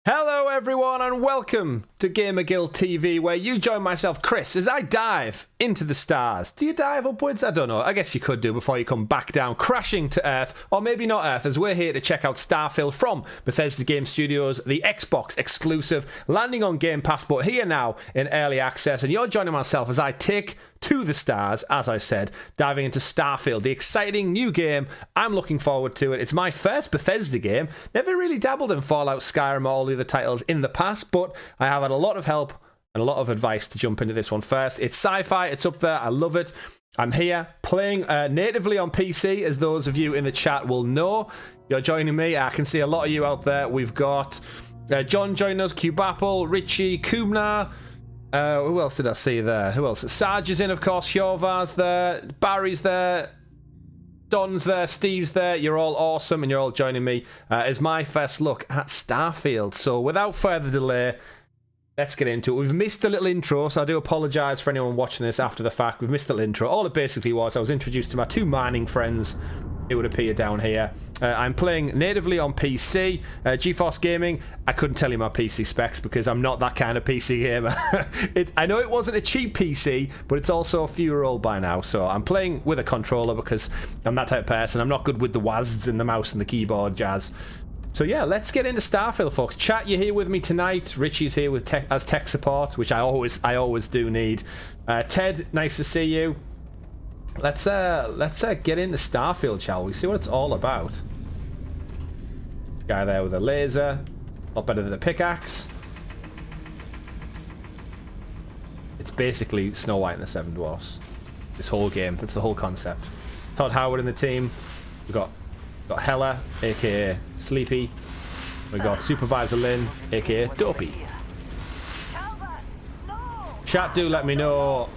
Hello everyone and welcome to GamerGuildTV, where you join myself, Chris, as I dive into the stars. Do you dive upwards? I don't know. I guess you could do before you come back down, crashing to Earth, or maybe not Earth, as we're here to check out Starfield from Bethesda Game Studios, the Xbox exclusive, landing on Game Pass, but here now in early access, and you're joining myself as I take to the stars, as I said, diving into Starfield, the exciting new game. I'm looking forward to it. It's my first Bethesda game. Never really dabbled in Fallout, Skyrim, or all the other titles in the past, but I have had a lot of help and a lot of advice to jump into this one first. It's sci-fi, it's up there, I love it. I'm here playing natively on PC, as those of you in the chat will know. You're joining me. I can see a lot of you out there. We've got John joining us, Cube Apple, Richie, Kumnar. Who else did I see there? Who else? Sarge is in, of course. Hjorvar's there. Barry's there. Don's there. Steve's there. You're all awesome, and you're all joining me as my first look at Starfield. So without further delay, let's get into it. We've missed the little intro, so I do apologise for anyone watching this after the fact. We've missed the little intro. All it basically was, I was introduced to my two mining friends. It would appear down here. I'm playing natively on PC, GeForce Gaming. I couldn't tell you my PC specs because I'm not that kind of PC gamer. I know it wasn't a cheap PC, but it's also a few year old by now. So I'm playing with a controller because I'm that type of person. I'm not good with the WASDs and the mouse and the keyboard jazz. So yeah, let's get into Starfield, folks. Chat, you're here with me tonight. Richie's here with as tech support, which I always do need. Ted, nice to see you. Let's get into Starfield, shall we? See what it's all about. Guy there with a laser, a lot better than a pickaxe. It's basically Snow White and the Seven Dwarfs. This whole game, that's the whole concept. Todd Howard in the team. We've got Hella, aka Sleepy. We've got Supervisor Lynn, aka Dopey. Chat, do let me know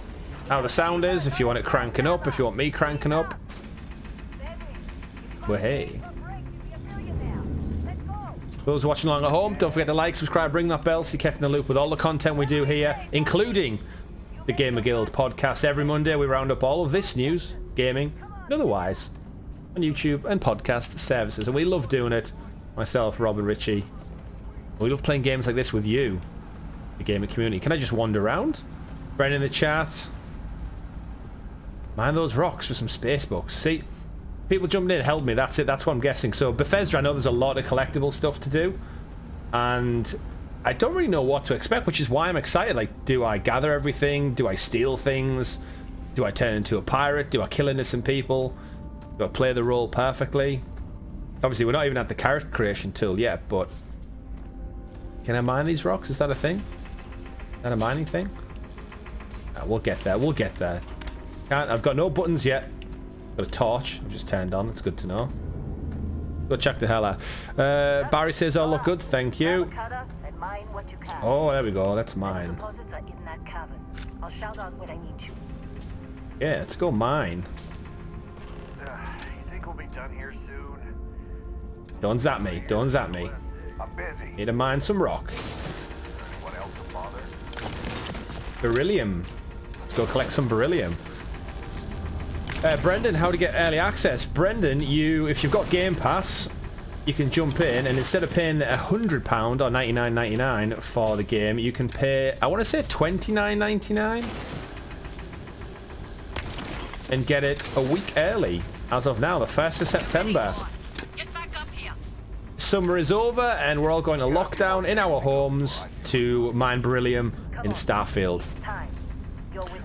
how the sound is, if you want it cranking up, if you want me cranking up. Well, hey. Those watching along at home, don't forget to like, subscribe, ring that bell so you're kept in the loop with all the content we do here, including the Gamer Guild podcast. Every Monday we round up all of this news, gaming, and otherwise, on YouTube and podcast services. And we love doing it. Myself, Rob and Richie. We love playing games like this with you, the gaming community. Can I just wander around? Brendan in the chat. Mind those rocks for some space bucks. See, people jumping in helped me. That's it. That's what I'm guessing. So Bethesda, I know there's a lot of collectible stuff to do, and I don't really know what to expect, which is why I'm excited. Like, do I gather everything? Do I steal things? Do I turn into a pirate? Do I kill innocent people? Do I play the role perfectly? Obviously, we're not even at the character creation tool yet, but can I mine these rocks? Is that a thing? Is that a mining thing? We'll get there. We'll get there. I've got no buttons yet. Got a torch. I've just turned on. That's good to know. Go check the hell out. Barry says, "Oh, look good. Thank you." Oh, there we go. That's mine. Yeah, let's go mine. You think we'll be done here soon? Don't zap me. Don't zap me. I'm busy. Need to mine some rock. What else to bother? Beryllium. Let's go collect some beryllium. Brendan, how to get early access? Brendan, if you've got Game Pass, you can jump in, and instead of paying £100 or $99.99 for the game, you can pay, I want to say $29.99, and get it a week early. As of now, the 1st of September. Summer is over, and we're all going to lockdown in our homes to mine beryllium in Starfield.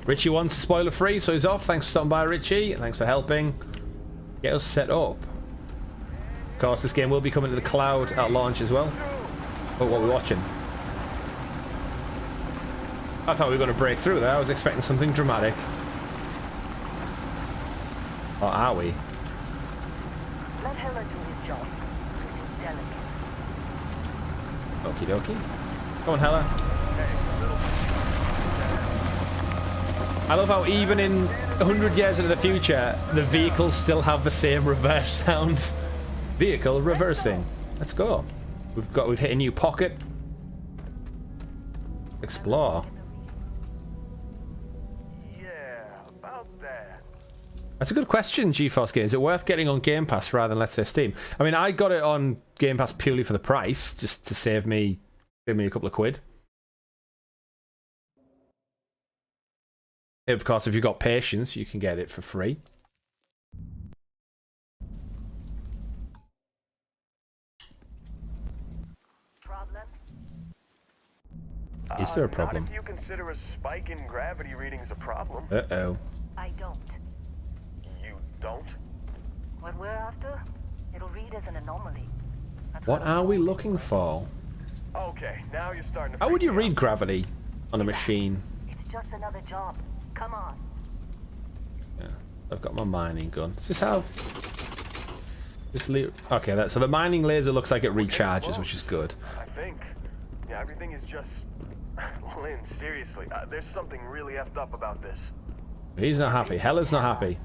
Richie wants spoiler free, so he's off. Thanks for stopping by, Richie. Thanks for helping get us set up. Of course, this game will be coming to the cloud at launch as well. But what we're watching. I thought we were going to break through there. I was expecting something dramatic. Or are we? Let Hella do his job. Okie dokie. Go on, Hella. I love how even in 100 years into the future, the vehicles still have the same reverse sound. Vehicle reversing. Let's go. We've hit a new pocket. Explore. Yeah, about that. That's a good question, GeForce Game. Is it worth getting on Game Pass rather than, let's say, Steam? I mean, I got it on Game Pass purely for the price, just to save me Give me a couple of quid. Of course, if you've got patience, you can get it for free. Problem? Is there a problem? Not if you consider a spike in gravity readings a problem. Uh-oh. I don't. You don't? What we're after, it'll read as an anomaly. That's What I'm are we told. looking for? Okay, now you're starting to. How would freak you me read out. gravity on a machine? It's just another job. Come on. Yeah, I've got my mining gun. Is this how... Okay, so the mining laser looks like it recharges, which is good. I think. Yeah, everything is just. Lynn, seriously, there's something really effed up about this. He's not happy. Hella's not happy.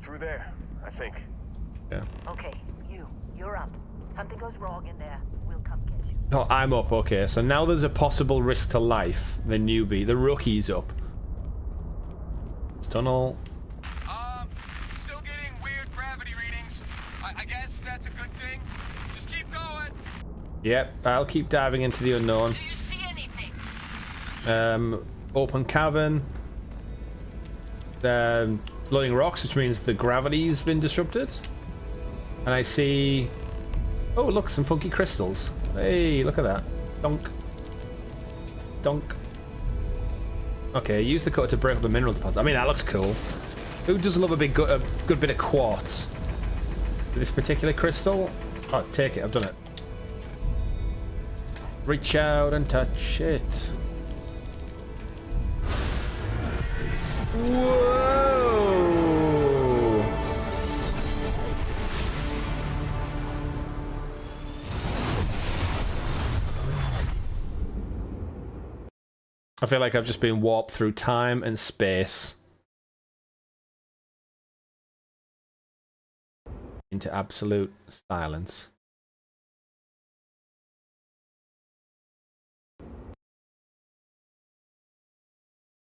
Through there, I think. Yeah. Okay, you're up. Something goes wrong in there, we'll come get you. Oh, I'm up. Okay, so now there's a possible risk to life. The newbie, the rookie's up. Tunnel. Still getting weird gravity readings. I guess that's a good thing. Just keep going. Yep, I'll keep diving into the unknown. Do you see anything? Open cavern. Floating rocks, which means the gravity's been disrupted. And I see... Oh, look, some funky crystals. Hey, look at that. Donk. Donk. Okay, use the cutter to break up the mineral deposit. I mean, that looks cool. Who doesn't love a good bit of quartz? This particular crystal? Oh, take it. I've done it. Reach out and touch it. Whoa! I feel like I've just been warped through time and space into absolute silence.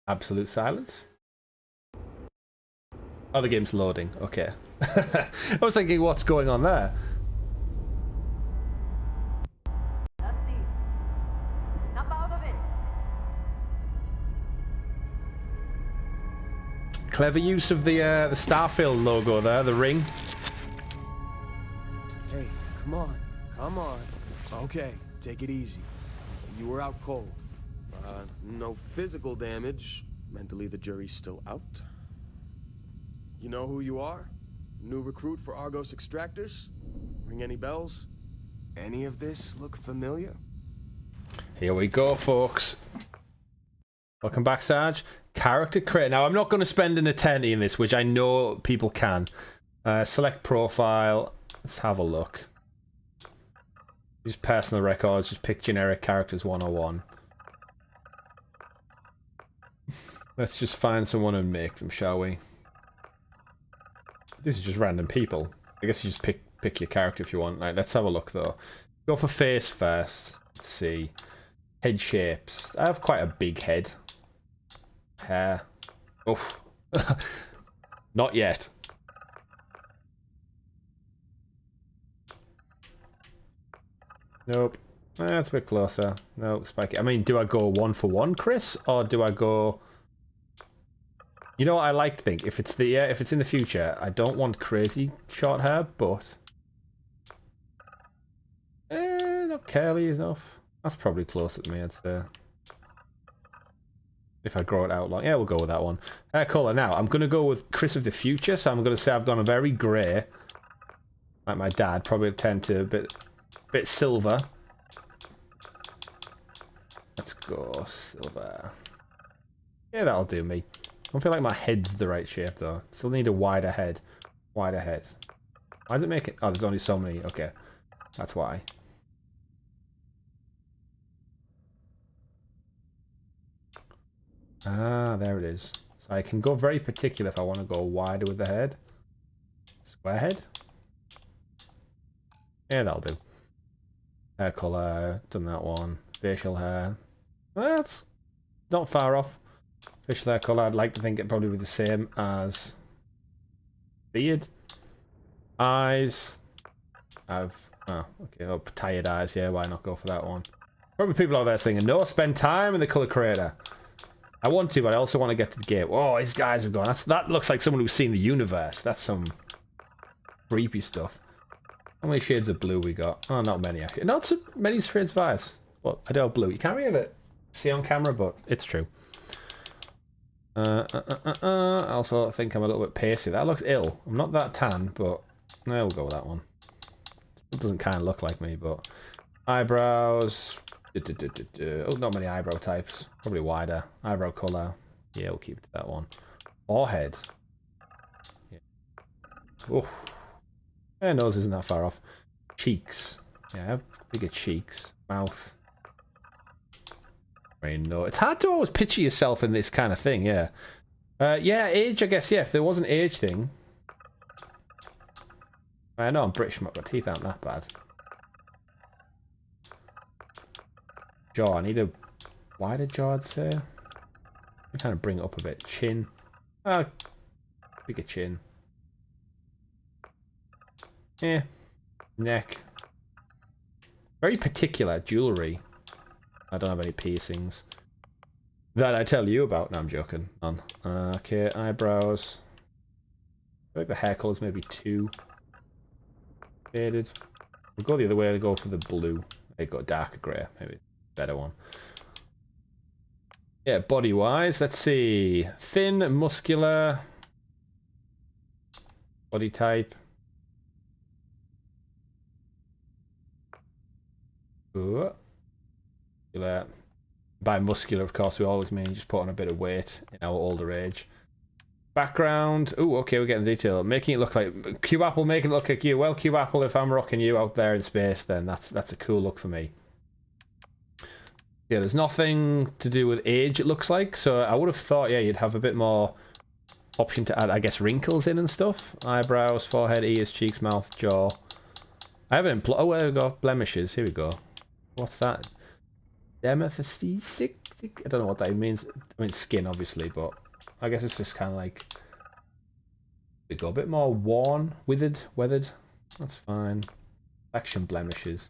Absolute silence? Oh, the game's loading. Okay. I was thinking, what's going on there? Dusty. Snap out of it. Clever use of the Starfield logo there, the ring. Hey, come on, come on. Okay, take it easy. You were out cold. No physical damage. Mentally, the jury's still out. You know who you are? New recruit for Argos Extractors? Ring any bells? Any of this look familiar? Here we go, folks. Welcome back, Sarge. Character create. Now, I'm not going to spend an eternity in this, which I know people can. Select profile. Let's have a look. Use personal records. Just pick generic characters 101. Let's just find someone and make them, shall we? This is just random people. I guess you just pick your character if you want. Right, let's have a look, though. Go for face first. Let's see. Head shapes. I have quite a big head. Hair. Oof. Not yet. Nope. That's a bit closer. Nope, spiky. I mean, do I go 1 for 1, Chris? Or do I go... You know what I like to think? If it's in the future, I don't want crazy short hair, but... not curly enough. That's probably closer to me, I'd say. If I grow it out long. Yeah, we'll go with that one. Colour. Now, I'm going to go with Chris of the future, so I'm going to say I've gone a very grey. Like my dad, probably tend to a bit silver. Let's go silver. Yeah, that'll do me. I don't feel like my head's the right shape, though. Still need a wider head. Wider head. Why does it make it... Oh, there's only so many. Okay. That's why. Ah, there it is. So I can go very particular if I want to go wider with the head. Square head? Yeah, that'll do. Hair colour. Done that one. Facial hair. Well, that's not far off. Facial hair colour, I'd like to think it'd probably be the same as beard. Eyes. Oh, okay. Oh, tired eyes, yeah, why not go for that one? Probably people out there thinking, no, spend time in the color creator. I want to, but I also want to get to the game. Oh, these guys have gone. That looks like someone who's seen the universe. That's some creepy stuff. How many shades of blue we got? Oh, not many actually. Not so many shades of ice. Well, I do have blue. You can't really see on camera, but it's true. I also think I'm a little bit pasty. That looks ill. I'm not that tan, but no, we'll go with that one. It doesn't kind of look like me, but eyebrows. Oh, not many eyebrow types. Probably wider. Eyebrow color. Yeah, we'll keep it to that one. Forehead. Yeah. Oh. Yeah, nose isn't that far off. Cheeks. Yeah, I have bigger cheeks. Mouth. No, it's hard to always picture yourself in this kind of thing, yeah. Yeah, age, I guess, yeah, if there was an age thing. I know I'm British, but my teeth aren't that bad. Jaw, I need a wider jaw, I'd say. I'm trying to bring it up a bit. Chin. Bigger chin. Yeah. Neck. Very particular jewellery. I don't have any piercings that I tell you about. No, I'm joking. None. Okay, eyebrows. I think the hair colour's maybe too faded. We'll go the other way and go for the blue. They got darker grey, maybe a better one. Yeah, body-wise, let's see. Thin, muscular. Body type. Ooh. By muscular, of course, we always mean just put on a bit of weight in our older age. Background. Oh, okay, we're getting detail. Making it look like Cube Apple, making it look like you. Well, Cube Apple, if I'm rocking you out there in space, then that's a cool look for me. Yeah, there's nothing to do with age, it looks like. So I would have thought, yeah, you'd have a bit more option to add, I guess, wrinkles in and stuff. Eyebrows, forehead, ears, cheeks, mouth, jaw. I haven't. Oh, there we go. Blemishes. Here we go. What's that? Dermathistic? I don't know what that means. I mean skin, obviously, but I guess it's just kind of like we go a bit more worn, weathered. That's fine. Action blemishes.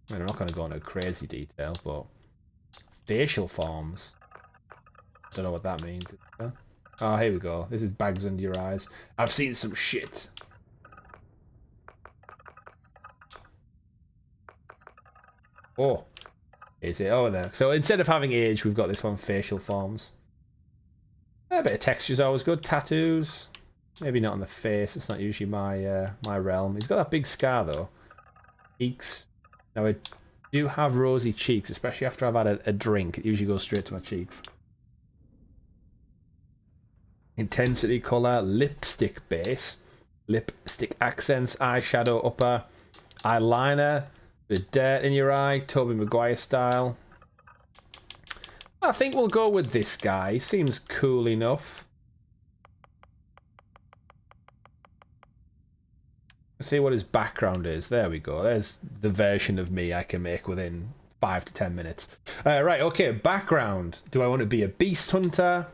I mean, I'm not going to go into crazy detail, but facial forms. I don't know what that means. Oh, here we go. This is bags under your eyes. I've seen some shit. Oh, is it? Oh, there. So instead of having age, we've got this one, facial forms. A bit of texture's always good. Tattoos. Maybe not on the face. It's not usually my realm. He's got that big scar, though. Cheeks. Now, I do have rosy cheeks, especially after I've had a drink. It usually goes straight to my cheeks. Intensity colour. Lipstick base. Lipstick accents. Eyeshadow upper. Eyeliner. Bit of dirt in your eye, Tobey Maguire style. I think we'll go with this guy. Seems cool enough. Let's see what his background is. There we go. There's the version of me I can make within 5 to 10 minutes. Right, okay, background. Do I want to be a beast hunter,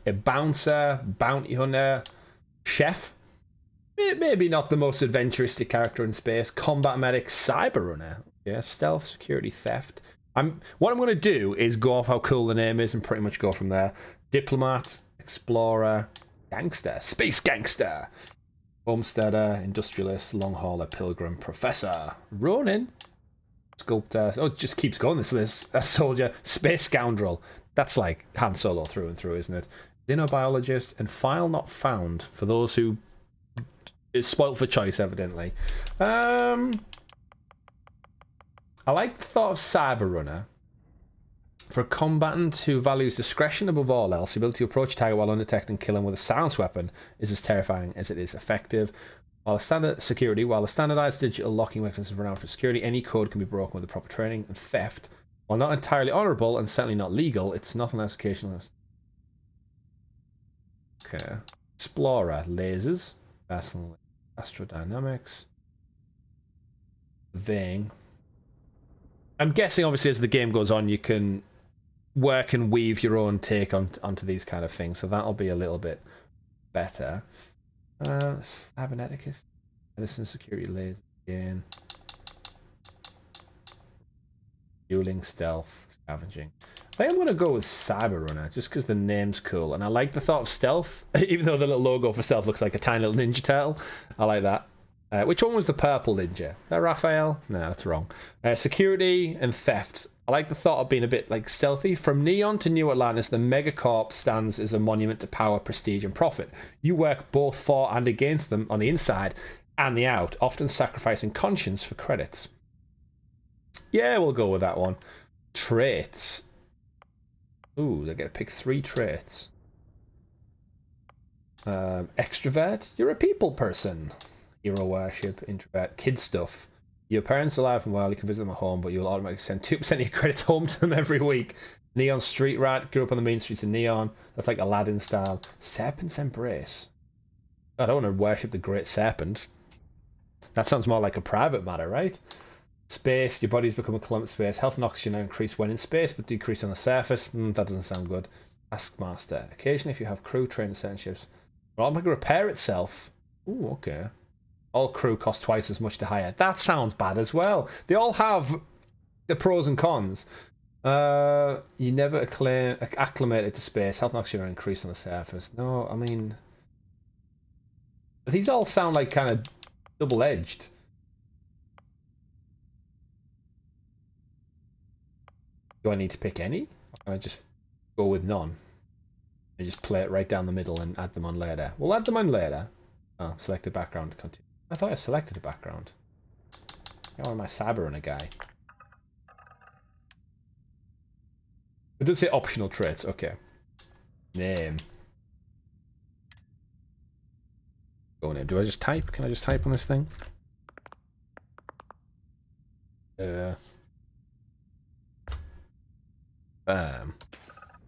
a bouncer, bounty hunter, chef? Maybe not the most adventuristic character in space. Combat medic, cyber runner. Yeah, stealth, security, theft. What I'm going to do is go off how cool the name is and pretty much go from there. Diplomat, explorer, gangster, space gangster, homesteader, industrialist, long hauler, pilgrim, professor, Ronin, sculptor. Oh, it just keeps going. This list. A soldier, space scoundrel. That's like Han Solo through and through, isn't it? Xenobiologist and file not found for those who is spoilt for choice, evidently. I like the thought of Cyber Runner. For a combatant who values discretion above all else, the ability to approach a target while undetected and kill him with a silenced weapon is as terrifying as it is effective. While the standardized digital locking mechanism is renowned for security, any code can be broken with the proper training. And theft, while not entirely honourable and certainly not legal, it's nothing less occasional. Okay. Explorer, lasers, astrodynamics, Ving. I'm guessing, obviously, as the game goes on, you can work and weave your own take onto these kind of things, so that'll be a little bit better. Cyberneticus, medicine, security, laser, again. Dueling, stealth, scavenging. I am going to go with Cyber Runner just because the name's cool. And I like the thought of stealth, even though the little logo for stealth looks like a tiny little ninja turtle. I like that. Which one was the purple ninja? Is that Raphael? No, that's wrong. Security and theft. I like the thought of being a bit like stealthy. From Neon to New Atlantis, the Megacorp stands as a monument to power, prestige, and profit. You work both for and against them on the inside and the out, often sacrificing conscience for credits. Yeah, we'll go with that one. Traits. Ooh, they get to pick 3 traits. Extrovert. You're a people person. Hero worship. Introvert. Kid stuff. Your parents are alive and well. You can visit them at home, but you'll automatically send 2% of your credits home to them every week. Neon Street Rat. Grew up on the main streets of Neon. That's like Aladdin style. Serpent's Embrace. I don't want to worship the Great Serpent. That sounds more like a private matter, right? Space. Your body's become a clump of space. Health and oxygen increase when in space, but decrease on the surface. That doesn't sound good. Taskmaster. Occasionally, if you have crew trained in certain ships, it'll automatically repair itself. Ooh, okay. All crew cost twice as much to hire. That sounds bad as well. They all have the pros and cons. You never acclimated to space. Health and oxygen are increased on the surface. No, I mean... These all sound like kind of double-edged. Do I need to pick any? Or can I just go with none? And just play it right down the middle and add them on later. We'll add them on later. Oh, select the background. Continue. I thought I selected a background. I want my Cyber Runner guy. It does say optional traits. Okay. Name. Go name. Do I just type? Can I just type on this thing?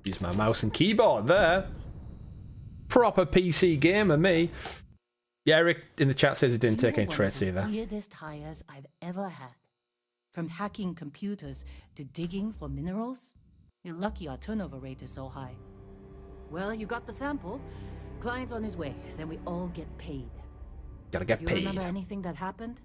Use my mouse and keyboard there. Proper PC gamer, me. Yeah, Eric in the chat says he didn't take any traits either. One of the weirdest hires I've ever had. From hacking computers to digging for minerals. You're lucky our turnover rate is so high. Well, you got the sample. Client's on his way. Then we all get paid. Gotta get paid. You remember anything that happened?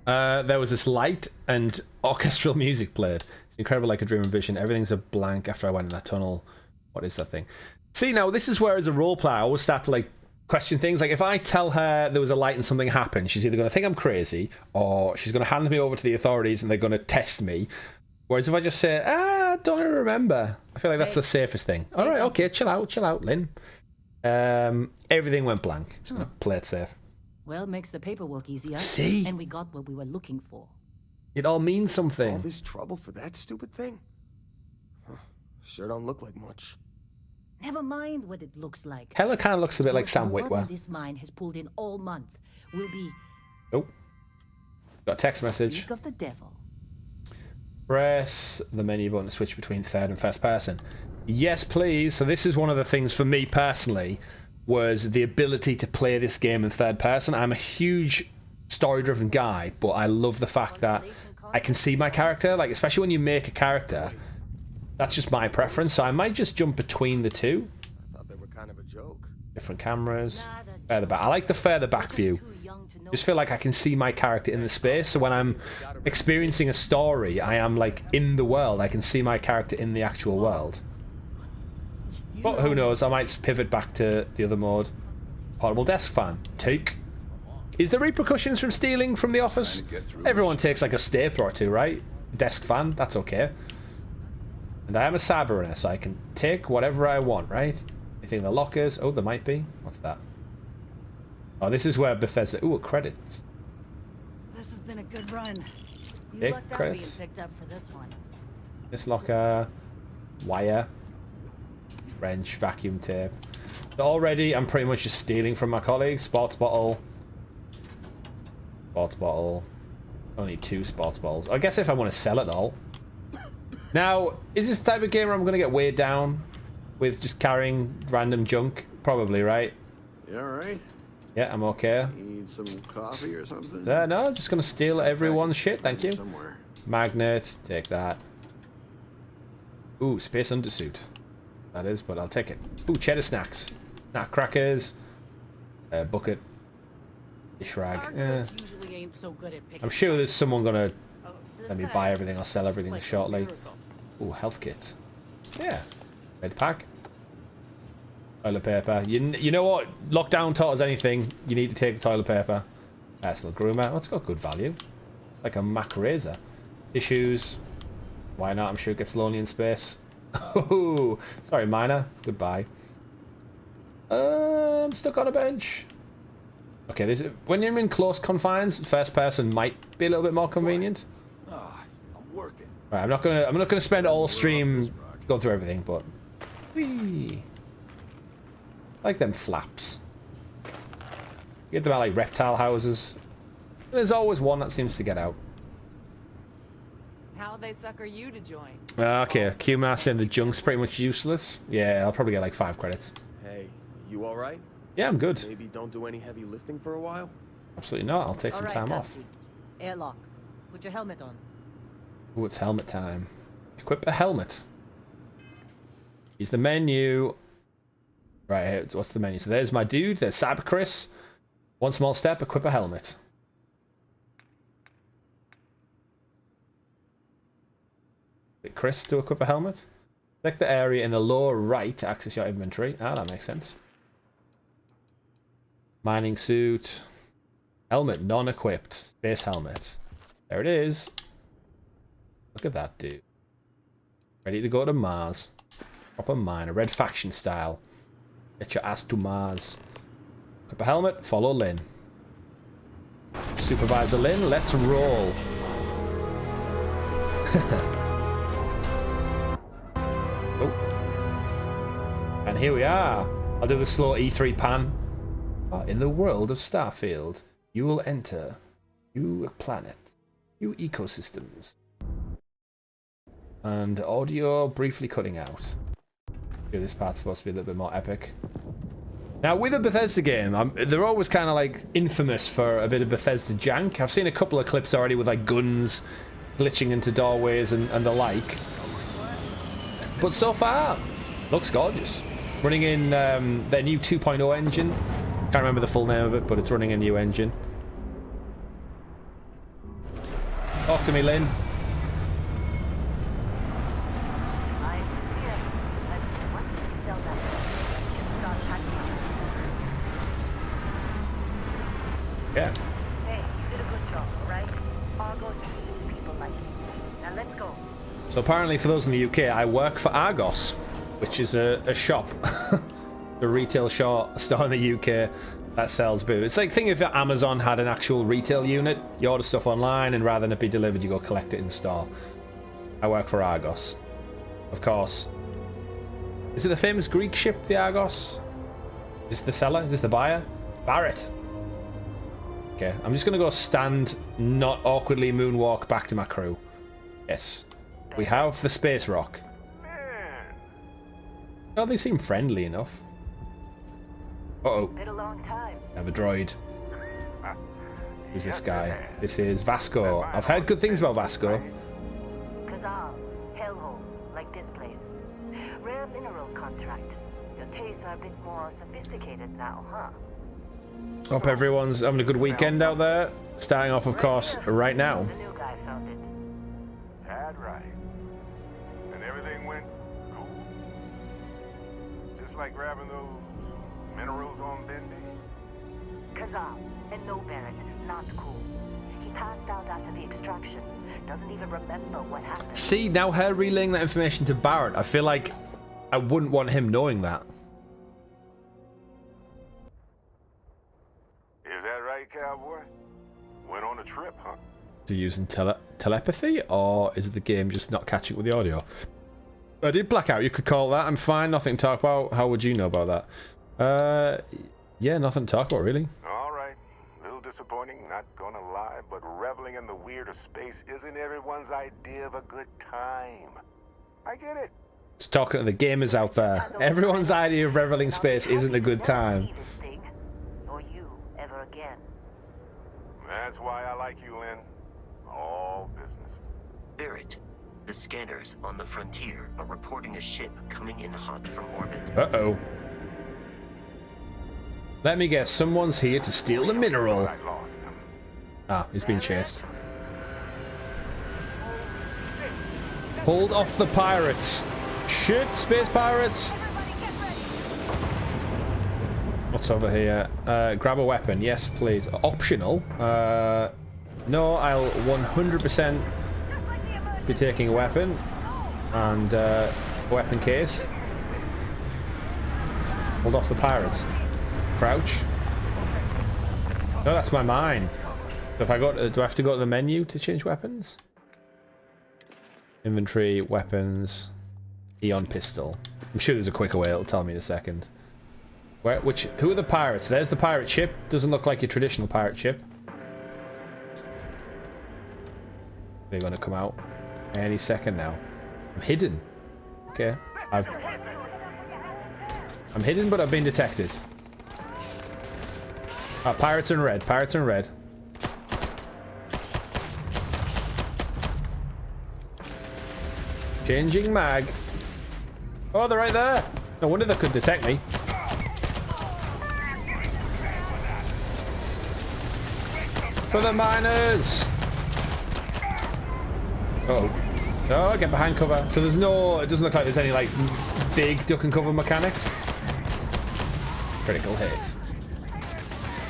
There was this light and orchestral music played. It's incredible, like a dream and vision. Everything's a blank after I went in that tunnel. What is that thing? See, now, this is where, as a role player, I always start to, like, question things. Like, if I tell her there was a light and something happened, she's either going to think I'm crazy, or she's going to hand me over to the authorities and they're going to test me. Whereas if I just say, I don't even remember, I feel like that's the safest thing. All right, okay, chill out, Lynn. Everything went blank. Just going to play it safe. Well, makes the paperwork easier. See? And we got what we were looking for. It all means something. All this trouble for that stupid thing? Sure don't look like much. Never mind what it looks like. Hella kind of looks a bit like Sam Witwer. This mine has pulled in all month. Will be. Oh, got a text message. Speak of the devil. Press the menu button to switch between third and first person. Yes, please. So this is one of the things for me personally, was the ability to play this game in third person. I'm a huge story-driven guy, but I love the fact that I can see my character. Like, especially when you make a character. That's just my preference, so I might just jump between the two. I thought they were kind of a joke. Different cameras. Further back. I like the further back view. Just feel like I can see my character in the space, so when I'm experiencing a story, I am like in the world. I can see my character in the actual world. But who knows, I might pivot back to the other mode. Portable desk fan. Take. Is there repercussions from stealing from the office? Everyone takes like a stapler or two, right? Desk fan, that's okay. And I am a Cyber Runner, so I can take whatever I want, right? Anything in the lockers? Oh, there might be. What's that? Oh, this is where Bethesda... Ooh, credits. This has been a good run. You Okay, lucked out credits. being picked up for this one. This locker. Wire. Wrench. Vacuum tape. So already, I'm pretty much just stealing from my colleagues. Sports bottle. Sports bottle. Only 2 sports bottles. I guess if I want to sell it all. Now, is this the type of game where I'm going to get weighed down with just carrying random junk? Probably, right? You alright? Yeah, I'm okay. Need some coffee or something? No, just going to steal everyone's shit, thank you. Somewhere. Magnet, take that. Ooh, space undersuit. That is, but I'll take it. Ooh, cheddar snacks. Snack crackers. Bucket. Dish rag. Usually ain't so good at picking I'm sure there's someone going to Let me buy everything or sell everything shortly. Ooh, health kit. Yeah. Red pack. Toilet paper. You know what? Lockdown taught us anything. You need to take the toilet paper. Personal groomer. Oh, it's got good value. Like a Mac razor. Tissues. Why not? I'm sure it gets lonely in space. Oh, sorry, miner. Goodbye. I'm stuck on a bench. Okay, when you're in close confines, first person might be a little bit more convenient. I'm working. Right, I'm not gonna spend all stream going through everything, but whee. Like them flaps. You get them at like reptile houses. There's always one that seems to get out. How'd they sucker you to join? Okay, QMAS and the junk's pretty much useless. Yeah, I'll probably get like 5 credits. Hey, you alright? Yeah, I'm good. Maybe don't do any heavy lifting for a while? Absolutely not. I'll take some time off. Dusty. Airlock. Put your helmet on. Ooh, it's helmet time. Equip a helmet. Use the menu. Right here, what's the menu? So there's my dude, there's Cyber Chris. One small step, equip a helmet. Hit Chris to equip a helmet. Select the area in the lower right to access your inventory. Ah, that makes sense. Mining suit. Helmet, non-equipped. Space helmet. There it is. Look at that dude. Ready to go to Mars. Proper miner. Red faction style. Get your ass to Mars. Equip a helmet, follow Lynn. Supervisor Lynn, let's roll. Oh. And here we are. I'll do the slow E3 pan. In the world of Starfield, you will enter new planet, new ecosystems. And audio briefly cutting out. This part's supposed to be a little bit more epic. Now, with a Bethesda game, they're always kind of like infamous for a bit of Bethesda jank. I've seen a couple of clips already with like guns glitching into doorways and the like. But so far, looks gorgeous. Running in their new 2.0 engine. Can't remember the full name of it, but it's running a new engine. Talk to me, Lynn. Yeah. Hey, you did a good job, alright? Argos needs people like you. Now let's go. So apparently for those in the UK, I work for Argos, which is a shop. A retail store in the UK that sells booze. It's like, think if Amazon had an actual retail unit. You order stuff online and rather than it be delivered, you go collect it in store. I work for Argos. Of course. Is it the famous Greek ship, the Argos? Is this the seller? Is this the buyer? Barrett. Okay, I'm just gonna go stand, not awkwardly moonwalk back to my crew. Yes, we have the space rock. Oh, they seem friendly enough. Uh-oh. Been a long time. I have a droid. Who's this guy? This is Vasco. I've heard good things about Vasco. Kazal, hellhole, like this place. Rare mineral contract. Your tastes are a bit more sophisticated now, huh? Hope everyone's having a good weekend out there. Starting off, of course, right now. The new guy found it. That's right. And everything went cool. Just like grabbing those minerals on Bendy. Kazal, and no Barrett, not cool. He passed out after the extraction. Doesn't even remember what happened. See, now her relaying that information to Barrett, I feel like I wouldn't want him knowing that. Is that right, cowboy? Went on a trip, huh? Is he using telepathy, or is the game just not catching with the audio? I did black out, you could call that. I'm fine, nothing to talk about. How would you know about that? Yeah, nothing to talk about, really. All right. A little disappointing, not gonna lie, but reveling in the weird of space isn't everyone's idea of a good time. I get it. Just talking to the gamers out there. Everyone's idea of reveling space isn't a good time. See this thing, or you ever again. That's why I like you, Lynn. All business. Barrett, the scanners on the frontier are reporting a ship coming in hot from orbit. Uh-oh. Let me guess, someone's here to steal the mineral. I lost him. Ah, he's being chased. Hold off the pirates. Shit, space pirates. What's over here? Grab a weapon. Yes, please. Optional. No, I'll 100% be taking a weapon. And a weapon case. Hold off the pirates. Crouch. No, that's my mine. So if I got, do I have to go to the menu to change weapons? Inventory, weapons, Eon pistol. I'm sure there's a quicker way. It'll tell me in a second. Where? Which? Who are the pirates? There's the pirate ship. Doesn't look like your traditional pirate ship. They're gonna come out any second now. I'm hidden. Okay. I'm hidden, but I've been detected. Ah, pirates in red. Pirates in red. Changing mag. Oh, they're right there. No wonder they could detect me. For the miners. Uh-oh. Oh, get behind cover. So there's no, it doesn't look like there's any like big duck and cover mechanics. Critical hit.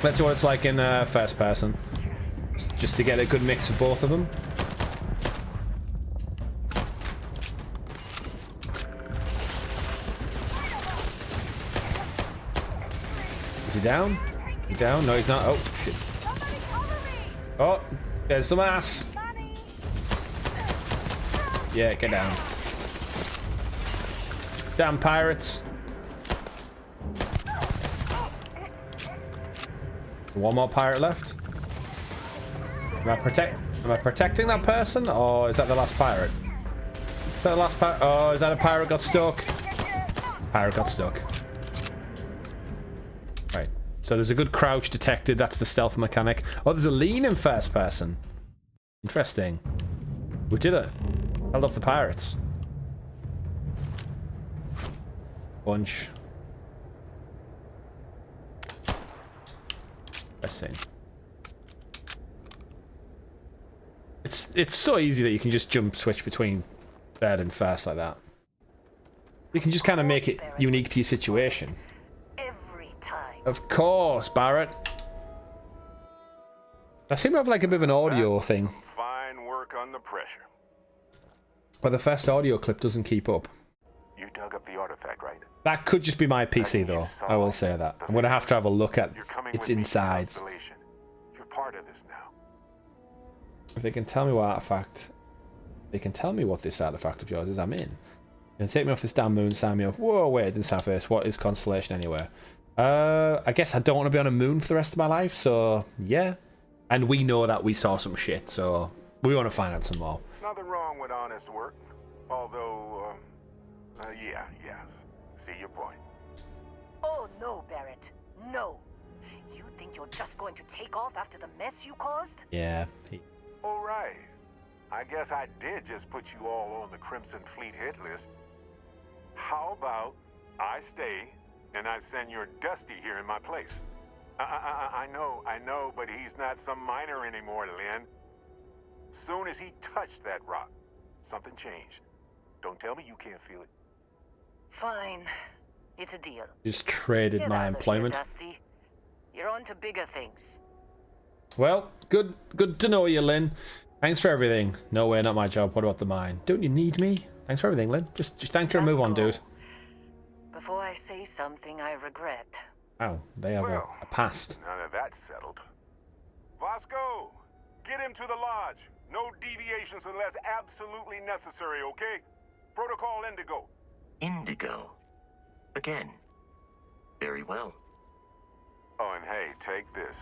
Let's see what it's like in first person. Just to get a good mix of both of them. Is he down? He's down? No, he's not. Oh, shit. Oh, there's some ass. Yeah, get down. Damn pirates. One more pirate left. Am I protecting that person, or is that the last pirate? Is that the last pirate? Oh, is that a pirate got stuck? Pirate got stuck. Right. So there's a good crouch detected. That's the stealth mechanic. Oh, there's a lean in first person. Interesting. We did it. Held off the pirates. Bunch. Interesting. It's so easy that you can just jump switch between third and first like that. You can just kind of make it unique to your situation. Every time. Of course, Barrett. I seem to have like a bit of an audio thing. Fine work under pressure. But the first audio clip doesn't keep up. You dug up the artifact, right? That could just be my PC though. I will say that. I'm going to have a look at its insides. You're part of this now. If they can tell me what artifact, they can tell me what this artifact of yours is, I'm in. You're gonna take me off this damn moon, sign me up. Whoa, wait, it didn't sound first. What is Constellation anyway? I guess I don't want to be on a moon for the rest of my life, so yeah. And we know that we saw some shit, so we want to find out some more. Nothing wrong with honest work. Although, yes. See your point. Oh no, Barrett. No. You think you're just going to take off after the mess you caused? Yeah. All right. I guess I did just put you all on the Crimson Fleet hit list. How about I stay and I send your Dusty here in my place? I know, but he's not some miner anymore, Lynn. Soon as he touched that rock, something changed. Don't tell me you can't feel it. Fine. It's a deal. Just traded my employment. Here, Dusty. You're on to bigger things. Well, good to know you, Lynn. Thanks for everything. No way, not my job. What about the mine? Don't you need me? Thanks for everything, Lynn. Just thank her and move on, dude. Before I say something I regret. Oh, they have a past. Now that that's settled. Vasco, get him to the lodge. No deviations unless absolutely necessary, okay? Protocol Indigo. Indigo. Again. Very well. Oh, and hey, take this.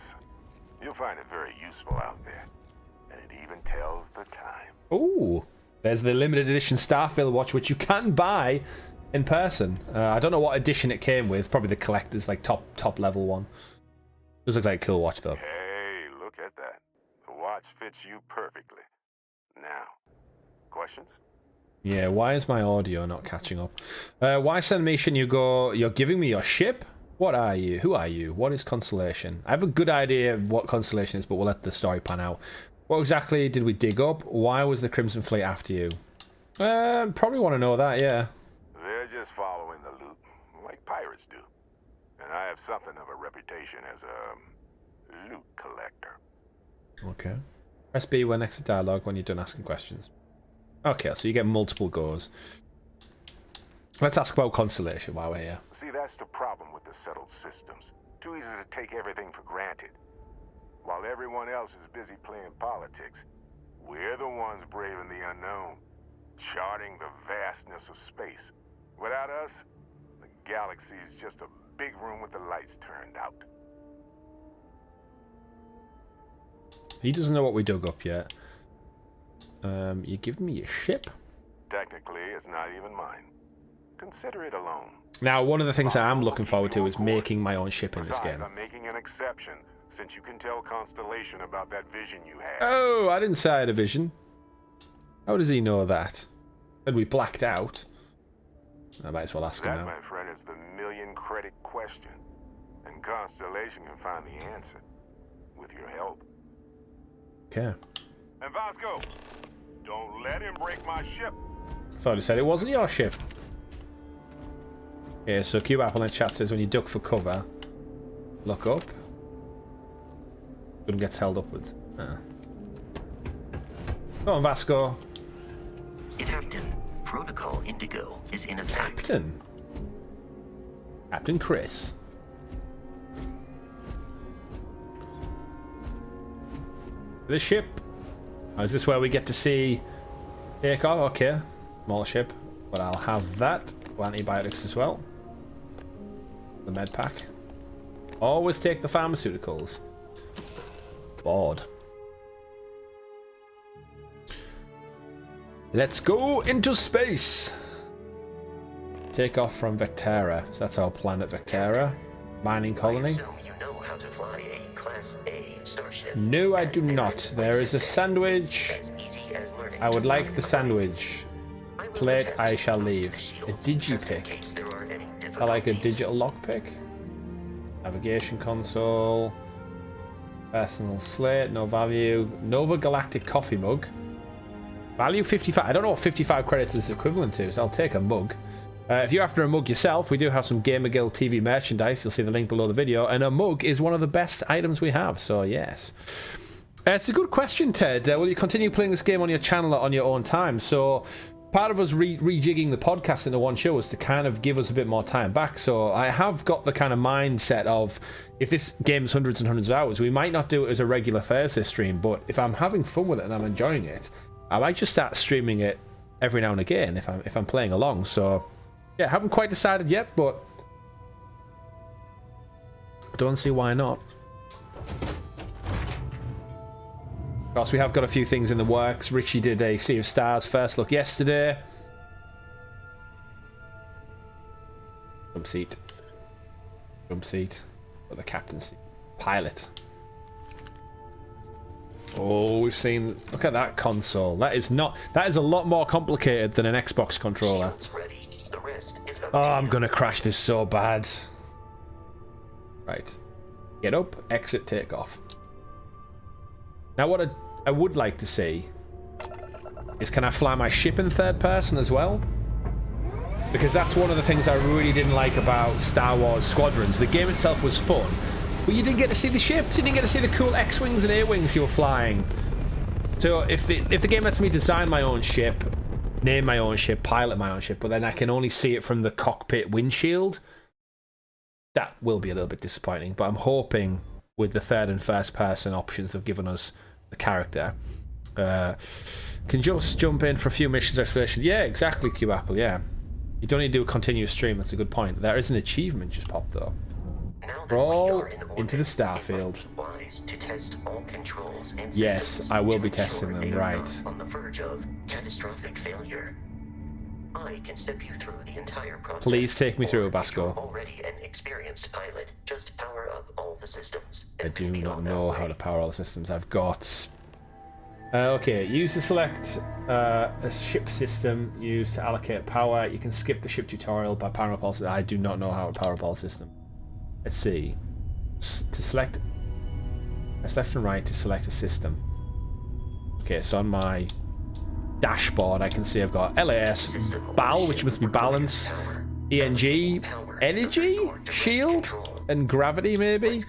You'll find it very useful out there. And it even tells the time. Ooh, there's the limited edition Starfield watch, which you can buy in person. I don't know what edition it came with. Probably the collector's, like, top level one. Does look like a cool watch, though. Hey, look at that. The watch fits you perfectly. Now, questions? Yeah, why is my audio not catching up? Why send me? Shouldn't you go? You're giving me your ship? What are you? Who are you? What is Constellation? I have a good idea of what Constellation is, but we'll let the story pan out. What exactly did we dig up? Why was the Crimson Fleet after you? Probably want to know that, yeah. They're just following the loot, like pirates do. And I have something of a reputation as a loot collector. Okay. Press B when next to dialogue when you're done asking questions. Okay, so you get multiple goes. Let's ask about Constellation while we're here. See, that's the problem with the settled systems. Too easy to take everything for granted. While everyone else is busy playing politics, we're the ones braving the unknown, charting the vastness of space. Without us, the galaxy is just a big room with the lights turned out. He doesn't know what we dug up yet. You giving me a ship? Technically, it's not even mine. Consider it a loan. Now, one of the things that I'm looking forward to is making my own ship in this Besides, game. I'm making an exception, since you can tell Constellation about that vision you had. Oh, I didn't say I had a vision. How does he know that? And we blacked out. I might as well ask him That, now. my friend, is the million-credit question. And Constellation can find the answer. With your help. Okay. And Vasco, don't let him break my ship. I thought he said it wasn't your ship. Okay, so Cube Apple in chat says when you duck for cover, look up. Gun gets held upwards. Go on, Vasco. Captain, Protocol Indigo is in effect. Captain Chris. The ship. Oh, is this where we get to see takeoff? Okay. Small ship. But I'll have that. Antibiotics as well. The med pack. Always take the pharmaceuticals. Bored. Let's go into space. Take off from Vectera. So that's our planet Vectera. Mining colony. I assume you know how to fly a Class A starship. No, I do not. There is a sandwich. As easy as learning I would to like fly the sandwich. Plate I shall leave. A digipick. I like a digital lockpick. Navigation console. Personal slate, no value. Nova Galactic coffee mug. Value 55. I don't know what 55 credits is equivalent to, so I'll take a mug. If you're after a mug yourself, we do have some GamerGuildTV merchandise. You'll see the link below the video. And a mug is one of the best items we have, so yes. It's a good question, Ted. Will you continue playing this game on your channel or on your own time? So part of us rejigging the podcast into one show is to kind of give us a bit more time back. So I have got the kind of mindset of, if this game's hundreds and hundreds of hours, we might not do it as a regular Thursday stream, but if I'm having fun with it and I'm enjoying it, I might just start streaming it every now and again if I'm playing along. So yeah, haven't quite decided yet, but I don't see why not. Of course, we have got a few things in the works. Richie did a Sea of Stars first look yesterday. Jump seat. Jump seat. Or the captain's seat. Pilot. Oh, we've seen... Look at that console. That is a lot more complicated than an Xbox controller. Oh, I'm gonna crash this so bad. Right. Get up, exit, take off. Now what I would like to see is, can I fly my ship in third person as well? Because that's one of the things I really didn't like about Star Wars Squadrons. The game itself was fun, but you didn't get to see the ships, you didn't get to see the cool X-Wings and A-Wings you were flying. So if the game lets me design my own ship, name my own ship, pilot my own ship, but then I can only see it from the cockpit windshield, that will be a little bit disappointing. But I'm hoping with the third and first person options they've given us, the character can just jump in for a few missions exploration. Yeah, exactly, Cube Apple. Yeah, you don't need to do a continuous stream. That's a good point. There is an achievement just popped though. Roll into the Starfield. Yes, I will be testing them. Right. On the verge of catastrophic failure. I can step you through the entire process. Please take me through, Basco. Already an experienced pilot. Just power up all the systems. I do not know how to power all the systems. I've got... okay, use to select a ship system used to allocate power. You can skip the ship tutorial by powering up all systems. I do not know how to power up all system. Let's see. To select... Press left and right to select a system. Okay, so on my dashboard, I can see I've got LAS, BAL, which must be balance, ENG, energy, shield, and gravity maybe?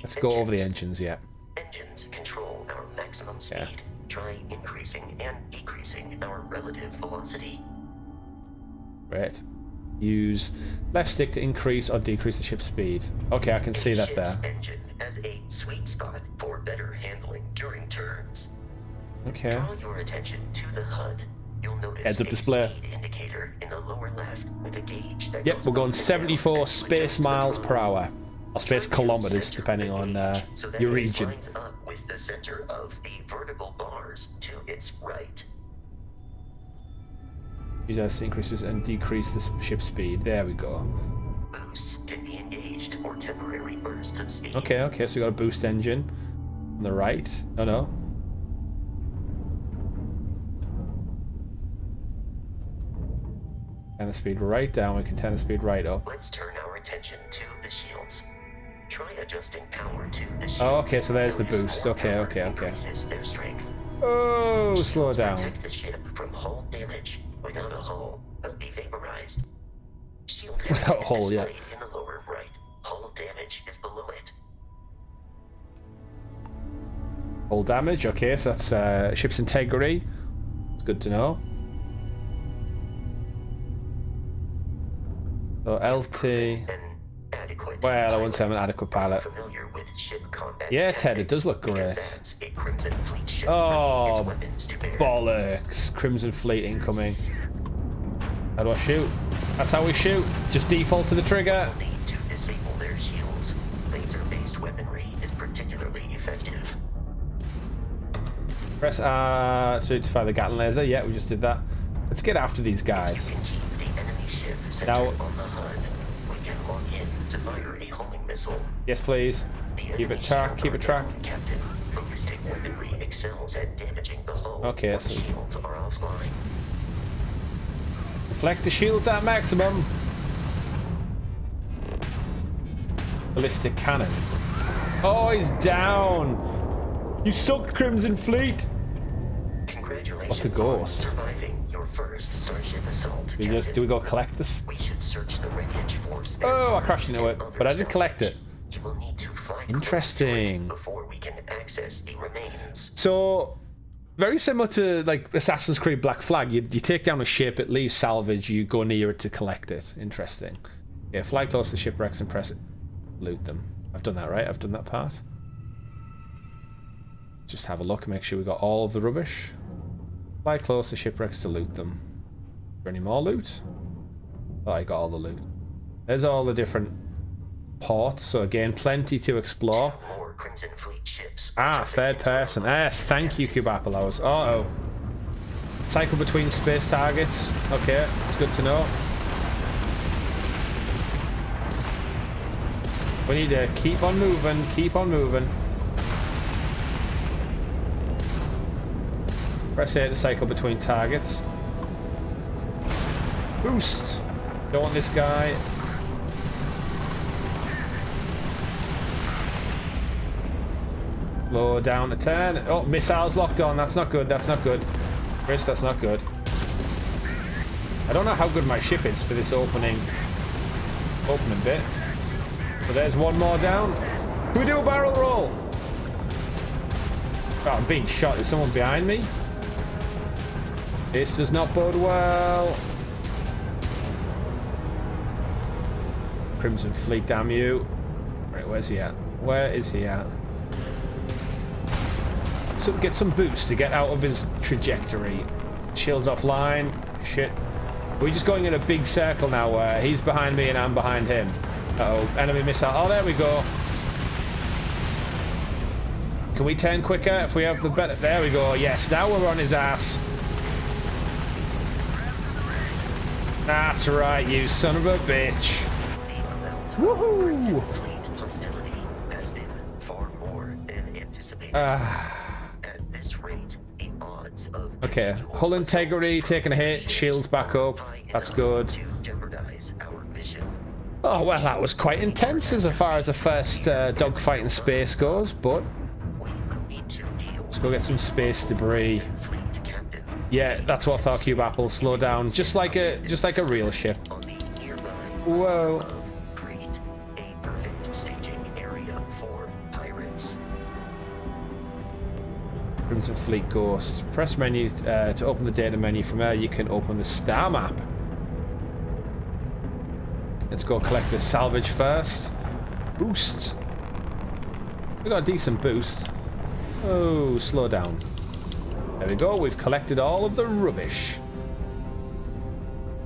Let's go over the engines, yeah. Engines control our maximum speed. Try increasing and decreasing our relative velocity. Great. Use left stick to increase or decrease the ship's speed. Okay, I can see that there. Engine has a sweet spot for better handling during turns. Okay. Draw your attention to the HUD. You'll notice Heads-up display. Speed indicator in the lower left with a gauge that Yep, goes we're going up and 74 down space miles per hour. Or space kilometers, depending on so that your it region. lines up with the center of the vertical bars to its right. Use us to increase and decrease the ship speed. There we go. Boosts can be engaged for temporary bursts of speed. Okay, so we got a boost engine on the right. Oh no. Turn the speed right down. We can turn the speed right up. Let's turn our attention to the shields. Try adjusting power to the shield. Oh, okay, so there's the boost. Okay. Increases their strength. Oh, slow down. Protect the ship from hull damage. Without a hull, it'll be vaporized. Shield Without a hull, yeah. in the lower right. Hull damage is below it. Hull damage. Okay, so that's ship's integrity. It's good to know. So LT. Well, I wouldn't say I'm an adequate pilot. Yeah, Ted, it does look great. Oh, bollocks. Crimson Fleet incoming. How do I shoot? That's how we shoot. Just default to the trigger. To disable their shields, laser-based weaponry is particularly effective. Press R to fire the Gatling laser. Yeah, we just did that. Let's get after these guys. Now, yes, please. Keep it track. Keep it track. Okay, so deflect the shields at maximum. Ballistic cannon. Oh, he's down. You suck, Crimson Fleet. What's a ghost? Do we go collect this? Oh, I crashed into it, but I did collect it. Interesting. So, very similar to like Assassin's Creed Black Flag. You take down a ship, it leaves salvage, you go near it to collect it. Interesting. Yeah, fly close to shipwrecks and press it. Loot them. I've done that, right? I've done that part. Just have a look and make sure we got all of the rubbish. Fly close to shipwrecks to loot them. Is there any more loot? Oh, I got all the loot. There's all the different ports, so again, plenty to explore. Ah, third person. Thank you, Cube Apple. I was. Uh-oh. Cycle between space targets. Okay, it's good to know. We need to keep on moving, keep on moving. Press A to cycle between targets. Boost. Don't want this guy. Lower down to 10. Oh, missiles locked on. That's not good. That's not good. Chris, that's not good. I don't know how good my ship is for this opening bit. So there's one more down. Can we do a barrel roll? Oh, I'm being shot. Is someone behind me? This does not bode well. Crimson Fleet, damn you. Right, where's he at? Where is he at? So get some boost to get out of his trajectory. Shields offline. Shit. We're just going in a big circle now where he's behind me and I'm behind him. Uh-oh, enemy missile. Oh, there we go. Can we turn quicker if we have the better? There we go. Yes, now we're on his ass. That's right, you son of a bitch. Woohoo! Okay, hull integrity taking a hit, shields back up. That's good. Oh well, that was quite intense as far as the first dogfight in space goes, but let's go get some space debris. Yeah, that's what I thought, Cube Apple. Slow down, just like a real ship. On the nearby Whoa. of Crete, a perfect staging area for pirates. Crimson Fleet Ghosts. Press menu to open the data menu. From there, you can open the star map. Let's go collect the salvage first. Boost. We got a decent boost. Oh, slow down. There we go. We've collected all of the rubbish.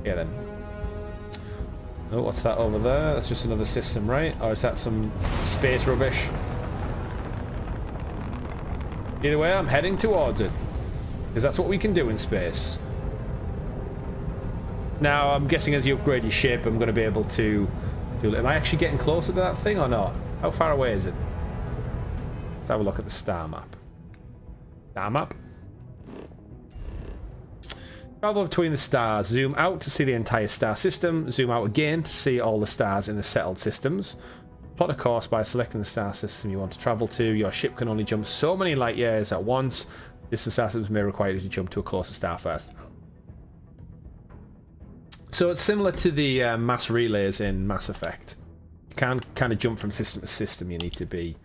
Yeah, then. Oh, what's that over there? That's just another system, right? Or is that some space rubbish? Either way, I'm heading towards it. Because that's what we can do in space. Now, I'm guessing as you upgrade your ship, I'm going to be able to do it. Am I actually getting closer to that thing or not? How far away is it? Let's have a look at the star map. Star map. Travel between the stars. Zoom out to see the entire star system. Zoom out again to see all the stars in the settled systems. Plot a course by selecting the star system you want to travel to. Your ship can only jump so many light years at once. Distant star systems may require you to jump to a closer star first. So it's similar to the mass relays in Mass Effect. You can't kind of jump from system to system. You need to be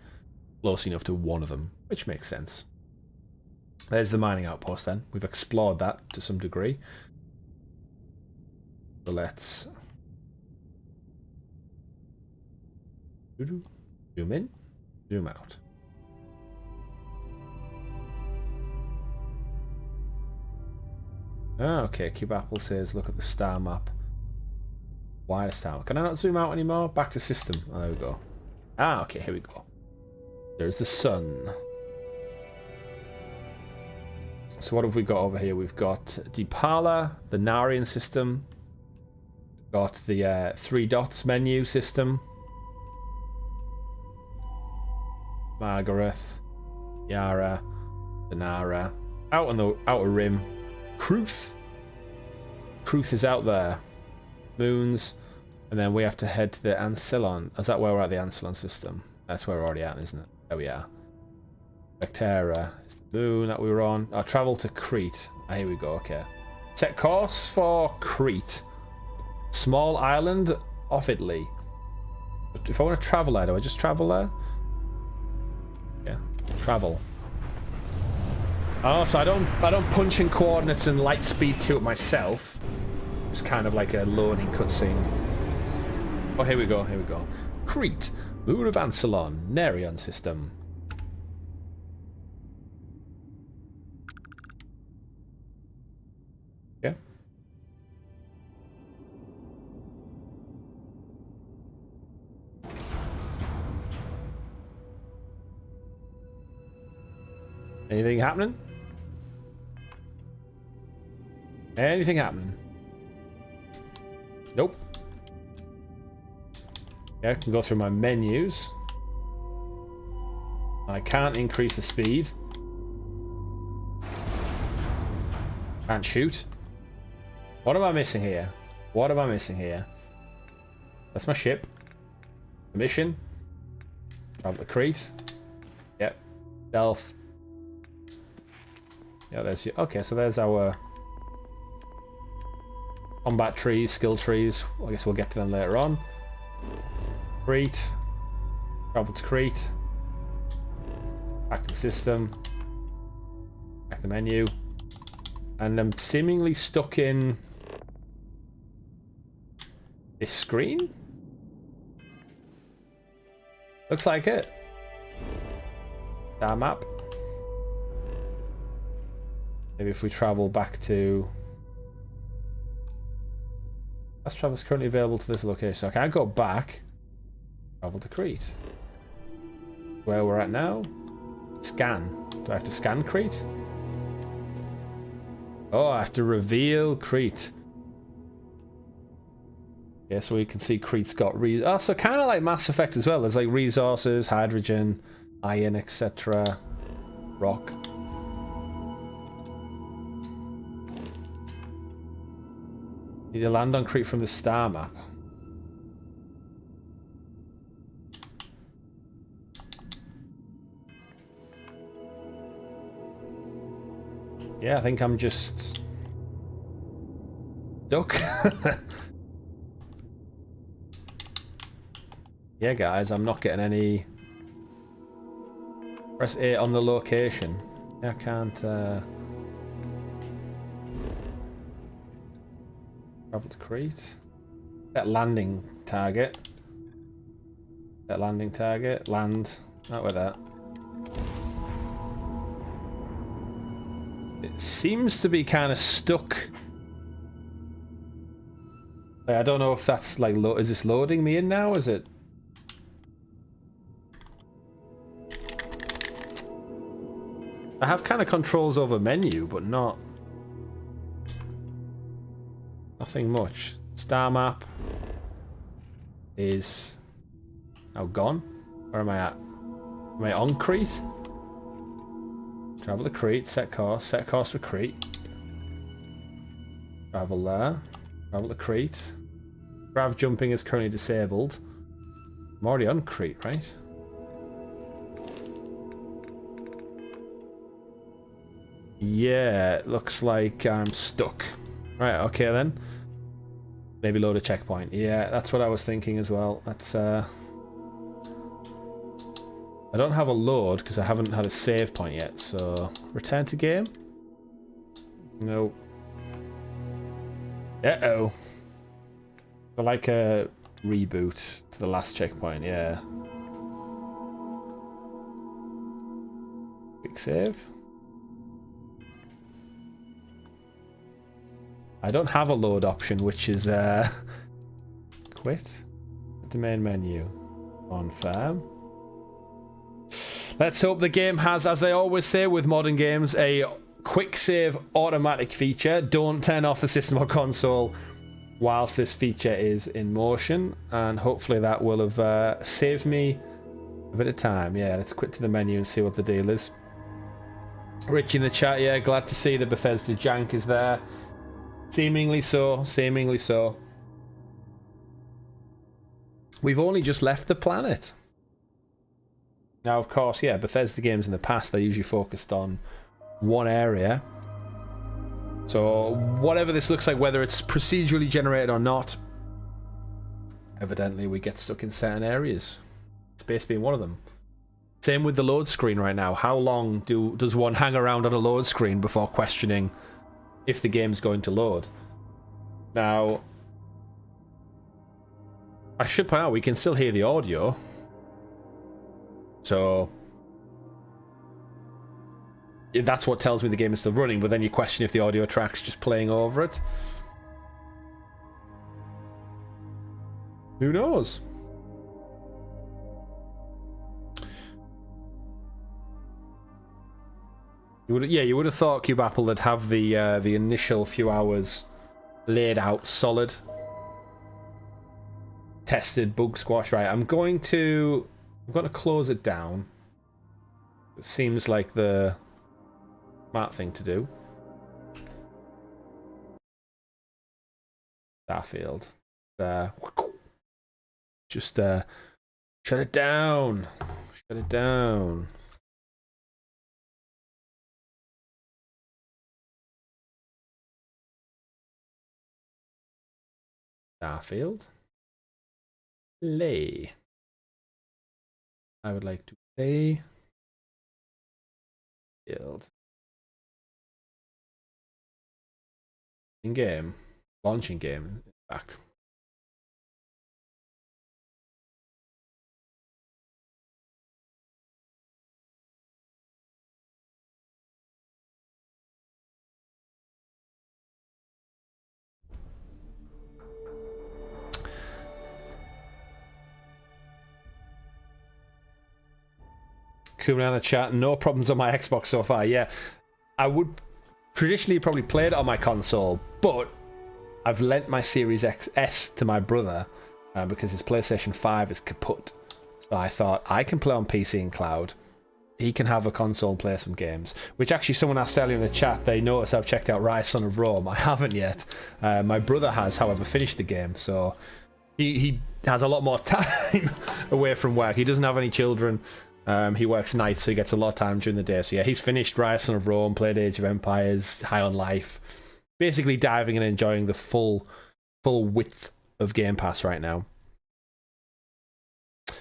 close enough to one of them, which makes sense. There's the mining outpost then. We've explored that to some degree. So let's zoom in, zoom out. Ah, okay. Cube Apple says, look at the star map. Why the star map? Can I not zoom out anymore? Back to system. Oh, there we go. Ah, okay. Here we go. There's the sun. So what have we got over here? We've got Deepala, the Narian system. Got the 3 dots menu system. Margareth, Yara, Danara. Out on the outer rim. Kruth. Kruth is out there. Moons. And then we have to head to the Ancillon. Is that where we're at, the Ancillon system? That's where we're already at, isn't it? There we are. Vectera. Moon that we were on. I'll travel to Crete. Ah, here we go, okay. Set course for Crete. Small island off Italy. If I want to travel there, do I just travel there? Yeah, travel. Oh, so I don't punch in coordinates and light speed to it myself. It's kind of like a loading cutscene. Oh, here we go, here we go. Crete, Moon of Ancillon, Nerion system. Yeah. Anything happening? Anything happening? Nope. Yeah, I can go through my menus. I can't increase the speed. Can't shoot. What am I missing here? What am I missing here? That's my ship. The mission. Travel to Crete. Yep. Stealth. Yeah, there's your... Okay, so there's our combat trees, skill trees. I guess we'll get to them later on. Crete. Travel to Crete. Back to the system. Back to the menu. And I'm seemingly stuck in this screen? Looks like it. Star map. Maybe if we travel back to... Fast travel is currently available to this location. So I can't go back. Travel to Crete. Where we're at now. Scan. Do I have to scan Crete? Oh, I have to reveal Crete. Yeah, so we can see Crete's got... Oh, so kind of like Mass Effect as well. There's like resources, hydrogen, iron, etc. Rock. Need to land on Crete from the star map. Yeah, I think I'm just stuck. Yeah, guys, I'm not getting any. Press A on the location. Yeah, I can't. Travel to Crete. Set landing target. Set landing target. Land. Out with that. It seems to be kind of stuck. I don't know if that's like, is this loading me in now? Is it? I have kind of controls over menu, but not. Nothing much. Star map is now gone. Where am I at? Am I on Crete? Travel to Crete, set course for Crete. Travel there. Travel to Crete. Grav jumping is currently disabled. I'm already on Crete, right? Yeah, it looks like I'm stuck. Right, okay then. Maybe load a checkpoint. Yeah, that's what I was thinking as well. That's I don't have a load because I haven't had a save point yet, so return to game? No. Uh-oh. I like a reboot to the last checkpoint, yeah. Quick save. I don't have a load option, which is quit. The main menu. On farm. Let's hope the game has, as they always say with modern games, a quick save automatic feature. Don't turn off the system or console whilst this feature is in motion, and hopefully that will have saved me a bit of time. Yeah, let's quit to the menu and see what the deal is. Rich in the chat, yeah, glad to see the Bethesda jank is there. Seemingly so, seemingly so. We've only just left the planet. Now, of course, yeah, Bethesda games in the past, they usually focused on one area. So, whatever this looks like, whether it's procedurally generated or not, evidently we get stuck in certain areas. Space being one of them. Same with the load screen right now. How long does one hang around on a load screen before questioning if the game's going to load? Now, I should point out we can still hear the audio. So that's what tells me the game is still running, but then you question if the audio track's just playing over it. Who knows? You would have thought Cube Apple would have the initial few hours laid out solid, tested, bug squash. Right, I'm going to close it down. It seems like the smart thing to do. Starfield. Just shut it down. Shut it down. Starfield. Play. I would like to play. Build. In game. Launching game, in fact. Coming out of the chat, no problems on my Xbox so far. Yeah, I would traditionally probably play it on my console, but I've lent my Series S to my brother because his PlayStation 5 is kaput. So I thought, I can play on PC and cloud. He can have a console and play some games. Which actually someone asked earlier in the chat, they notice I've checked out Rise Son of Rome. I haven't yet. My brother has, however, finished the game. So he has a lot more time away from work. He doesn't have any children. He works nights, so he gets a lot of time during the day. So yeah, he's finished Rise Son of Rome, played Age of Empires, High on Life. Basically diving and enjoying the full width of Game Pass right now.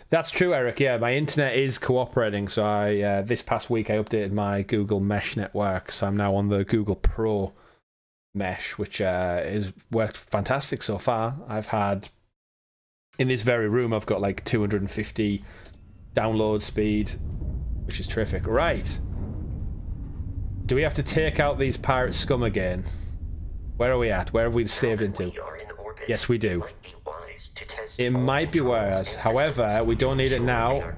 That's true, Eric. Yeah, my internet is cooperating. So I this past week I updated my Google Mesh network, so I'm now on the Google Pro Mesh, which has worked fantastic so far. I've had, in this very room, I've got like 250 download speed, which is terrific. Right. Do we have to take out these pirate scum again? Where are we at? Where have we saved into? Yes, we do. It might be worse. However, we don't need it now.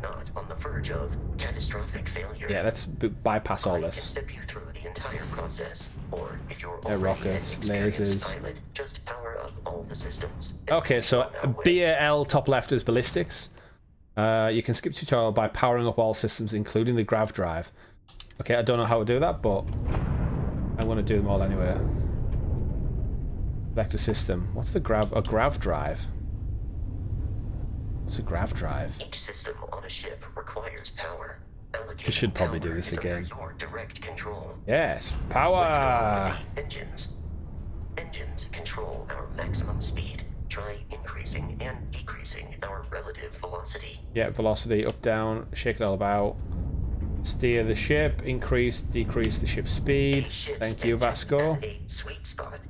Yeah, let's bypass all this. Rockets, lasers. Okay, so BAL top left is ballistics. You can skip tutorial by powering up all systems, including the grav drive. Okay, I don't know how to do that, but I'm going to do them all anyway. Vector system. What's the grav drive? What's a grav drive? Each system on a ship requires power. We should probably do this again. Direct control. Yes, power. Engines. Engines control our maximum speed. Try increasing and decreasing our relative velocity. Yeah, velocity up, down, shake it all about. Steer the ship, increase, decrease the ship's speed. Thank you, Vasco.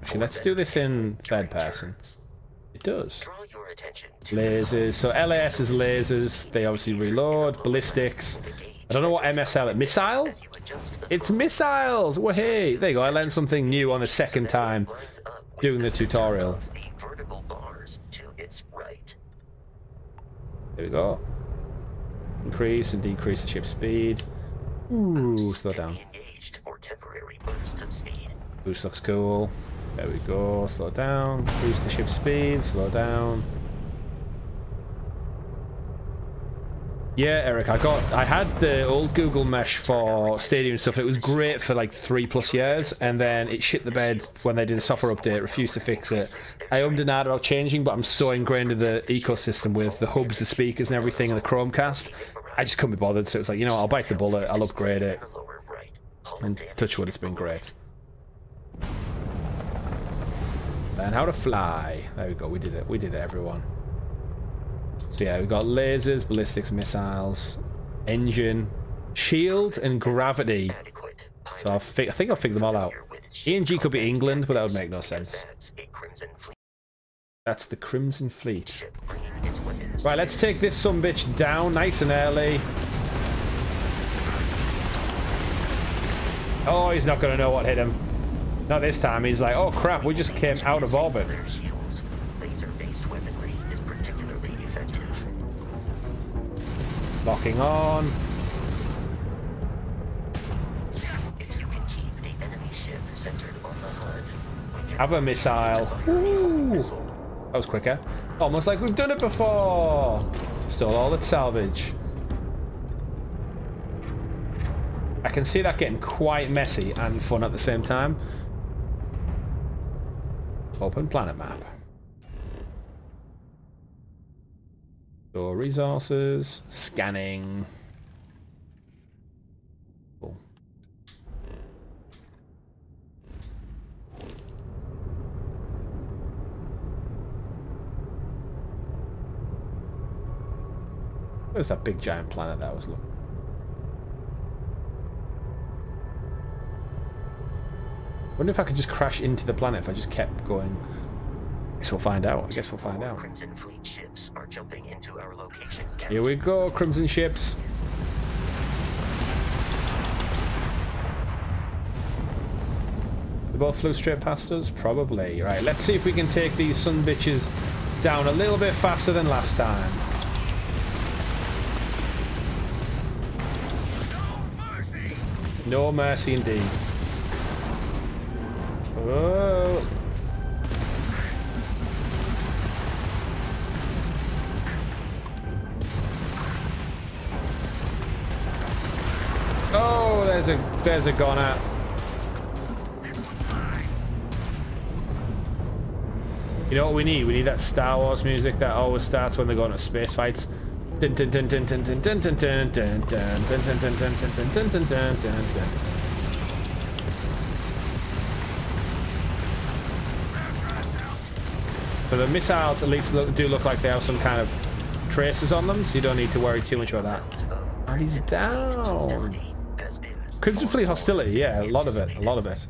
Actually, let's do this in third person. It does. Lasers. So LAS is lasers. They obviously reload. Ballistics. I don't know what MSL is. Missile? It's missiles! Wahey! There you go. I learned something new on the second time doing the tutorial. There we go. Increase and decrease the ship's speed. Ooh, slow down. Boost looks cool. There we go. Slow down. Boost the ship's speed. Slow down. Yeah, Eric, I had the old Google Mesh for Stadia and stuff, and it was great for like 3+ years, and then it shit the bed when they did a software update, refused to fix it. I ummed and ahed about changing, but I'm so ingrained in the ecosystem with the hubs, the speakers and everything, and the Chromecast, I just couldn't be bothered, so it was like, you know, I'll bite the bullet, I'll upgrade it, and touch wood, it's been great. Learn how to fly. There we go, we did it, everyone. So yeah, we've got lasers, ballistics, missiles, engine, shield, and gravity. So I think I'll figure them all out. E and G could be England, but that would make no sense. That's the Crimson Fleet. Right, let's take this sumbitch down nice and early. Oh, he's not going to know what hit him. Not this time. He's like, oh crap, we just came out of orbit. Locking on. Have a missile. Ooh. That was quicker. Almost like we've done it before. Stole all its salvage. I can see that getting quite messy and fun at the same time. Open planet map. So resources, scanning. Cool. Where's that big giant planet that was looking? I wonder if I could just crash into the planet if I just kept going. I guess we'll find out. Crimson Fleet ships are jumping into our location. Here we go, Crimson ships. They both flew straight past us? Probably. Right, let's see if we can take these son bitches down a little bit faster than last time. No mercy indeed. Oh. Oh, there's a goner. You know what we need? We need that Star Wars music that always starts when they're going to space fights. So the missiles at least do look like they have some kind of traces on them, so you don't need to worry too much about that. And he's down. Crimson Fleet hostility, yeah, a lot of it, a lot of it.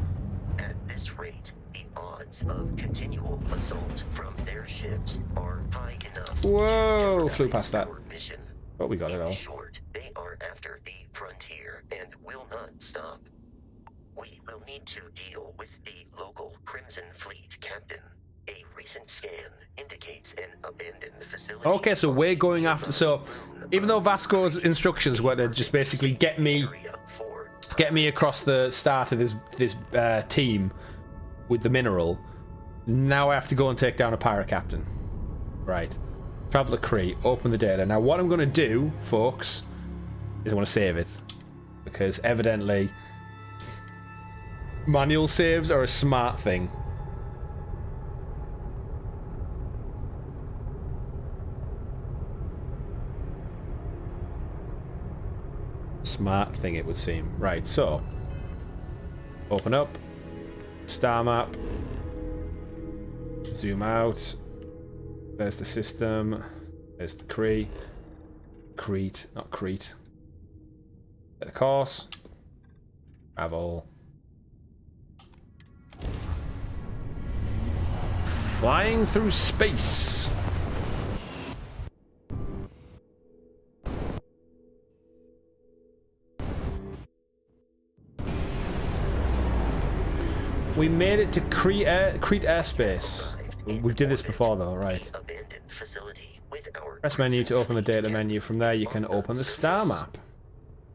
At this rate, the odds of continual assault from their ships are high enough. Whoa, flew past that. Mission. Oh, we got it all. In short, they are after the frontier and will not stop. We will need to deal with the local Crimson Fleet captain. A recent scan indicates an abandoned facility. Okay, so we're going after. So, even though Vasco's instructions were to just basically get me across the start of this team with the mineral, now I have to go and take down a pirate captain. Right. Travel to Crete. Open the data. Now, what I'm going to do, folks, is I want to save it because evidently manual saves are a smart thing. Smart thing, it would seem. Right, so open up, star map, zoom out. There's the system. There's the Crete, not Crete. Set a course. Travel. Flying through space. We made it to Crete airspace. We did this before though, right. Press menu to open the data menu. From there you can open the star map.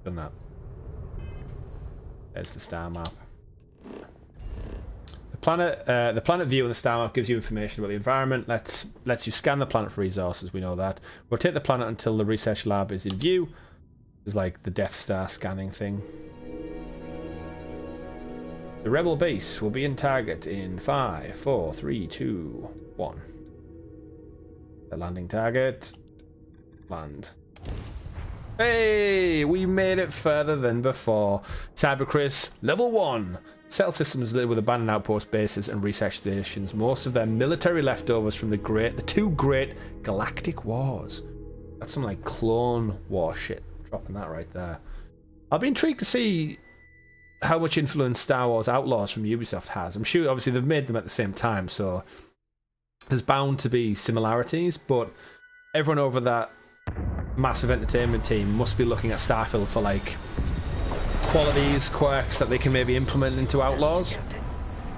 Done that. There's the star map. The planet view on the star map gives you information about the environment. Lets you scan the planet for resources, we know that. Rotate the planet until the research lab is in view. It's like the Death Star scanning thing. The rebel base will be in target in 5, 4, 3, 2, 1. The landing target. Land. Hey! We made it further than before. Cyberchris, level 1. Cell systems littered with abandoned outpost bases and research stations. Most of them military leftovers from the two great galactic wars. That's some like clone war shit. Dropping that right there. I'll be intrigued to see how much influence Star Wars Outlaws from Ubisoft has. I'm sure obviously they've made them at the same time, so there's bound to be similarities, but everyone over that massive entertainment team must be looking at Starfield for like qualities, quirks that they can maybe implement into Outlaws.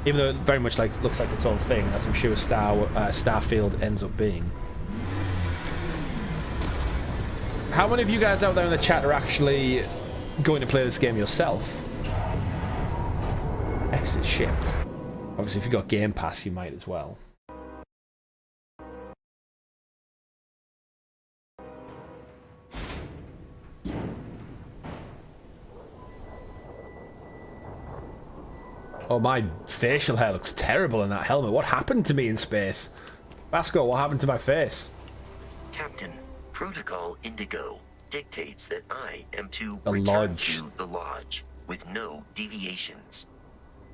Even though it very much looks like its own thing, as I'm sure Starfield ends up being. How many of you guys out there in the chat are actually going to play this game yourself? Exit ship. Obviously, if you've got Game Pass, you might as well. Oh, my facial hair looks terrible in that helmet. What happened to me in space? Vasco, what happened to my face? Captain, Protocol Indigo dictates that I am to the return lodge. To the lodge with no deviations.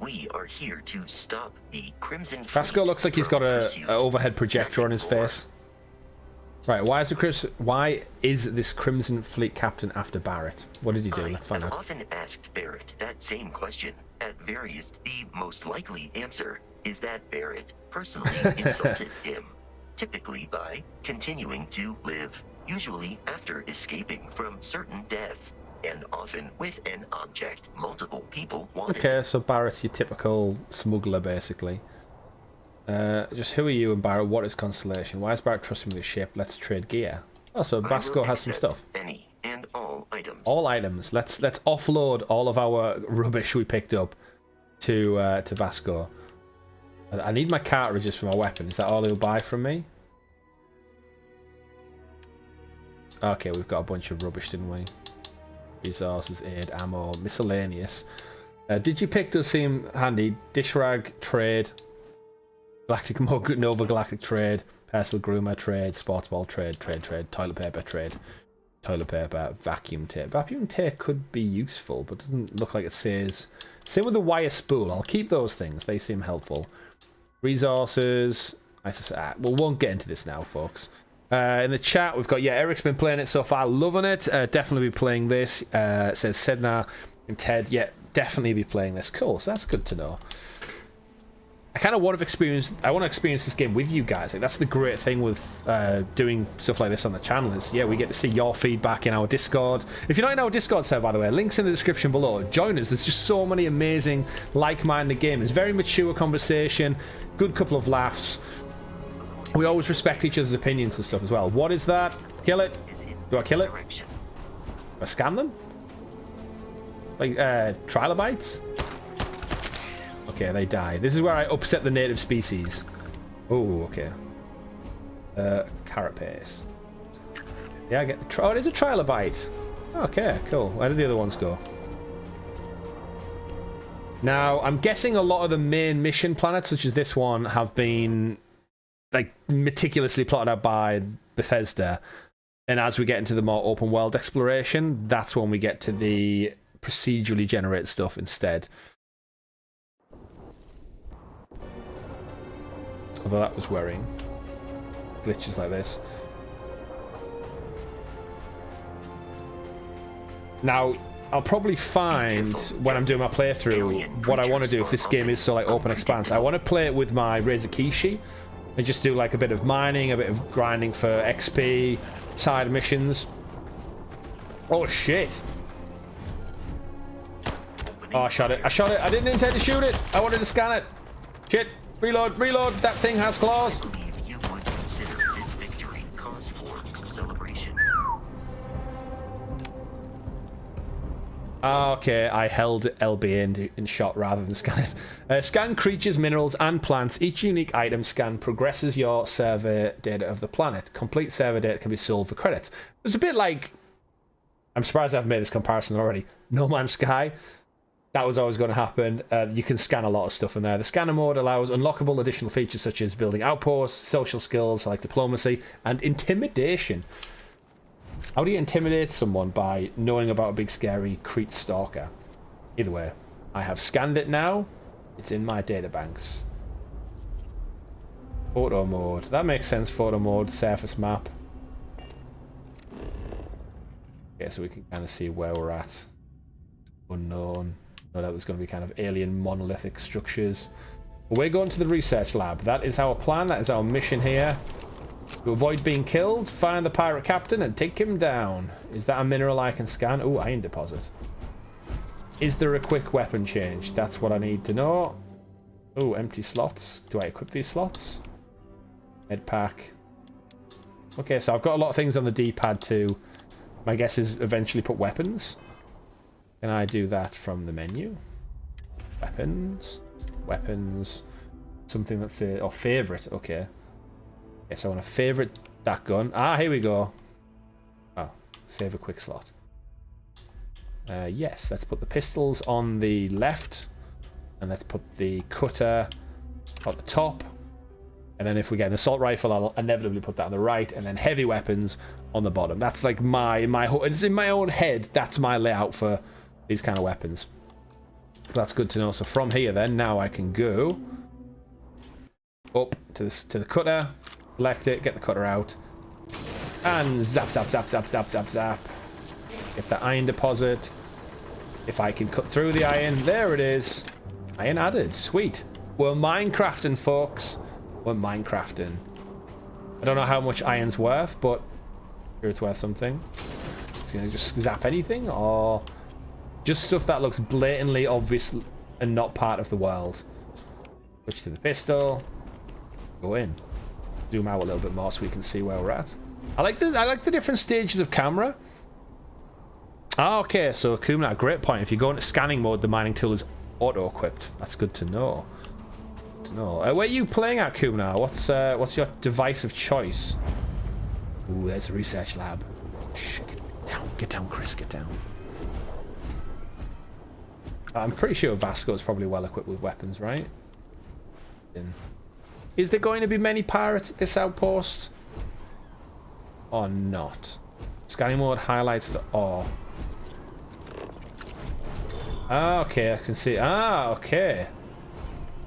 We are here to stop the Crimson Fleet. Vasco looks like he's got a overhead projector on his face. Right, why is this Crimson Fleet captain after Barrett? What did he do? Let's find out. I often asked Barrett that same question. At various, the most likely answer is that Barrett personally insulted him, typically by continuing to live, usually after escaping from certain death, and often with an object multiple people wanted. Okay, so Barrett's your typical smuggler, basically. Just who are you and Barrett? What is Constellation? Why is Barrett trusting with the ship? Let's trade gear. Oh, so Vasco has some stuff. Any and all items. All items. Let's offload all of our rubbish we picked up to Vasco. I need my cartridges for my weapon. Is that all he'll buy from me? Okay, we've got a bunch of rubbish, didn't we? Resources, aid, ammo, miscellaneous. Did you pick does seem handy? Dish rag, trade. Galactic Mug, Nova Galactic trade. Personal groomer, trade. Sports ball, trade. Toilet paper, vacuum tape. Vacuum tape could be useful, but doesn't look like it says. Same with the wire spool. I'll keep those things. They seem helpful. Resources. We won't get into this now, folks. In the chat, we've got, Eric's been playing it so far. Loving it. Definitely be playing this. It says Sedna and Ted. Yeah, definitely be playing this. Cool. So that's good to know. I kind of want to experience this game with you guys. Like, that's the great thing with doing stuff like this on the channel is, we get to see your feedback in our Discord. If you're not in our Discord server, by the way, links in the description below. Join us. There's just so many amazing, like-minded gamers. Very mature conversation. Good couple of laughs. We always respect each other's opinions and stuff as well. What is that? Kill it. Do I kill it? Do I scan them? Like, trilobites? Okay, they die. This is where I upset the native species. Oh, okay. Carapace. Yeah, I get the... Oh, it is a trilobite. Okay, cool. Where did the other ones go? Now, I'm guessing a lot of the main mission planets, such as this one, have been like meticulously plotted out by Bethesda. And as we get into the more open world exploration, that's when we get to the procedurally generated stuff instead. Although that was worrying. Glitches like this. Now, I'll probably find when I'm doing my playthrough what I want to do if this game is so like open expanse. I want to play it with my Razer Kishi and just do like a bit of mining, a bit of grinding for XP, side missions. Oh shit! Oh, I shot it. I shot it. I didn't intend to shoot it. I wanted to scan it. Shit! Reload! Reload! That thing has claws. Okay, I held LB in shot rather than scan it. Scan creatures, minerals, and plants. Each unique item scan progresses your survey data of the planet. Complete survey data can be sold for credits. It's a bit like... I'm surprised I've made this comparison already. No Man's Sky. That was always going to happen. You can scan a lot of stuff in there. The scanner mode allows unlockable additional features such as building outposts, social skills like diplomacy, and intimidation. How do you intimidate someone? By knowing about a big scary Crete stalker. Either way, I have scanned it now. It's in my databanks. Photo mode. That makes sense. Photo mode, surface map. Okay, so we can kind of see where we're at. Unknown. No, that was going to be kind of alien monolithic structures. But we're going to the research lab. That is our plan. That is our mission here. To avoid being killed, find the pirate captain and take him down. Is that a mineral I can scan? Oh, iron deposit. Is there a quick weapon change? That's what I need to know. Oh, empty slots. Do I equip these slots? Med pack. Okay, so I've got a lot of things on the D-pad too. My guess is eventually put weapons. Can I do that from the menu? Weapons. Weapons. Something that's a... Oh, favorite. Okay. Yes, I want to favorite that gun. Ah, here we go. Oh, save a quick slot. Yes, let's put the pistols on the left. And let's put the cutter at the top. And then if we get an assault rifle, I'll inevitably put that on the right. And then heavy weapons on the bottom. That's like it's in my own head. That's my layout for these kind of weapons. That's good to know. So from here then, now I can go up to the cutter. Select it, get the cutter out, and zap, zap, zap, zap, zap, zap, zap. Get the iron deposit. If I can cut through the iron, there it is. Iron added, sweet. We're Minecrafting, folks. We're Minecrafting. I don't know how much iron's worth, but sure it's worth something. Just zap anything, or just stuff that looks blatantly obvious and not part of the world. Switch to the pistol. Go in. Zoom out a little bit more so we can see where we're at. I like the different stages of camera. Ah, okay, so Kumna, great point. If you go into scanning mode, the mining tool is auto-equipped. That's good to know. Good to know. Where are you playing at, Kumna? What's your device of choice? Ooh, there's a research lab. Shh, get down, Chris, get down. I'm pretty sure Vasco is probably well equipped with weapons, right? Is there going to be many pirates at this outpost? Or not? Scanning mode highlights the ore. Ah, okay, I can see. Ah, okay.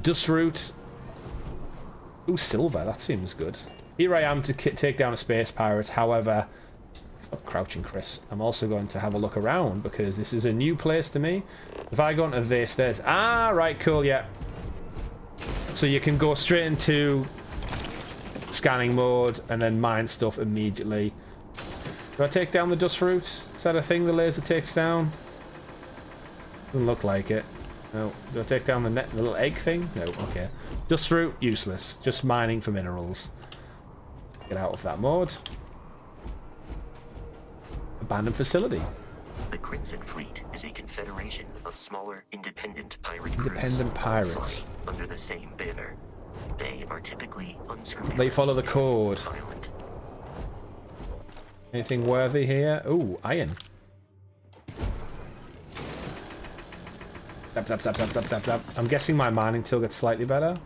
Dust root. Ooh, silver. That seems good. Here I am to take down a space pirate. However, stop crouching, Chris. I'm also going to have a look around because this is a new place to me. If I go into this, there's... Ah, right, cool, yeah. So you can go straight into scanning mode and then mine stuff immediately. Do I take down the dust root? Is that a thing the laser takes down? Doesn't look like it. No. Do I take down the little egg thing? No, okay. Dust root, useless. Just mining for minerals. Get out of that mode. Abandoned facility. The Crimson Fleet is a confederation of smaller independent pirate Independent crews pirates. under the same banner. They are typically unscrupulous. They follow the code. Violent. Anything worthy here? Ooh, iron. Zap, zap, zap, zap, zap, zap, zap. I'm guessing my mining tool gets slightly better.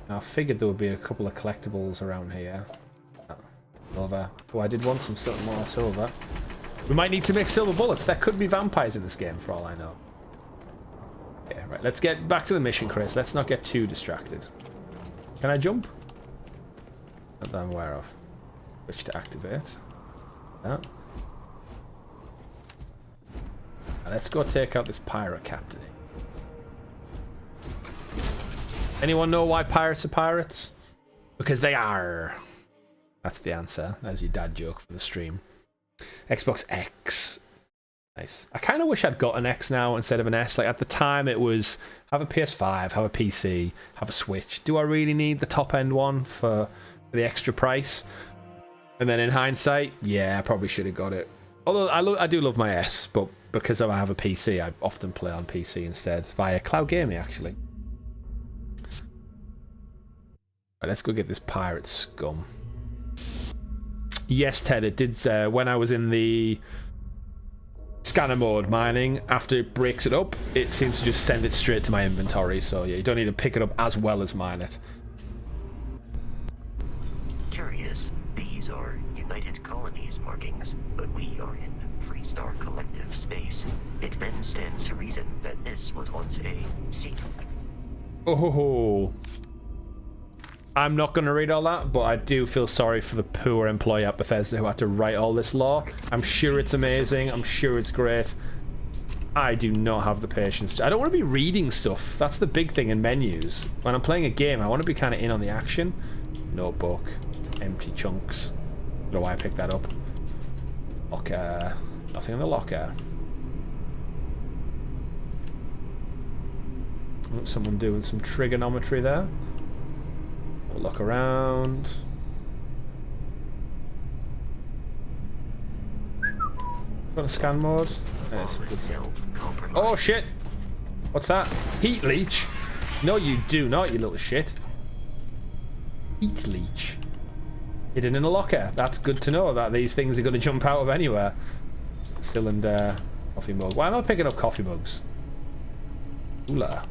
I figured there would be a couple of collectibles around here. Silver. Oh, I did want some more silver. We might need to make silver bullets. There could be vampires in this game, for all I know. Okay, right. Let's get back to the mission, Chris. Let's not get too distracted. Can I jump? Not that I'm aware of. Switch to activate. That. Now let's go take out this pirate captain. Anyone know why pirates are pirates? Because they are. That's the answer. There's your dad joke for the stream. Xbox X. Nice. I kind of wish I'd got an X now instead of an S. Like at the time it was have a PS5, have a PC, have a Switch. Do I really need the top end one for the extra price? And then in hindsight, yeah, I probably should have got it. Although I do love my S, but because I have a PC, I often play on PC instead via cloud gaming actually. Right, let's go get this pirate scum. Yes, Ted, it did. When I was in the scanner mode mining, after it breaks it up, it seems to just send it straight to my inventory. So yeah, you don't need to pick it up as well as mine it. Curious, these are United Colonies markings, but we are in Freestar Collective space. It then stands to reason that this was once a secret. Oh. I'm not going to read all that, but I do feel sorry for the poor employee at Bethesda who had to write all this lore. I'm sure it's amazing. I'm sure it's great. I do not have the patience. I don't want to be reading stuff. That's the big thing in menus. When I'm playing a game, I want to be kind of in on the action. Notebook. Empty chunks. I don't know why I picked that up. Locker. Nothing in the locker. Oh, someone doing some trigonometry there. We'll look around. Got a scan mode. Yes, oh shit! What's that? Heat leech? No, you do not, you little shit. Heat leech. Hidden in a locker. That's good to know that these things are going to jump out of anywhere. Cylinder. Coffee mug. Why am I picking up coffee mugs? Oola.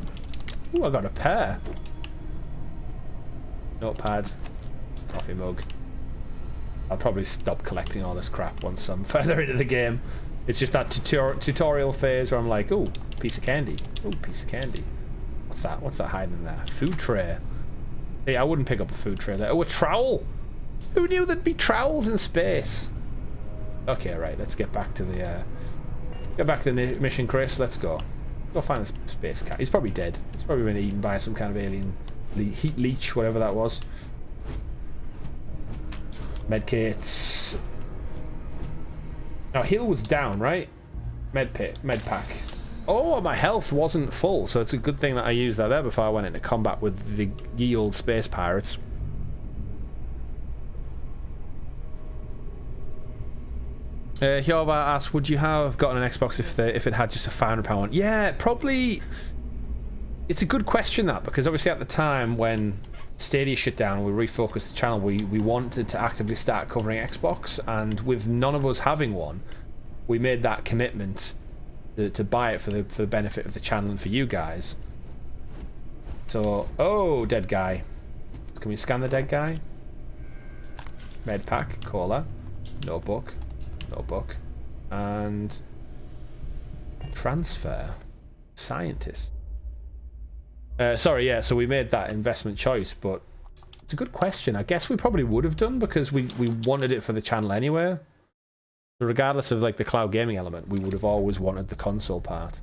Ooh, I got a pair. Notepad, coffee mug. I'll probably stop collecting all this crap once I'm further into the game. It's just that tutorial phase where I'm like, oh, piece of candy. Oh, piece of candy. What's that? What's that hiding in there? Food tray. Hey, I wouldn't pick up a food tray there. Oh, a trowel. Who knew there'd be trowels in space? Okay, right. Let's get back to the mission, Chris. Let's go. Go find the space cat. He's probably dead. He's probably been eaten by some kind of alien. Heat leech, whatever that was. Medkits. Now heal was down, right? Med pack. Oh, my health wasn't full, so it's a good thing that I used that there before I went into combat with the ye old space pirates. Hjorva asked, would you have gotten an Xbox if it had just a £500 one? Yeah, probably. It's a good question, that, because obviously at the time when Stadia shut down and we refocused the channel, we wanted to actively start covering Xbox, and with none of us having one, we made that commitment to buy it for the benefit of the channel and for you guys. So, oh, dead guy. Can we scan the dead guy? Med pack, cola, notebook, and transfer. Scientist. Sorry, yeah, so we made that investment choice, but it's a good question. I guess we probably would have done because we wanted it for the channel anyway. So regardless of like the cloud gaming element, we would have always wanted the console part.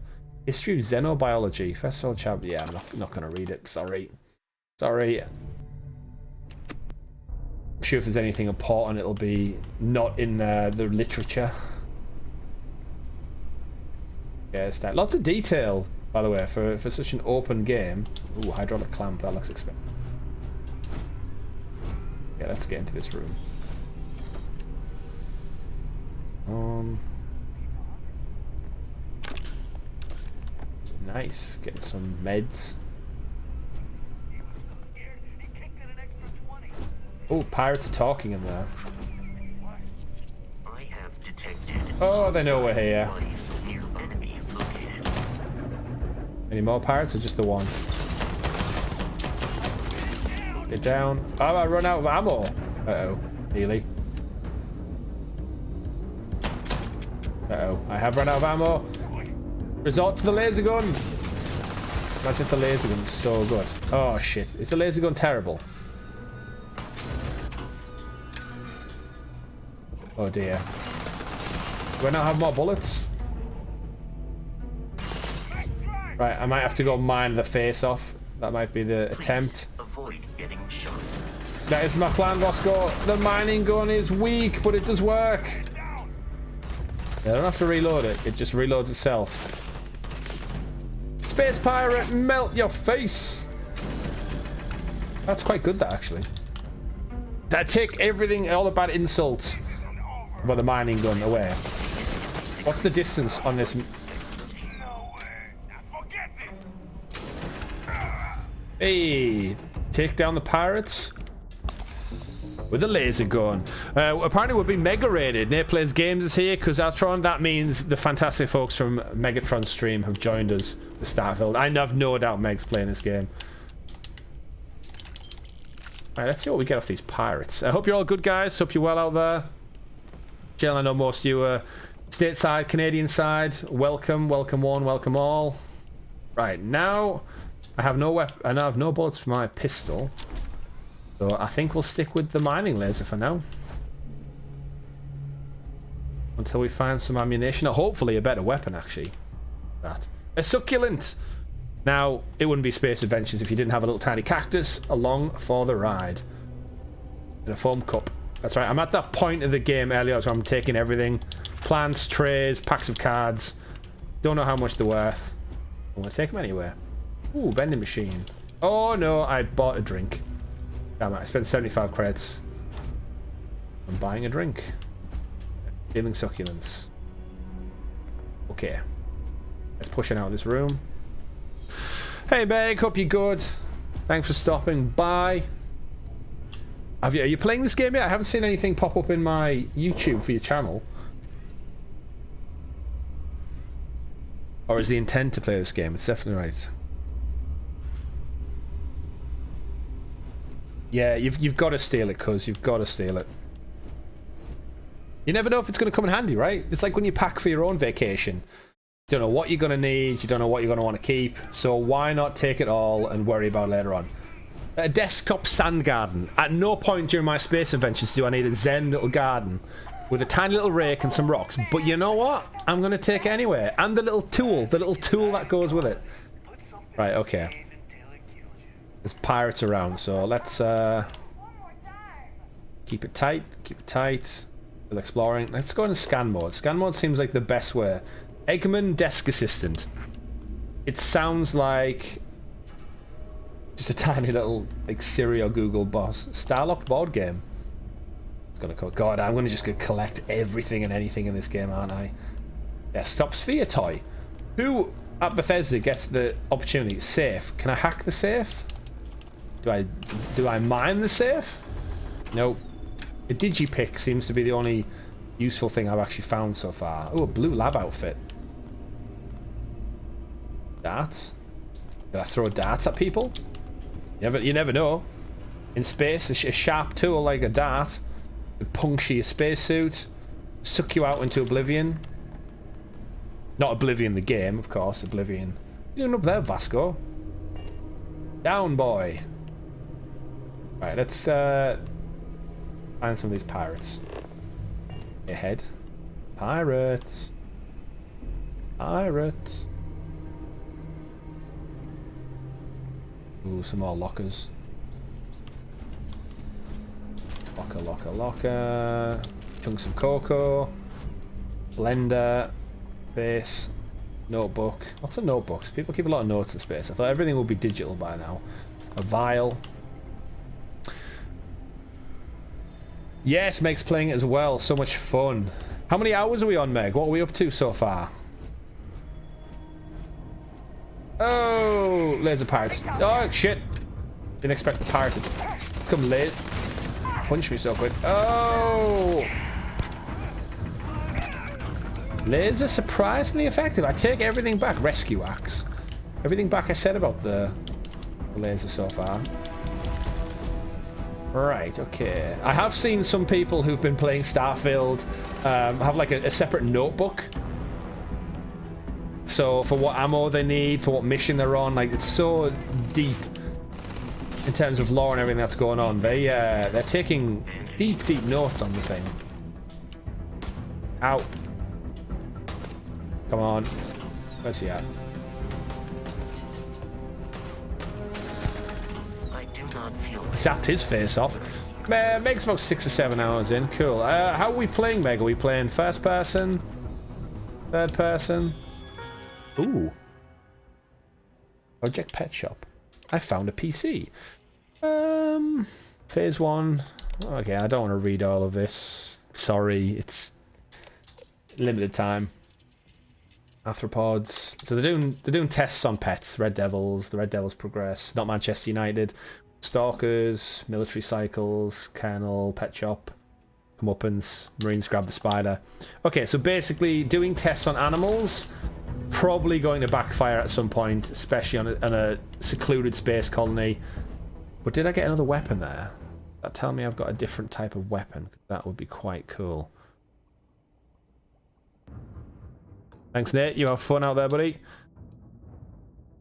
History of Xenobiology. First of all, chapter. Yeah, I'm not going to read it. Sorry. I'm sure if there's anything important, it'll be not in the literature. Yeah, lots of detail, by the way, for such an open game. Ooh, hydraulic clamp. That looks expensive. Yeah, let's get into this room. Nice. Getting some meds. Oh, pirates are talking in there. I have detected. Oh, they know we're here. Any more pirates or just the one? Get down. Oh, I run out of ammo. Uh-oh. Nearly. Uh-oh. I have run out of ammo. Resort to the laser gun. Imagine if the laser gun's so good. Oh, shit. Is the laser gun terrible? Oh, dear. Do I not have more bullets? Right, I might have to go mine the face off. That might be the attempt. Avoid getting shot. That is my plan, Roscoe. The mining gun is weak, but it does work. Yeah, I don't have to reload it. It just reloads itself. Space pirate, melt your face. That's quite good, that, actually. That take everything, all the bad insults about the mining gun away. What's the distance on this? Hey, take down the pirates with a laser gun. Apparently we'll be mega rated. Nate Plays Games is here because Altron. That means the fantastic folks from Megatron Stream have joined us with Starfield. I have no doubt Meg's playing this game. Alright, let's see what we get off these pirates. I hope you're all good, guys. Hope you're well out there. Jill, I know most of you are stateside, Canadian side. Welcome, welcome one, welcome all. Right, now I have no weapon. I now have no bullets for my pistol. So I think we'll stick with the mining laser for now. Until we find some ammunition, or hopefully a better weapon, actually. That. A succulent! Now, it wouldn't be Space Adventures if you didn't have a little tiny cactus along for the ride. And a foam cup. That's right, I'm at that point of the game earlier where I'm taking everything. Plants, trays, packs of cards. Don't know how much they're worth. I'm gonna take them anywhere. Ooh, vending machine. Oh no, I bought a drink. Damn it, I spent 75 credits on buying a drink. Stealing succulents. Okay. Let's push it out of this room. Hey Meg, hope you're good. Thanks for stopping by. Are you playing this game yet? I haven't seen anything pop up in my YouTube for your channel. Or is the intent to play this game? It's definitely right. Yeah, you've got to steal it, cuz. You've got to steal it. You never know if it's going to come in handy, right? It's like when you pack for your own vacation. You don't know what you're going to need. You don't know what you're going to want to keep. So why not take it all and worry about it later on? A desktop sand garden. At no point during my space adventures do I need a zen little garden with a tiny little rake and some rocks. But you know what? I'm going to take it anyway. And the little tool that goes with it. Right, okay. There's pirates around, so let's keep it tight, Still exploring. Let's go into scan mode. Scan mode seems like the best way. Eggman Desk Assistant. It sounds like just a tiny little like Siri or Google boss. Starlock board game. It's gonna go. God, I'm gonna just go collect everything and anything in this game, aren't I? Desktop sphere toy. Who at Bethesda gets the opportunity? Safe. Can I hack the safe? Do I mine the safe? Nope. A digipick seems to be the only useful thing I've actually found so far. Oh, a blue lab outfit. Darts? Did I throw darts at people? You never know. In space, a sharp tool like a dart could puncture your spacesuit, suck you out into oblivion. Not Oblivion the game, of course, Oblivion. You're doing up there, Vasco? Down, boy. Right, let's find some of these pirates. Ahead. Pirates. Pirates. Ooh, some more lockers. Locker. Chunks of cocoa. Blender. Base. Notebook. Lots of notebooks. People keep a lot of notes in space. I thought everything would be digital by now. A vial. Yes, Meg's playing it as well. So much fun. How many hours are we on, Meg? What are we up to so far? Oh, laser pirates. Oh, shit. Didn't expect the pirate to come late. Punch me so quick. Oh! Laser surprisingly effective. I take everything back. Rescue axe. Everything back I said about the laser so far. Right, okay. I have seen some people who've been playing Starfield have like a separate notebook. So for what ammo they need, for what mission they're on, like it's so deep in terms of lore and everything that's going on. They're taking deep notes on the thing. Ow. Come on. Where's he at? Zapped his face off. Meg's about 6 or 7 hours in. Cool. How are we playing, Meg? Are we playing first person? Third person? Ooh. Project Pet Shop. I found a PC. Phase 1. Okay, I don't want to read all of this. Sorry, it's limited time. Arthropods. So they're doing tests on pets. Red Devils. The Red Devils progress. Not Manchester United. Stalkers, military cycles, kennel, pet shop, comeuppance, Marines grab the spider. Okay, so basically doing tests on animals, probably going to backfire at some point, especially on a secluded space colony. But did I get another weapon there? That tell me I've got a different type of weapon. That would be quite cool. Thanks, Nate. You have fun out there, buddy.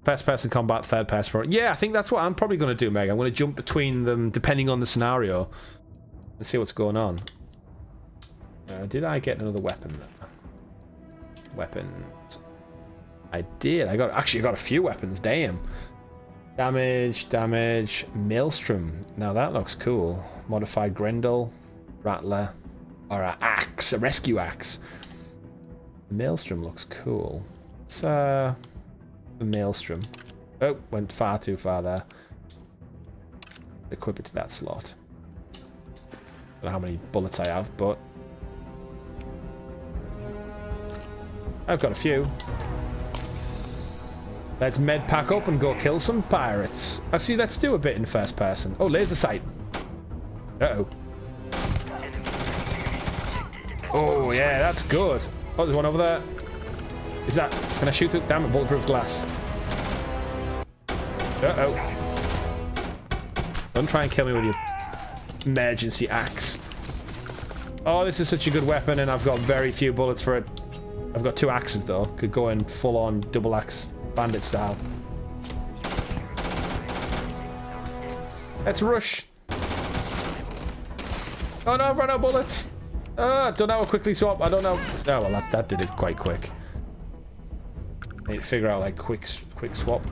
First person combat, third person. Yeah, I think that's what I'm probably going to do, Meg. I'm going to jump between them depending on the scenario and see what's going on. Did I get another weapon? Weapons. I did. I got a few weapons. Damn. Damage. Maelstrom. Now that looks cool. Modified Grendel, Rattler, or an axe, a rescue axe. Maelstrom looks cool. It's the Maelstrom. Oh, went far too far there. Equip it to that slot. Don't know how many bullets I have, but I've got a few. Let's med pack up and go kill some pirates. Actually, let's do a bit in first person. Oh, laser sight. Uh-oh. Oh, yeah, that's good. Oh, there's one over there. Is that... Can I shoot through... Damn it, bulletproof glass. Uh-oh. Don't try and kill me with your emergency axe. Oh, this is such a good weapon, and I've got very few bullets for it. I've got 2 axes, though. Could go in full-on double axe bandit style. Let's rush. Oh, no, I've run out of bullets. Don't know how quickly swap. I don't know. Oh, well, that did it quite quick. Need to figure out, like, quick swap.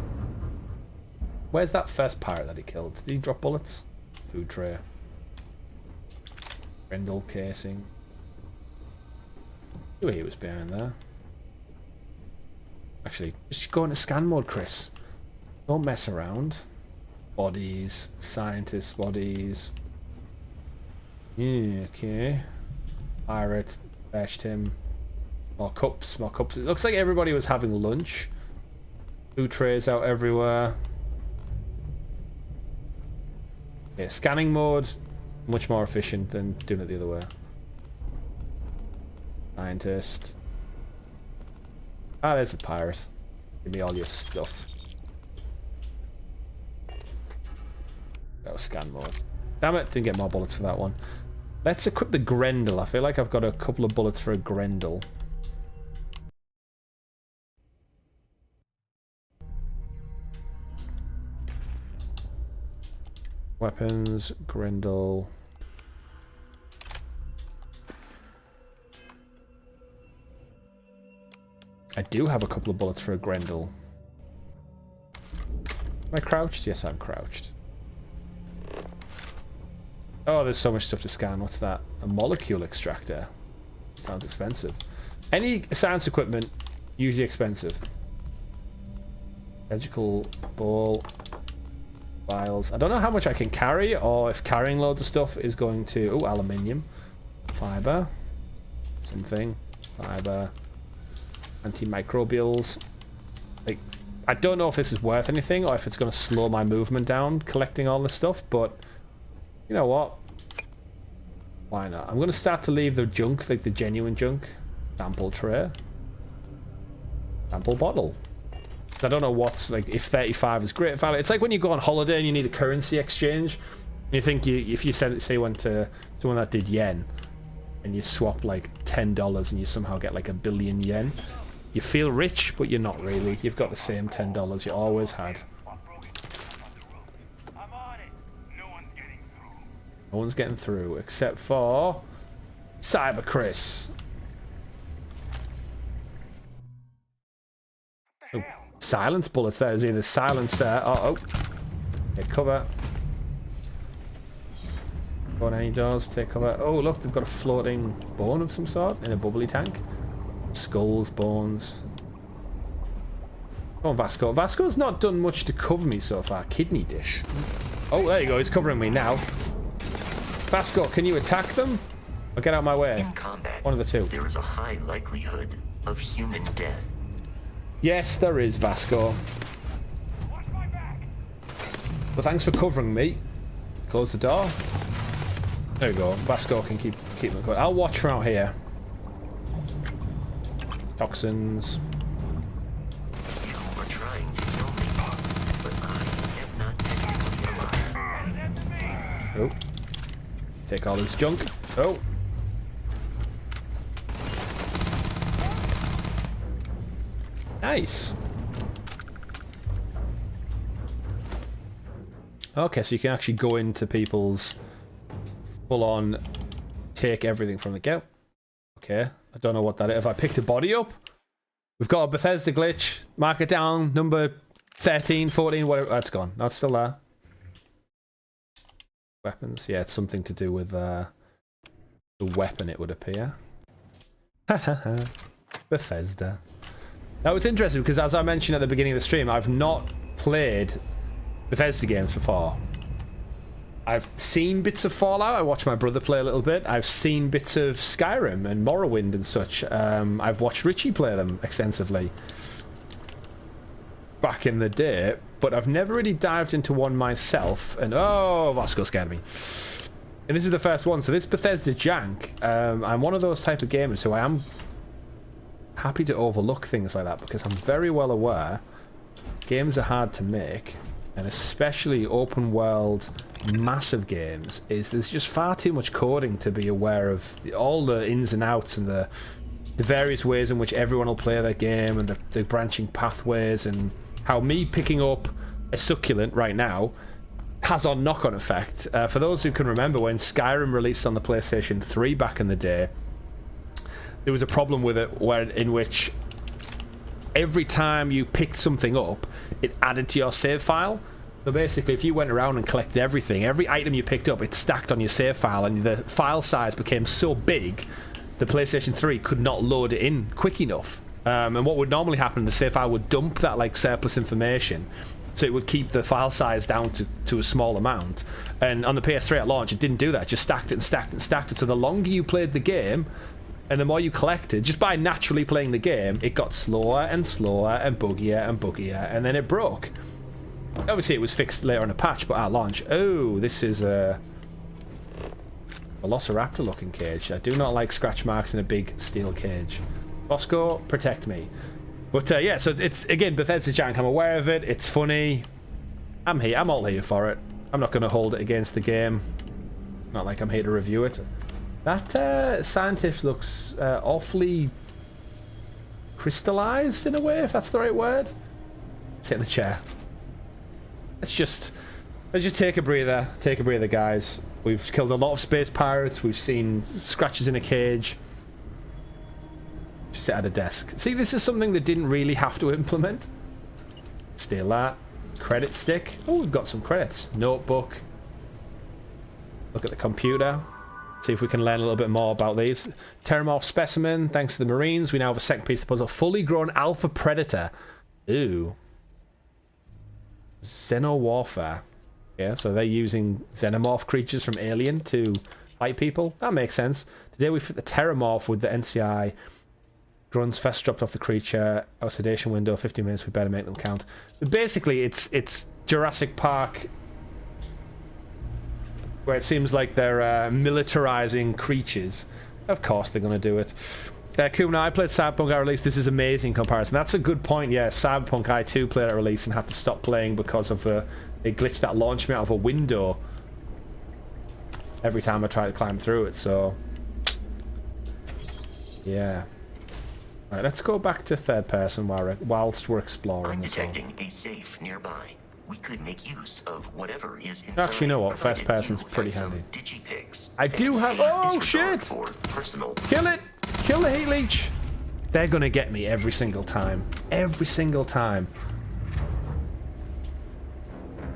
Where's that first pirate that he killed? Did he drop bullets? Food tray. Grendel casing. Knew he was behind there. Actually, just go into scan mode, Chris. Don't mess around. Bodies. Scientists' bodies. Yeah, okay. Pirate. Bashed him. More cups, more cups. It looks like everybody was having lunch. Food trays out everywhere. Yeah, scanning mode, much more efficient than doing it the other way. Scientist. Ah, there's the pirate. Give me all your stuff. of scan mode. Damn it, didn't get more bullets for that one. Let's equip the Grendel. I feel like I've got a couple of bullets for a Grendel. Weapons, Grendel. I do have a couple of bullets for a Grendel. Am I crouched? Yes, I'm crouched. Oh, there's so much stuff to scan. What's that? A molecule extractor. Sounds expensive. Any science equipment, usually expensive. Surgical ball. Vials. I don't know how much I can carry, or if carrying loads of stuff is going to... Oh, aluminium. Fiber. Something. Fiber. Antimicrobials. Like, I don't know if this is worth anything, or if it's going to slow my movement down collecting all this stuff, but... You know what? Why not? I'm going to start to leave the junk, like the genuine junk. Sample tray. Sample bottle. I don't know what's, like, if 35 is great value. It's like when you go on holiday and you need a currency exchange. You think if you say you went to someone that did yen and you swap like $10 and you somehow get like 1 billion yen, you feel rich, but you're not really. You've got the same $10 you always had. No one's getting through except for Cyber Chris. Oh, silence bullets. There's either silence. Oh, take cover. Go on any doors. Take cover. Oh, look, they've got a floating bone of some sort in a bubbly tank. Skulls, bones. Come on, Vasco. Vasco's not done much to cover me so far. Kidney dish. Oh, there you go. He's covering me now. Vasco, can you attack them? Or get out of my way? In combat, one of the two. There is a high likelihood of human death. Yes, there is, Vasco. Well, thanks for covering me. Close the door. There we go. Vasco can keep them going. I'll watch from out here. Toxins. You are trying to kill me, but I am not technically alive. Oh. Take all this junk. Oh. Nice. Okay, so you can actually go into people's full-on take everything from the get. Okay, I don't know what that is. If I picked a body up, we've got a Bethesda glitch. Mark it down. Number 13, 14, whatever. That's gone. That's still there. Weapons. Yeah, it's something to do with the weapon, it would appear. Bethesda. Now, it's interesting because, as I mentioned at the beginning of the stream, I've not played Bethesda games before. I've seen bits of Fallout. I watched my brother play a little bit. I've seen bits of Skyrim and Morrowind and such. I've watched Richie play them extensively back in the day, but I've never really dived into one myself. And oh, Vasco scared me. And this is the first one. So this Bethesda jank, I'm one of those type of gamers who I am happy to overlook things like that because I'm very well aware games are hard to make, and especially open world massive games there's just far too much coding to be aware of all the ins and outs and the various ways in which everyone will play their game and the branching pathways, and how me picking up a succulent right now has a knock-on effect. For those who can remember when Skyrim released on the PlayStation 3 back in the day, there was a problem with it in which every time you picked something up, it added to your save file. So basically, if you went around and collected everything, every item you picked up, it stacked on your save file, and the file size became so big, the PlayStation 3 could not load it in quick enough. And what would normally happen, the save file would dump that like surplus information, so it would keep the file size down to a small amount. And on the PS3 at launch, it didn't do that. It just stacked it and stacked it and stacked it. So the longer you played the game, and the more you collected, just by naturally playing the game, it got slower and slower and buggier and buggier, and then it broke. Obviously, it was fixed later on a patch, but at launch... Oh, this is a Velociraptor-looking cage. I do not like scratch marks in a big steel cage. Bosco, protect me. But yeah, so it's again, Bethesda jank. I'm aware of it. It's funny. I'm here. I'm all here for it. I'm not going to hold it against the game. Not like I'm here to review it. That scientist looks awfully crystallized in a way, if that's the right word. Sit in the chair. Let's just take a breather. Take a breather, guys. We've killed a lot of space pirates. We've seen scratches in a cage. Just sit at a desk. See, this is something that didn't really have to implement. Steal that. Credit stick. Oh, we've got some credits. Notebook. Look at the computer. See if we can learn a little bit more about these. Terramorph specimen. Thanks to the Marines, we now have a second piece of the puzzle. Fully grown alpha predator. Ooh. Xenowarfare. Yeah, so they're using xenomorph creatures from Alien to fight people. That makes sense. Today we fit the Terramorph with the NCI. Grunts first dropped off the creature. Our sedation window, 15 minutes. We better make them count. But basically, it's Jurassic Park, where it seems like they're militarizing creatures. Of course, they're going to do it. Kumna, I played Cyberpunk at release. This is amazing comparison. That's a good point. Yeah, Cyberpunk I too played at release and had to stop playing because of they glitched that launched me out of a window every time I tried to climb through it. So yeah. Right, let's go back to third person whilst we're exploring. I'm detecting a safe nearby. We could make use of whatever is inside. Actually, you know what? First person's pretty handy. I do have. Oh shit! Kill it! Kill the heat leech! They're gonna get me every single time. Every single time.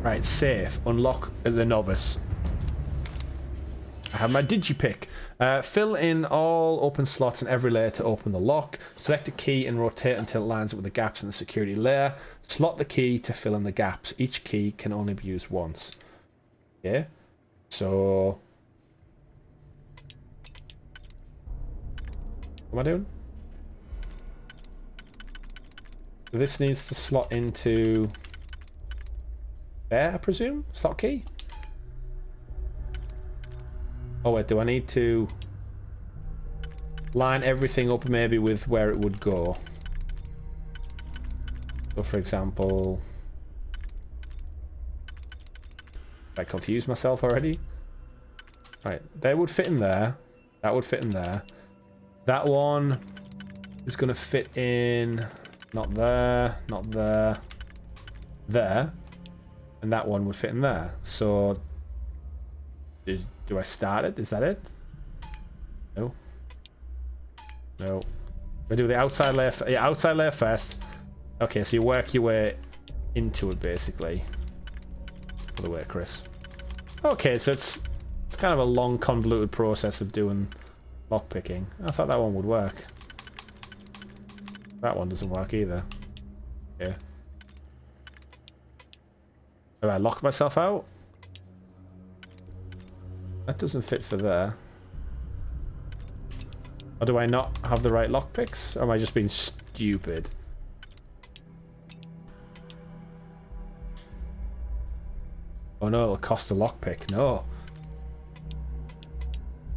Right, safe. Unlock as a novice. I have my digipick. Fill in all open slots in every layer to open the lock. Select a key and rotate until it lines up with the gaps in the security layer. Slot the key to fill in the gaps. Each key can only be used once. Yeah? So... what am I doing? This needs to slot into... there, I presume? Slot key? Oh wait, do I need to line everything up maybe with where it would go? So for example... I confused myself already? Right, they would fit in there. That would fit in there. That one is going to fit in... not there, not there, there. And that one would fit in there. So... do I start it? Is that it? No. No. I do the outside layer. Yeah, outside layer first. Okay, so you work your way into it basically. Other way, Chris. Okay, so it's kind of a long, convoluted process of doing lockpicking. I thought that one would work. That one doesn't work either. Yeah. Do I lock myself out? That doesn't fit for there. Or do I not have the right lockpicks? Or am I just being stupid? Oh no, it'll cost a lockpick. No.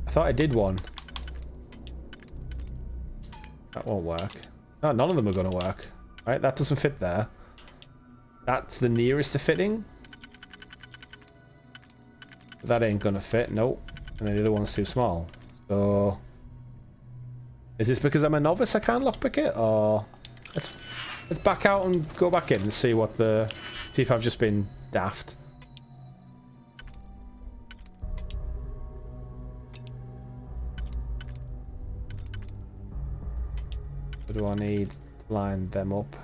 I thought I did one. That won't work. No, none of them are going to work. Right, that doesn't fit there. That's the nearest to fitting. That ain't gonna fit, nope. And then the other one's too small. So... is this because I'm a novice I can't lockpick it? Or... let's back out and go back in and see what the... see if I've just been daft. What do I need to line them up?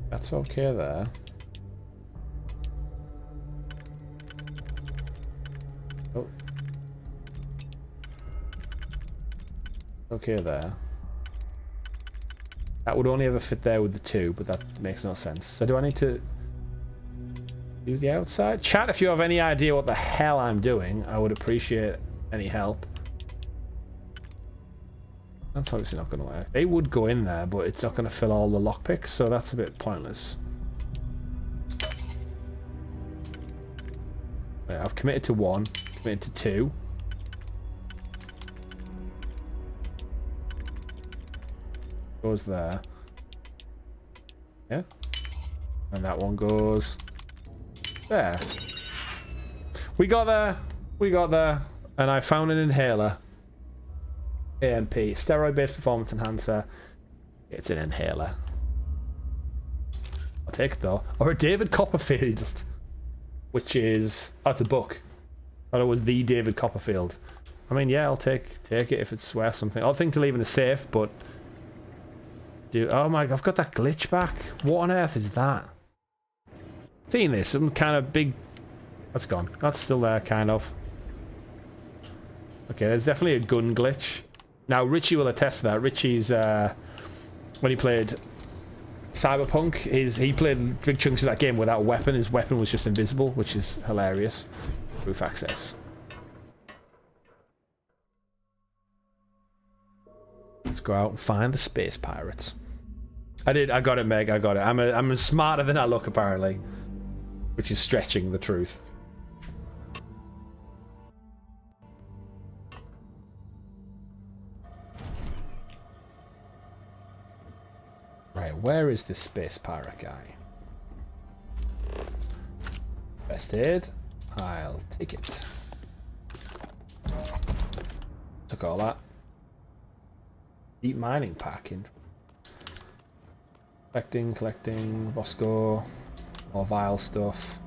That's okay there. Oh. Okay there. That would only ever fit there with the two, but that makes no sense. So do I need to do the outside? Chat, if you have any idea what the hell I'm doing, I would appreciate any help. That's obviously not going to work. They would go in there, but it's not going to fill all the lockpicks, so that's a bit pointless. Right, I've committed to one, committed to two. Goes there. Yeah. And that one goes there. We got there. We got there. And I found an inhaler. AMP. Steroid-based performance enhancer. It's an inhaler. I'll take it though. Or a David Copperfield. Which is... Oh, it's a book. I thought it was the David Copperfield. I mean, yeah, I'll take it if it's worth something. I'll think to leave in a safe, but... Dude, oh my... I've got that glitch back. What on earth is that? Seen this? Some kind of big... That's gone. That's still there, kind of. Okay, there's definitely a gun glitch. Now, Richie will attest to that. Richie's... when he played Cyberpunk, he played big chunks of that game without a weapon. His weapon was just invisible, which is hilarious. Roof access. Let's go out and find the space pirates. I got it, Meg. I got it. I'm smarter than I look, apparently. Which is stretching the truth. Right, where is this space pirate guy? Best aid. I'll take it. Took all that. Deep mining packing. Collecting, Vosco. More vile stuff.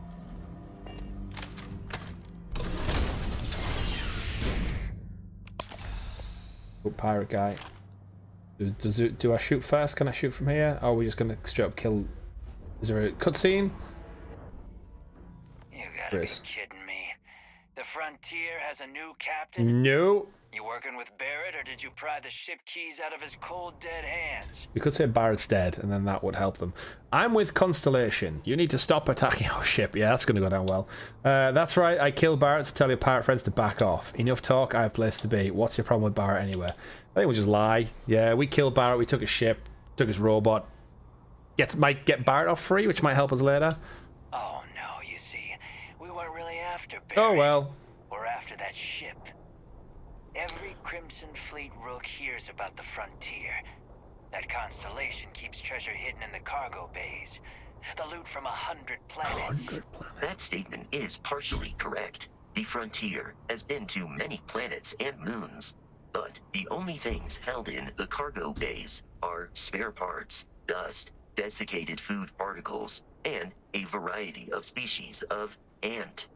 Oh, pirate guy. Do I shoot first? Can I shoot from here? Or are we just gonna straight up kill? Is there a cutscene? You gotta be kidding me. The Frontier has a new captain? No. You working with Barrett, or did you pry the ship keys out of his cold, dead hands? We could say Barrett's dead, and then that would help them. I'm with Constellation. You need to stop attacking our ship. Yeah, that's going to go down well. That's right, I killed Barrett to tell your pirate friends to back off. Enough talk, I have a place to be. What's your problem with Barrett anyway? I think we'll just lie. Yeah, we killed Barrett, we took his ship, took his robot. Might get Barrett off free, which might help us later. Oh no, you see, we weren't really after Barrett. Oh well. We're after that ship. Every Crimson Fleet rook hears about the Frontier. That Constellation keeps treasure hidden in the cargo bays. The loot from 100 planets. That statement is partially correct. The Frontier has been to many planets and moons. But the only things held in the cargo bays are spare parts, dust, desiccated food particles, and a variety of species of ant.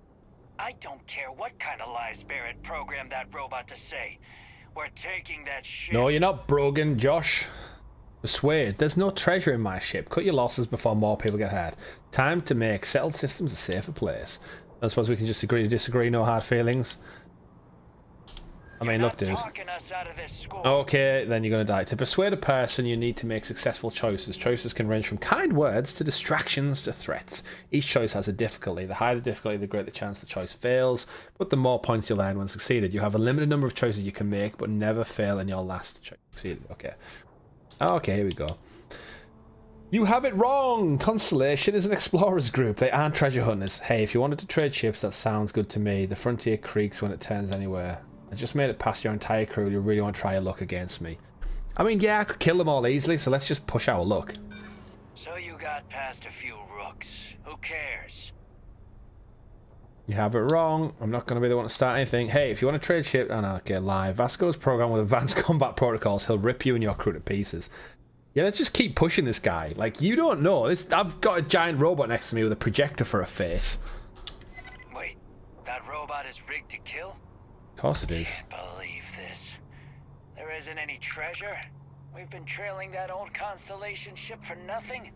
I don't care what kind of lies Barrett programmed that robot to say. We're taking that ship. No, you're not broken, Josh. Persuade. There's no treasure in my ship. Cut your losses before more people get hurt. Time to make settled systems a safer place. I suppose we can just agree to disagree, no hard feelings. I mean, look, dude. Okay, then you're going to die. To persuade a person, you need to make successful choices. Choices can range from kind words to distractions to threats. Each choice has a difficulty. The higher the difficulty, the greater the chance the choice fails, but the more points you'll earn when succeeded. You have a limited number of choices you can make, but never fail in your last choice. Succeeded. Okay. Okay, here we go. You have it wrong! Constellation is an explorers group. They aren't treasure hunters. Hey, if you wanted to trade ships, that sounds good to me. The Frontier creaks when it turns anywhere. I just made it past your entire crew. You really want to try your luck against me? I mean, yeah, I could kill them all easily, so let's just push our luck. So you got past a few rooks. Who cares? You have it wrong. I'm not going to be the one to start anything. Hey, if you want to trade ship... Oh, no, okay, lie. Vasco's programmed with advanced combat protocols. He'll rip you and your crew to pieces. Yeah, let's just keep pushing this guy. Like, you don't know. I've got a giant robot next to me with a projector for a face. Wait, that robot is rigged to kill? Of course it is. Can't believe this. There isn't any treasure? We've been trailing that old Constellation ship for nothing?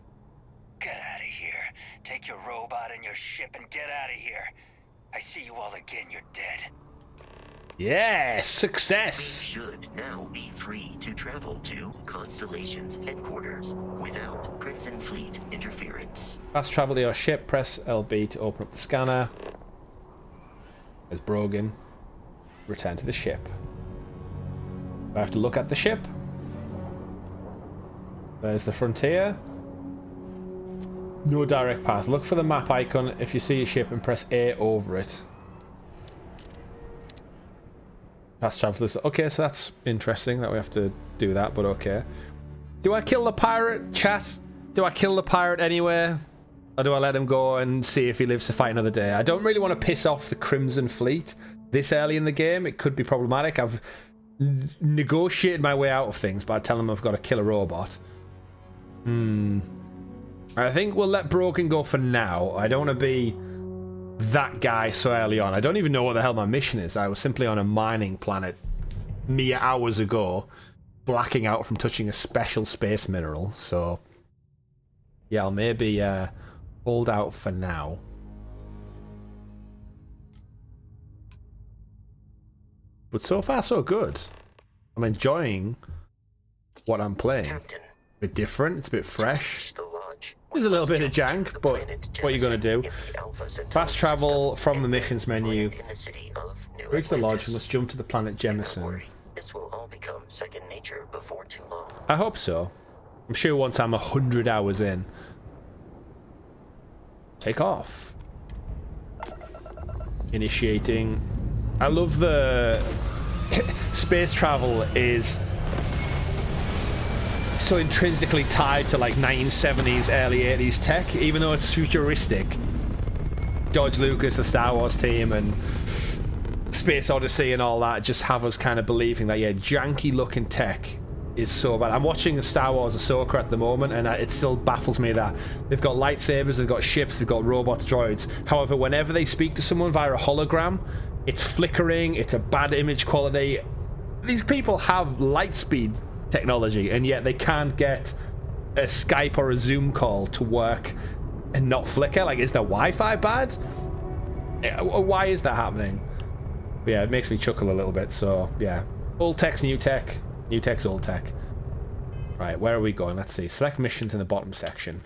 Get out of here. Take your robot and your ship and get out of here. I see you all again, you're dead. Yes, success! We should now be free to travel to Constellation's headquarters without Crimson Fleet interference. Fast travel to your ship. Press LB to open up the scanner. There's Brogan. Return to the ship. I have to look at the ship. There's the Frontier. No direct path. Look for the map icon if you see your ship and press A over it. Fast travel to this. Okay, so that's interesting that we have to do that, but okay. Do I kill the pirate? Chat, Do I kill the pirate anyway? Or do I let him go and see if he lives to fight another day? I don't really want to piss off the Crimson Fleet this early in the game. It could be problematic. I've negotiated my way out of things by telling them I've got to kill a robot. I think we'll let Broken go for now. I don't want to be that guy so early on. I don't even know what the hell my mission is. I was simply on a mining planet mere hours ago, blacking out from touching a special space mineral. So, yeah, I'll maybe hold out for now. But so far, so good. I'm enjoying what I'm playing. Captain, A bit different, it's a bit fresh. There's a little bit of jank, but what are you going to do? Fast travel from the missions menu. Reach the lodge, must jump to the planet Jemison. This will all become second nature before too long. I hope so. I'm sure once I'm 100 hours in. Take off. Initiating. I love the space travel is so intrinsically tied to like 1970s, early 80s tech, even though it's futuristic. George Lucas, the Star Wars team, and Space Odyssey and all that just have us kind of believing that, yeah, janky looking tech is so bad. I'm watching Star Wars Ahsoka at the moment, and it still baffles me that they've got lightsabers, they've got ships, they've got robots, droids. However, whenever they speak to someone via a hologram, it's flickering, it's a bad image quality. These people have light speed technology, and yet they can't get a Skype or a Zoom call to work and not flicker. Like, is their Wi-Fi bad? Why is that happening? But yeah, it makes me chuckle a little bit. So yeah, old tech's new tech, new tech's old tech. Right, where are we going? Let's see. Select missions in the bottom section.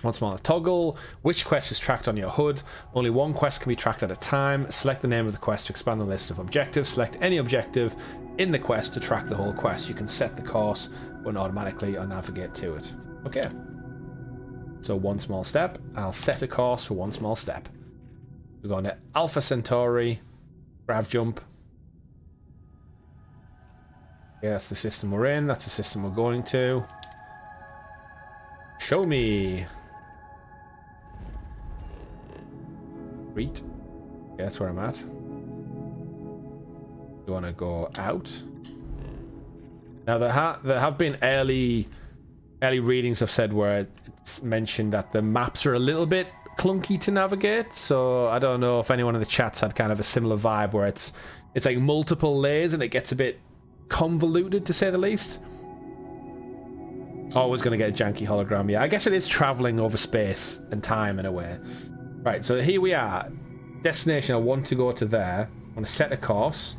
Once more, toggle which quest is tracked on your HUD. Only one quest can be tracked at a time. Select the name of the quest to expand the list of objectives. Select any objective in the quest to track the whole quest. You can set the course button automatically or navigate to it. Okay. So one small step. I'll set a course for one small step. We're going to Alpha Centauri. Grav jump. Yeah, that's the system we're in. That's the system we're going to. Show me. Read. Yeah, that's where I'm at. You want to go out? Now there have been early readings I've said where it's mentioned that the maps are a little bit clunky to navigate. So I don't know if anyone in the chats had kind of a similar vibe where it's like multiple layers and it gets a bit convoluted, to say the least. Always going to get a janky hologram. Yeah, I guess it is traveling over space and time in a way. Right, so here we are. Destination, I want to go to there. I want to set a course.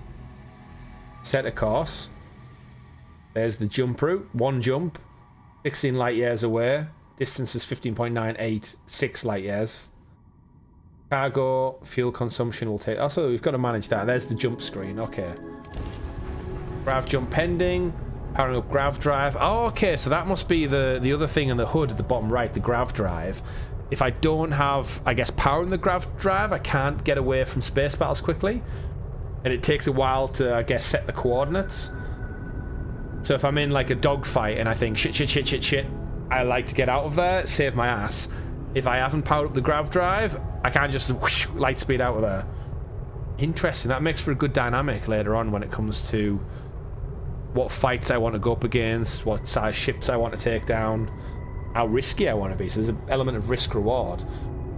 Set a course. There's the jump route. One jump. 16 light years away. Distance is 15.986 light years. Cargo, fuel consumption will take... Also, we've got to manage that. There's the jump screen. Okay. Grav jump pending. Powering up grav drive. Oh, okay, so that must be the other thing in the HUD at the bottom right, the grav drive. If I don't have, I guess, power in the grav drive, I can't get away from space battles quickly. And it takes a while to, I guess, set the coordinates. So if I'm in, like, a dogfight and I think, shit, I like to get out of there, save my ass. If I haven't powered up the grav drive, I can't just whoosh, light speed out of there. Interesting. That makes for a good dynamic later on when it comes to what fights I want to go up against, what size ships I want to take down, how risky I want to be. So there's an element of risk reward.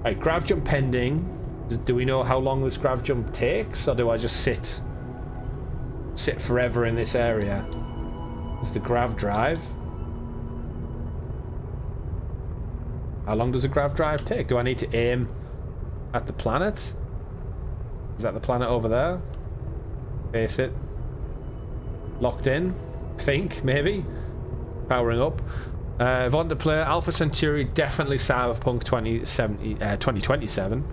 Right, grav jump pending. Do we know how long this grav jump takes, or do I just sit forever in this area? It's the grav drive. How long does a grav drive take? Do I need to aim at the planet? Is that the planet over there? Face it. Locked in, I think, maybe. Powering up. Want to play Alpha Centauri, definitely Cyberpunk 2027.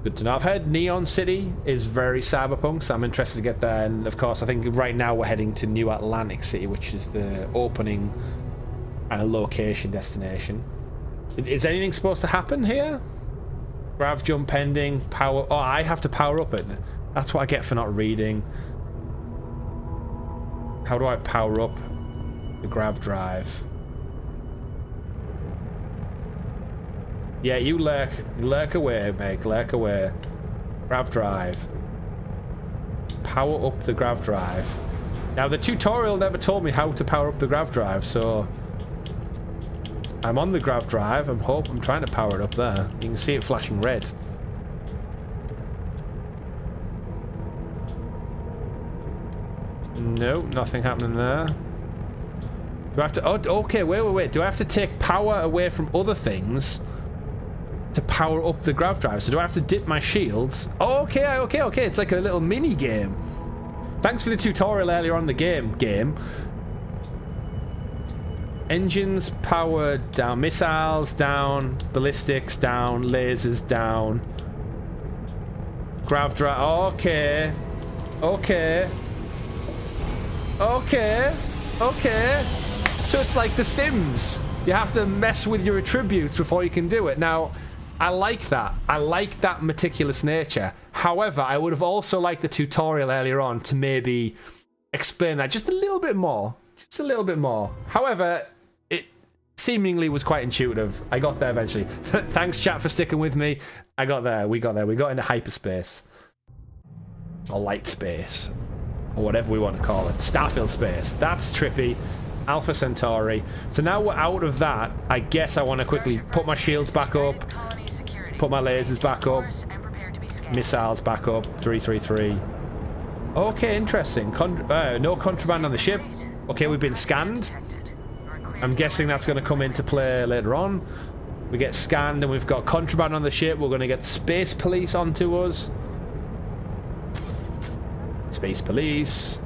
Good to know. I've heard Neon City is very Cyberpunk, so I'm interested to get there. And of course, I think right now we're heading to New Atlantic City, which is the opening kind of location destination. Is anything supposed to happen here? Grav jump pending, power... Oh, I have to power up it. That's what I get for not reading. How do I power up the grav drive? Yeah, you lurk away, Meg, lurk away. Grav drive. Power up the grav drive. Now, the tutorial never told me how to power up the grav drive, so... I'm on the grav drive. I'm trying to power it up there. You can see it flashing red. No, nothing happening there. Do I have to... Oh, okay, wait. Do I have to take power away from other things to power up the grav drive? So do I have to dip my shields? Oh, okay. It's like a little mini game. Thanks for the tutorial earlier on the game. Engines power down, missiles down, ballistics down, lasers down. Grav drive. Okay. So it's like The Sims. You have to mess with your attributes before you can do it. Now, I like that. I like that meticulous nature. However, I would have also liked the tutorial earlier on to maybe explain that just a little bit more. Just a little bit more. However, it seemingly was quite intuitive. I got there eventually. Thanks, chat, for sticking with me. I got there. We got into hyperspace. Or light space. Or whatever we want to call it. Starfield space. That's trippy. Alpha Centauri. So now we're out of that. I guess I want to quickly put my shields back up. Put my lasers back up. Missiles back up. 333. Okay, interesting. No contraband on the ship. Okay, we've been scanned. I'm guessing that's going to come into play later on. We get scanned and we've got contraband on the ship. We're going to get the space police onto us. Space police.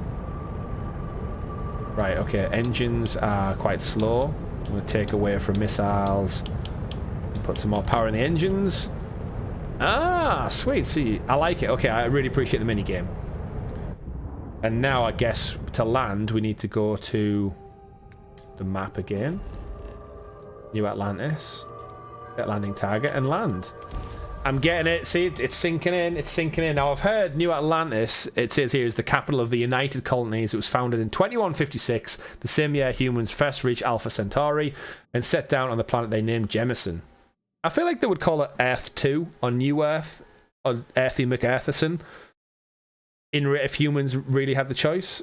Right, okay. Engines are quite slow. I'm going to take away from missiles. Put some more power in the engines. Ah, sweet. See, I like it. Okay, I really appreciate the minigame. And now, I guess, to land, we need to go to the map again. New Atlantis. Get landing target and land. I'm getting it. See, it's sinking in. It's sinking in. Now, I've heard New Atlantis, it says here, is the capital of the United Colonies. It was founded in 2156, the same year humans first reached Alpha Centauri and set down on the planet they named Jemison. I feel like they would call it Earth 2 on New Earth, or Earthy McEarthison, if humans really had the choice.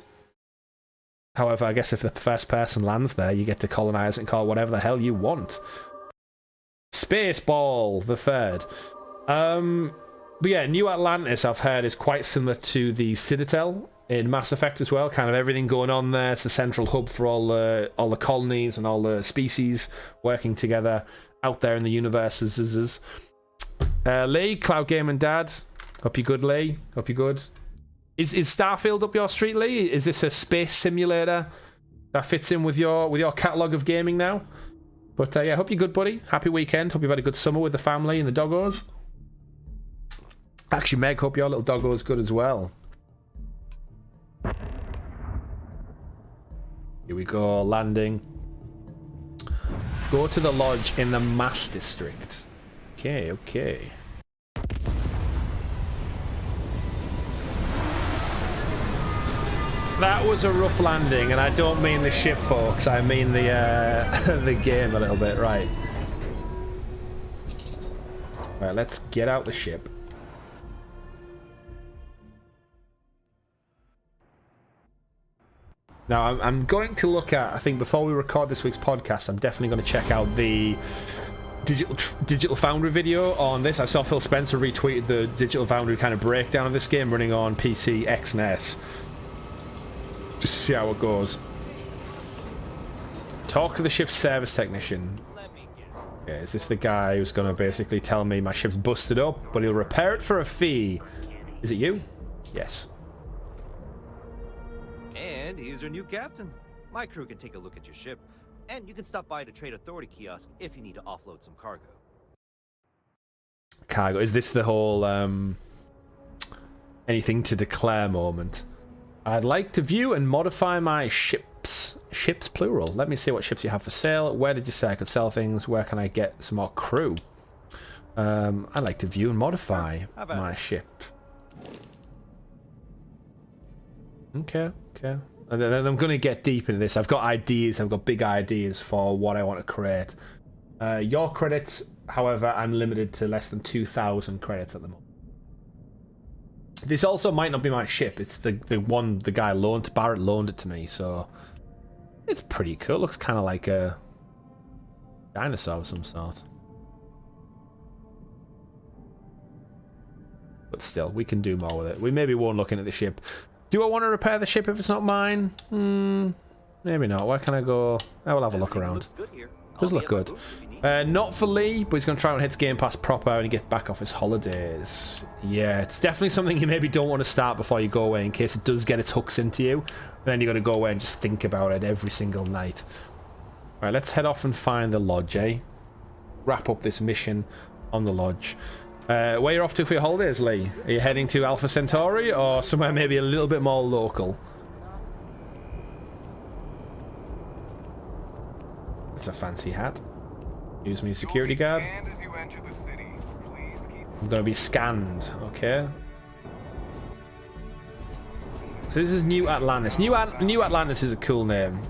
However, I guess if the first person lands there, you get to colonize it and call it whatever the hell you want. Spaceball, the third. But yeah, New Atlantis, I've heard, is quite similar to the Citadel in Mass Effect as well. Kind of everything going on there. It's the central hub for all the colonies and all the species working together out there in the universe. Lee, Cloud Gaming Dad. Hope you're good, Lee. Hope you're good. Is Starfield up your street, Lee? Is this a space simulator that fits in with your catalogue of gaming now? But yeah, hope you're good, buddy. Happy weekend. Hope you've had a good summer with the family and the doggos. Actually, Meg, hope your little doggo is good as well. Here we go, landing. Go to the lodge in the Mass District. Okay. That was a rough landing, and I don't mean the ship, folks. I mean the the game a little bit. Right, let's get out the ship. Now, I'm going to look at, I think before we record this week's podcast, I'm definitely going to check out the Digital Foundry video on this. I saw Phil Spencer retweeted the Digital Foundry kind of breakdown of this game running on PC, X, and S. Just to see how it goes. Talk to the ship's service technician. Yeah, is this the guy who's going to basically tell me my ship's busted up, but he'll repair it for a fee? Is it you? Yes. And here's your new captain. My crew can take a look at your ship, and you can stop by the Trade Authority kiosk if you need to offload some cargo. Cargo. Is this the whole anything to declare moment? I'd like to view and modify my ships. Ships plural. Let me see what ships you have for sale. Where did you say I could sell things? Where can I get some more crew? I'd like to view and modify my ship. Okay. And then I'm going to get deep into this. I've got ideas. I've got big ideas for what I want to create. Your credits, however, I'm limited to less than 2,000 credits at the moment. This also might not be my ship. It's the one the guy loaned. Barrett loaned it to me, so it's pretty cool. Looks kind of like a dinosaur of some sort. But still, we can do more with it. We maybe won't look into the ship. Do I want to repair the ship if it's not mine? Maybe not. Where can I go? I will have a look around. Does look good. Not for Lee, but he's going to try and hit Game Pass proper when he gets back off his holidays. Yeah, it's definitely something you maybe don't want to start before you go away in case it does get its hooks into you. Then you got to go away and just think about it every single night. Alright, let's head off and find the lodge, eh? Wrap up this mission on the lodge. Where are you off to for your holidays, Lee? Are you heading to Alpha Centauri or somewhere maybe a little bit more local? That's a fancy hat. Use me security guard. I'm gonna be scanned, okay? So this is New Atlantis. New Atlantis is a cool name.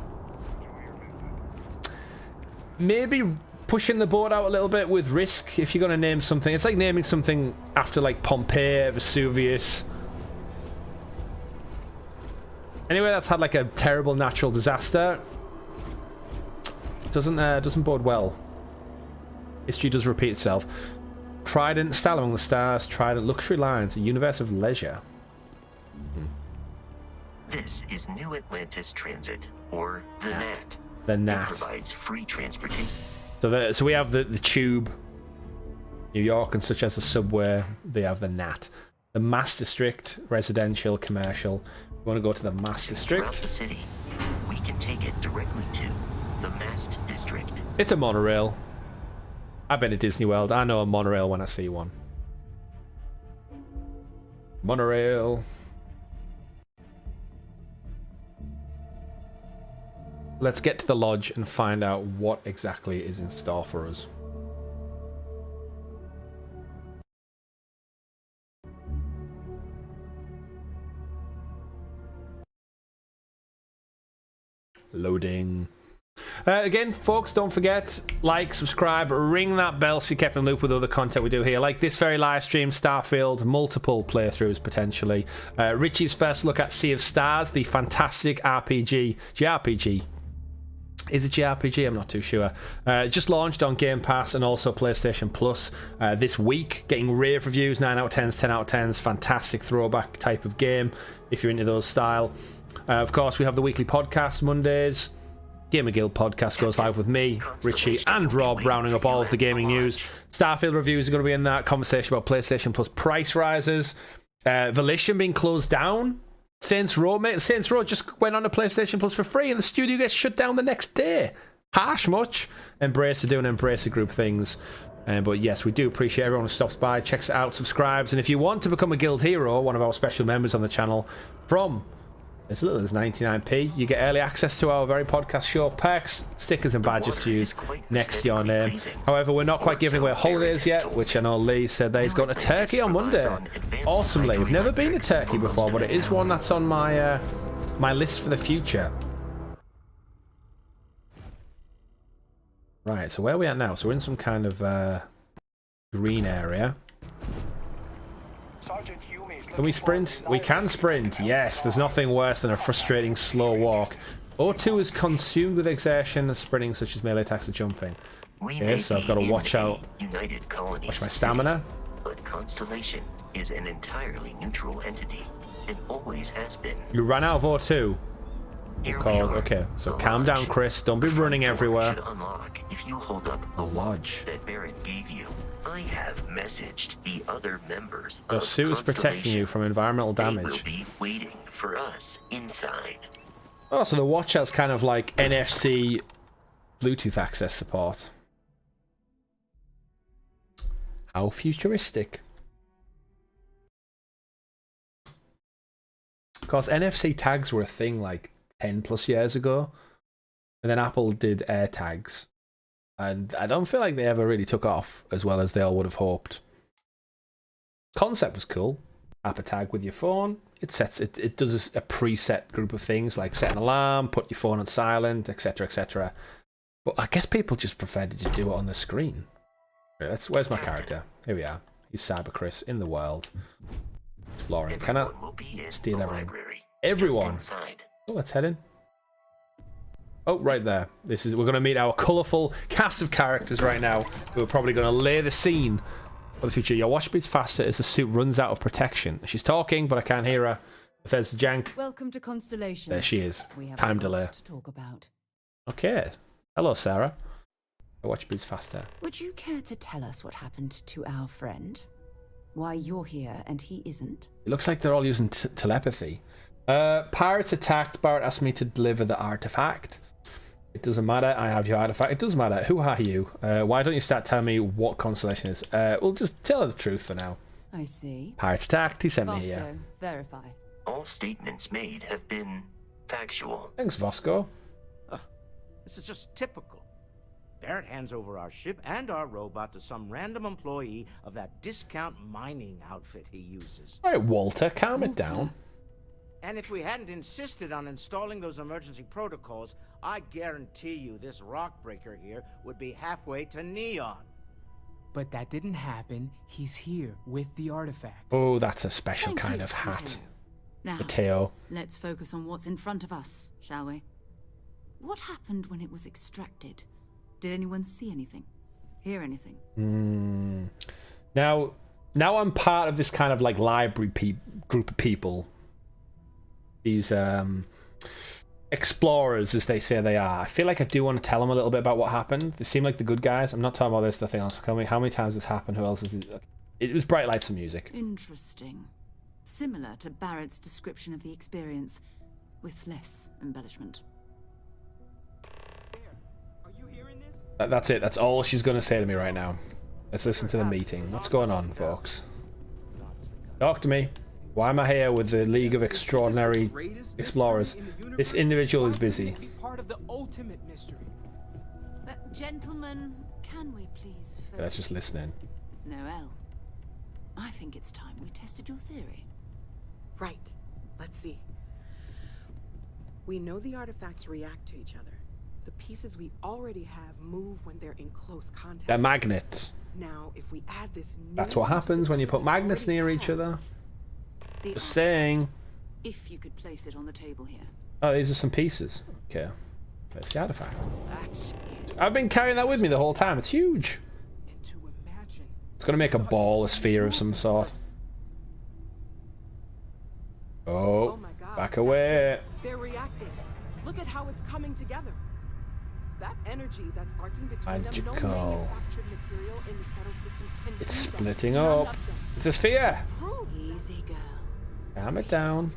Maybe pushing the board out a little bit with risk if you're gonna name something. It's like naming something after like Pompeii, Vesuvius. Anyway, that's had like a terrible natural disaster. Doesn't bode well. History does repeat itself. Trident, Style Among the Stars, Trident, Luxury Lines, a universe of leisure. This is New Atlantis Transit, or the NAT. The NAT. It provides free transportation. So we have the tube, New York, and such as the subway. They have the NAT. The Mass District, residential, commercial. We want to go to the Mass District. Throughout the city, we can take it directly to the Mass District. It's a monorail. I've been to Disney World. I know a monorail when I see one. Monorail. Let's get to the lodge and find out what exactly is in store for us. Loading. Again, folks, don't forget, like, subscribe, ring that bell so you're kept in the loop with other content we do here, like this very live stream, Starfield, multiple playthroughs potentially. Richie's first look at Sea of Stars, the fantastic RPG, JRPG. Is it JRPG? I'm not too sure. Just launched on Game Pass and also PlayStation Plus this week, getting rave reviews, 9 out of 10s, 10 out of 10s, fantastic throwback type of game if you're into those style. Of course, we have the weekly podcast Mondays. GamerGuild podcast goes live with me, Richie, and Rob, rounding up all of the gaming news. Starfield reviews are going to be in that. Conversation about PlayStation Plus price rises. Volition being closed down. Saints Row just went on to PlayStation Plus for free, and the studio gets shut down the next day. Harsh much. Embracer doing Embracer Group things. But yes, we do appreciate everyone who stops by, checks it out, subscribes, and if you want to become a Guild Hero, one of our special members on the channel, from as little as 99p, you get early access to our very podcast show, perks, stickers and badges to use next to your name. However, we're not quite giving away holidays yet, which I know Lee said that he's going to Turkey on Monday. Awesome, Lee. I've never been to Turkey before, but it is one that's on my my list for the future. Right, so where are we at now? So we're in some kind of green area. Can we sprint? We can sprint, yes. There's nothing worse than a frustrating slow walk. O2 is consumed with exertion, sprinting such as melee attacks or jumping. Okay, so I've got to watch out. Watch my stamina. But Constellation is an entirely neutral entity. It always has been. You ran out of O2. Okay, so calm down, Chris. Don't be running everywhere. Unlock if you hold up a lodge that Barrett gave you. I have messaged the other members. Your suit is protecting you from environmental damage. They will be waiting for us inside. Oh, so the watch has kind of like NFC Bluetooth access support. How futuristic. Of course, NFC tags were a thing like 10 plus years ago. And then Apple did AirTags. And I don't feel like they ever really took off as well as they all would have hoped. Concept was cool. App a tag with your phone. It does a preset group of things like set an alarm, put your phone on silent, etc., etc. Well, I guess people just prefer to just do it on the screen. Right, where's my character? Here we are. He's Cyber Chris in the world. Exploring. Can I steal everything? Everyone! Oh, let's head in. Oh, right there. We're going to meet our colourful cast of characters right now, who are probably going to lay the scene for the future. Your watch speed's faster as the suit runs out of protection. She's talking, but I can't hear her. Bethesda Jank. Welcome to Constellation. There she is. We have Time delay. to talk about. Okay. Hello, Sarah. Your watch speed's faster. Would you care to tell us what happened to our friend? Why you're here and he isn't? It looks like they're all using telepathy. Pirates attacked. Barrett asked me to deliver the artifact. It doesn't matter. I have your artifact. It doesn't matter. Who are you? Why don't you start telling me what Constellation is? We'll just tell her the truth for now. I see. Pirates attacked. He sent me here. Bosco, verify. All statements made have been factual. Thanks, Vosco. This is just typical. Barrett hands over our ship and our robot to some random employee of that discount mining outfit he uses. All right, Walter, calm it down. And if we hadn't insisted on installing those emergency protocols, I guarantee you this rock breaker here would be halfway to Neon. But that didn't happen. He's here with the artifact. Oh, that's a special kind of hat. Now, Mateo. Let's focus on what's in front of us, shall we? What happened when it was extracted? Did anyone see anything? Hear anything? Now I'm part of this kind of like library group of people. These explorers, as they say they are. I feel like I do want to tell them a little bit about what happened. They seem like the good guys. I'm not talking about this, nothing else. Tell me how many times this happened. Who else is it? It was bright lights and music. Interesting. Similar to Barrett's description of the experience, with less embellishment. That's it. That's all she's going to say to me right now. Let's listen to the meeting. What's going on, folks? Talk to me. Why am I here with the League of Extraordinary Explorers? This individual is busy. Part of the ultimate mystery. But gentlemen, can we please focus? Let's just listen in. Noel, I think it's time we tested your theory. Right. Let's see. We know the artifacts react to each other. The pieces we already have move when they're in close contact. They're magnets. Now, if we add this new That's what happens when you put magnets near each other. Just saying. If you could place it on the table here. Oh, these are some pieces. Okay. That's the artifact. I've been carrying that with me the whole time. It's huge. It's going to make a ball, a sphere of some sort. Oh, back away. They're reacting. Look at how it's coming together. That energy that's arcing between Magical. them, no manufactured material in the settled systems can It's do that. splitting None up. of them. It's a sphere. Easy, girl. Calm it down.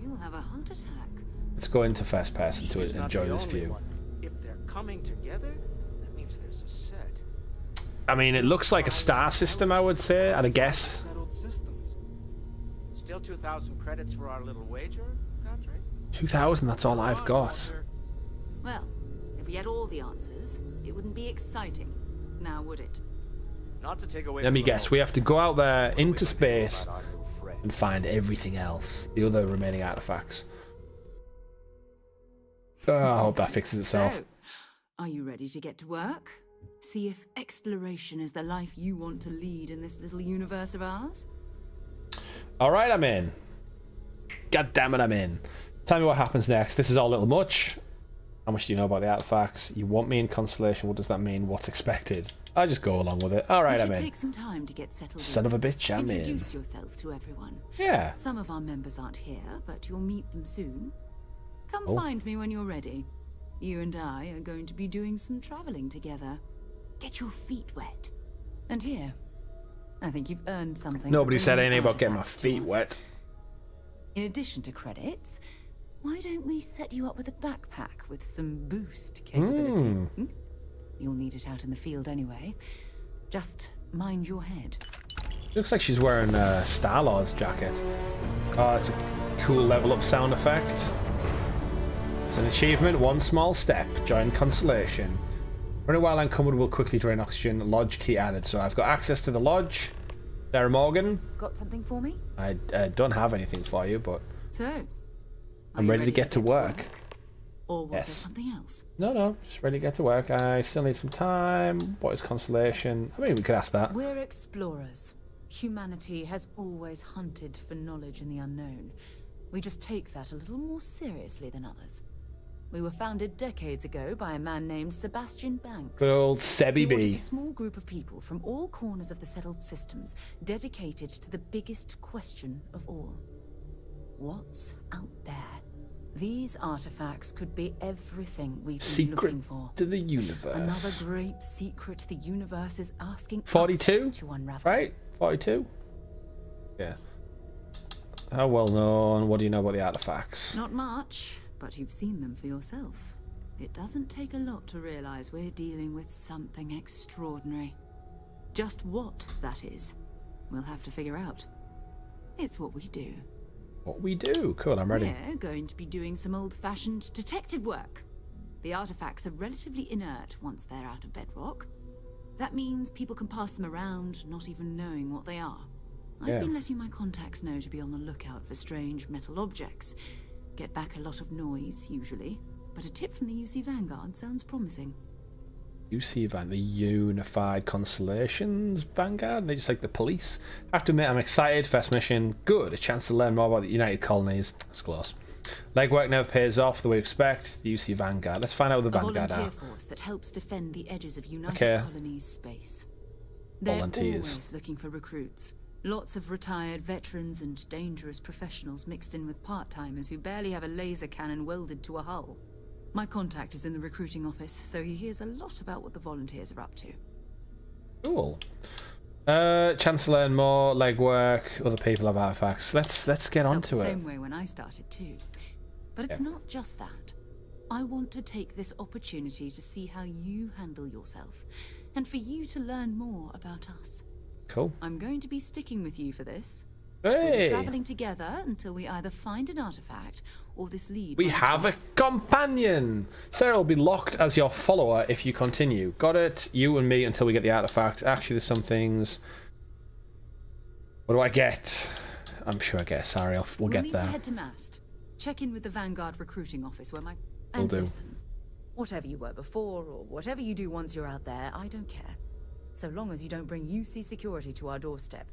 You'll have a heart attack. Let's go into first person to She's not enjoy the this only view. one. If they're coming together, that means there's a set. I mean, it looks like a star system, I would say, I'd guess. Settled systems. Still 2,000 credits for our little wager, Godfrey? 2,000, that's all I've got. Well, if we had all the answers, it wouldn't be exciting. Now, would it? Not to take away Let me from the guess, we have to go out there into space and find everything else. The other remaining artifacts. Oh, I hope that fixes itself. So, are you ready to get to work? See if exploration is the life you want to lead in this little universe of ours? Alright, I'm in. God damn it, I'm in. Tell me what happens next. This is all a little much. How much do you know about the artifacts? You want me in Constellation? What does that mean? What's expected? I just go along with it. Alright, I'm in. Take some time to get settled. Son of a bitch, I'm in. Introduce yourself to everyone. Yeah. Some of our members aren't here, but you'll meet them soon. Come Oh. find me when you're ready. You and I are going to be doing some traveling together. Get your feet wet. And here, I think you've earned something. Nobody for said bringing anything about getting my artifacts to feet us. wet. In addition to credits, why don't we set you up with a backpack with some boost capability? Hmm? You'll need it out in the field anyway. Just mind your head. Looks like she's wearing a Star-Lord's jacket. Oh, that's a cool level up sound effect. It's an achievement, one small step. Join Constellation. Running while encumbered will quickly drain oxygen. Lodge key added. So I've got access to the lodge. Sarah Morgan. Got something for me? I don't have anything for you, but So, I'm ready to get to work. Or was there something else? No, just ready to get to work. I still need some time. What is constellation? I mean, we could ask that. We're explorers. Humanity has always hunted for knowledge in the unknown. We just take that a little more seriously than others. We were founded decades ago by a man named Sebastian Banks. Good old Sebby B. A small group of people from all corners of the settled systems, dedicated to the biggest question of all. What's out there? These artifacts could be everything we've been looking for. To the universe. Another great secret the universe is asking 42? us to unravel. Right? 42? Yeah. How well known? What do you know about the artifacts? Not much, but you've seen them for yourself. It doesn't take a lot to realize we're dealing with something extraordinary. Just what that is, we'll have to figure out. It's what we do. What we do? Cool, I'm ready. We're going to be doing some old-fashioned detective work. The artifacts are relatively inert once they're out of bedrock. That means people can pass them around, not even knowing what they are. I've been letting my contacts know to be on the lookout for strange metal objects. Get back a lot of noise, usually. But a tip from the UC Vanguard sounds promising. UC Vanguard, the Unified Constellations Vanguard? They just like the police. I have to admit, I'm excited. First mission, good. A chance to learn more about the United Colonies. That's close. Legwork never pays off the way we expect. The UC Vanguard. Let's find out what the Vanguard are. A volunteer force that helps defend the edges of United Colonies space. They're always looking for recruits. Lots of retired veterans and dangerous professionals mixed in with part-timers who barely have a laser cannon welded to a hull. My contact is in the recruiting office, so he hears a lot about what the volunteers are up to. Cool. Chance to learn more, legwork, other people have artifacts. Let's get onto it. Same way when I started too. But it's not just that. I want to take this opportunity to see how you handle yourself, and for you to learn more about us. Cool. I'm going to be sticking with you for this. Hey! We'll be traveling together until we either find an artifact or this lead. We have a companion! Sarah will be locked as your follower if you continue. Got it? You and me until we get the artifact. Actually, there's some things... What do I get? I'm sure I get Sorry, we'll get need there. To head to Mast. Check in with the Vanguard recruiting office where my... Will And do. listen, whatever you were before or whatever you do once you're out there, I don't care. So long as you don't bring UC security to our doorstep.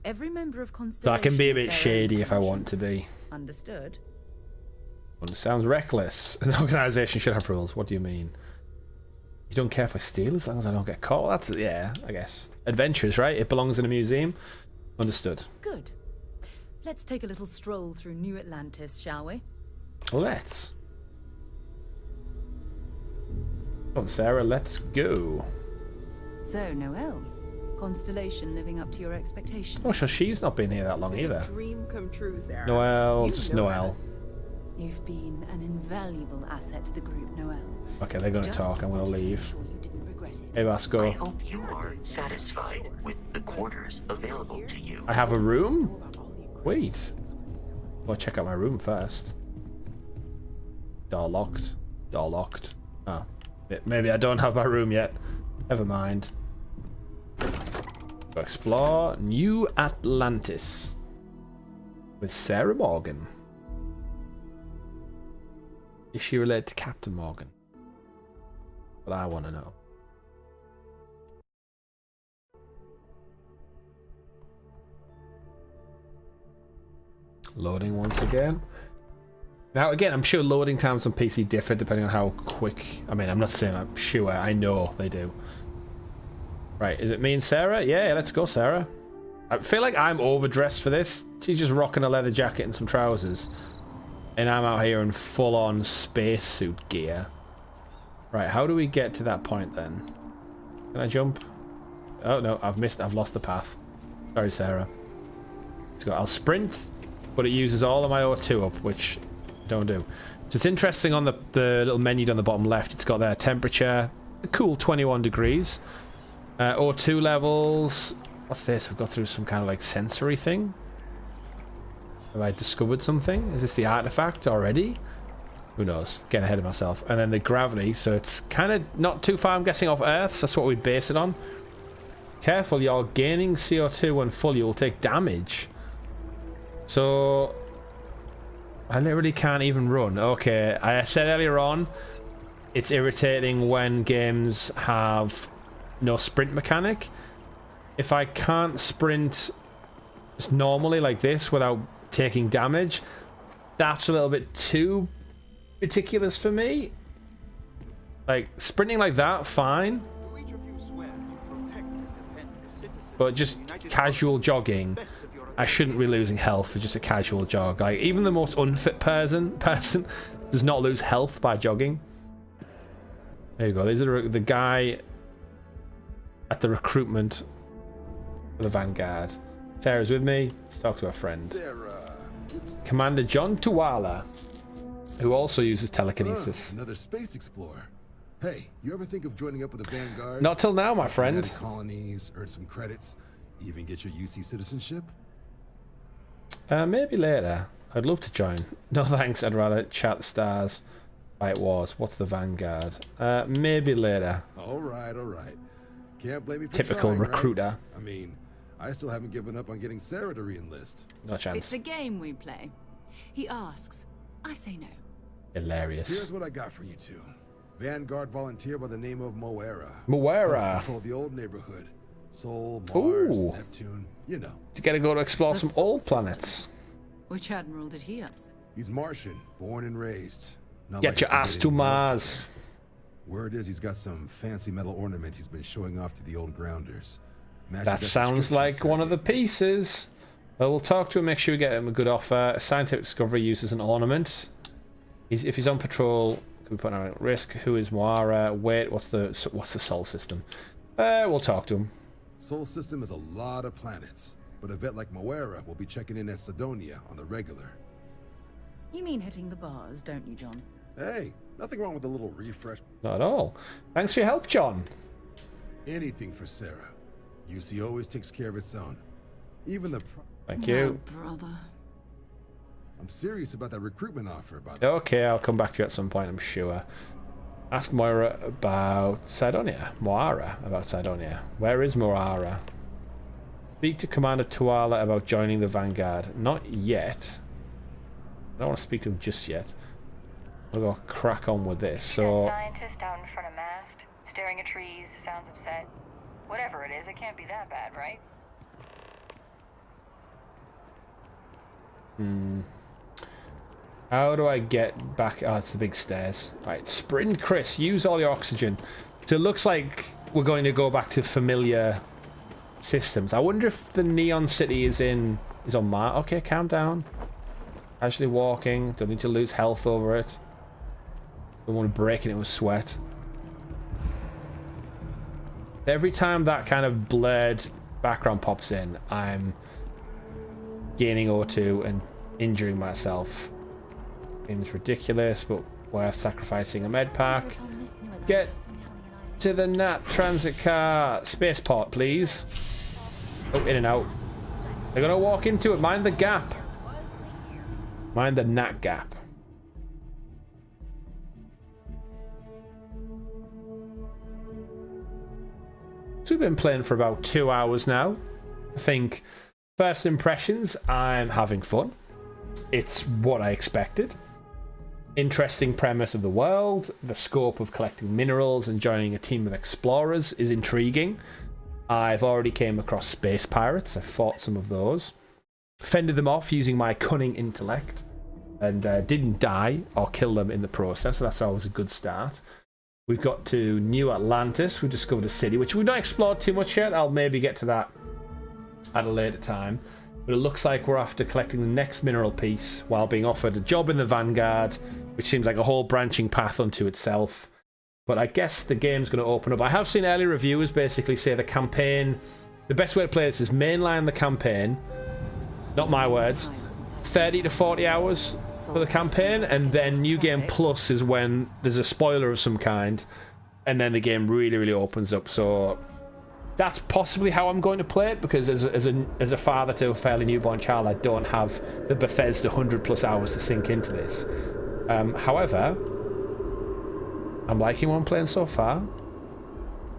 Every member of So Constellation I can be a has bit their shady own if I want to conscience. be. Understood. Well, it sounds reckless. An organisation should have rules. What do you mean? You don't care if I steal as long as I don't get caught? That's, yeah, I guess. Adventures, right? It belongs in a museum. Understood. Good. Let's take a little stroll through New Atlantis, shall we? Let's. Come on, Sarah, let's go. So, Noelle, Constellation living up to your expectations? Oh, so she's not been here that long either. Dream come true, Sarah. Noelle, You just know Noelle. You've been an invaluable asset to the group, Noelle. Okay, they're going to talk. I'm going to leave. Hey, I Vasco. hope you are satisfied with the quarters available to you. I have a room? Wait. I'll check out my room first. Door locked. Door locked. Oh. Maybe I don't have my room yet. Never mind. Go explore New Atlantis. With Sarah Morgan. Is she related to Captain Morgan? But I want to know. Loading once again. Now again, I'm sure loading times on PC differ depending on how quick. I mean, I'm not saying I'm sure. I know they do. Right, is it me and Sarah? Yeah, let's go, Sarah. I feel like I'm overdressed for this. She's just rocking a leather jacket and some trousers. And I'm out here in full-on spacesuit gear. Right, how do we get to that point then? Can I jump? Oh no, I've lost the path. Sorry, Sarah. Let's go. I'll sprint, but it uses all of my O2 up, which I don't do. So it's interesting on the little menu down the bottom left. It's got their temperature, a cool 21 degrees. O2 levels. What's this? I've got through some kind of like sensory thing. Have I discovered something? Is this the artifact already? Who knows? Getting ahead of myself. And then the gravity, so it's kind of not too far, I'm guessing, off Earth. So that's what we base it on. Careful, you're gaining CO2 when full, you will take damage. So I literally can't even run. Okay, I said earlier on, it's irritating when games have no sprint mechanic. If I can't sprint just normally like this without taking damage, that's a little bit too ridiculous for me. Like, sprinting like that, fine. But just casual jogging, I shouldn't be losing health for just a casual jog. Like, even the most unfit person does not lose health by jogging. There you go. These are the guy at the recruitment for the Vanguard. Sarah's with me. Let's talk to our friend. Sarah. Commander John Tuwala, who also uses telekinesis. Another space explorer. Hey, you ever think of joining up with the Vanguard? Not till now, my friend. Colonies, earn some credits, even get your UC citizenship? Maybe later. I'd love to join. No thanks, I'd rather chat the stars. Right, wars. What's the Vanguard? Maybe later. Alright. Can't blame me for Typical trying, recruiter. Right? I mean, I still haven't given up on getting Sarah to re-enlist. No chance. It's a game we play. He asks, I say no. Hilarious. Here's what I got for you two. Vanguard volunteer by the name of Moera. Moera. Control the old neighborhood. Sol, Mars, Ooh. Neptune, you know. You gotta go to explore some old planets. Which admiral did he upset? He's Martian, born and raised. Not Get like your ass to Mars. Word is he's got some fancy metal ornament he's been showing off to the old grounders. That sounds like one of the pieces. Well, we'll talk to him, make sure we get him a good offer. A scientific discovery uses an ornament. If he's on patrol, could we put him at risk? Who is Moara? Wait, what's the Sol system? We'll talk to him. Sol system is a lot of planets, but a vet like Moera will be checking in at Sidonia on the regular. You mean hitting the bars, don't you, John? Hey, nothing wrong with a little refresh. Not at all. Thanks for your help, John. Anything for Sarah. UC always takes care of its own. Even the... Thank you. Oh, brother. I'm serious about that recruitment offer, by the way. Okay, I'll come back to you at some point, I'm sure. Ask Moira about Sidonia. Moara about Sidonia. Where is Moara? Speak to Commander Tuwala about joining the Vanguard. Not yet. I don't want to speak to him just yet. We'll go crack on with this. So, scientist out in front of mast, staring at trees, sounds upset. Whatever it is, it can't be that bad, right? How do I get back? Oh, it's the big stairs. Right, sprint, Chris. Use all your oxygen. So it looks like we're going to go back to familiar systems. I wonder if the Neon City is on Mars. Okay, calm down. Casually walking. Don't need to lose health over it. Don't want to break it with sweat. Every time that kind of blurred background pops in, I'm gaining O2 and injuring myself. Seems ridiculous, but worth sacrificing a med pack. Get to the Nat transit car. Spaceport, please. Oh, in and out. They're gonna walk into it. Mind the gap. Mind the Nat gap. So we've been playing for about 2 hours now. I think first impressions, I'm having fun. It's what I expected. Interesting premise of the world. The scope of collecting minerals and joining a team of explorers is intriguing. I've already came across space pirates. I fought some of those. Fended them off using my cunning intellect. And didn't die or kill them in the process. So that's always a good start. We've got to New Atlantis. We've discovered a city, which we've not explored too much yet. I'll maybe get to that at a later time. But it looks like we're after collecting the next mineral piece while being offered a job in the Vanguard, which seems like a whole branching path unto itself. But I guess the game's going to open up. I have seen early reviewers basically say the campaign, the best way to play this is mainline the campaign, not my words, 30 to 40 hours for the campaign, and then New Game Plus is when there's a spoiler of some kind, and then the game really, really opens up. So that's possibly how I'm going to play it, because as a father to a fairly newborn child, I don't have the Bethesda 100+ hours to sink into this. However, I'm liking what I'm playing so far.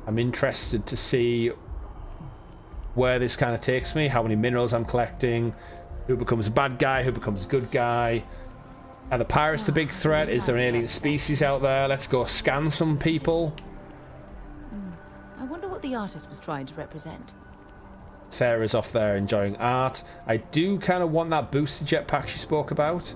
I'm interested to see where this kind of takes me, how many minerals I'm collecting, who becomes a bad guy, who becomes a good guy. Are the pirates the big threat? Is there an alien species out there? Let's go scan some people. I wonder what the artist was trying to represent. Sarah's off there enjoying art. I do kind of want that boosted jetpack she spoke about.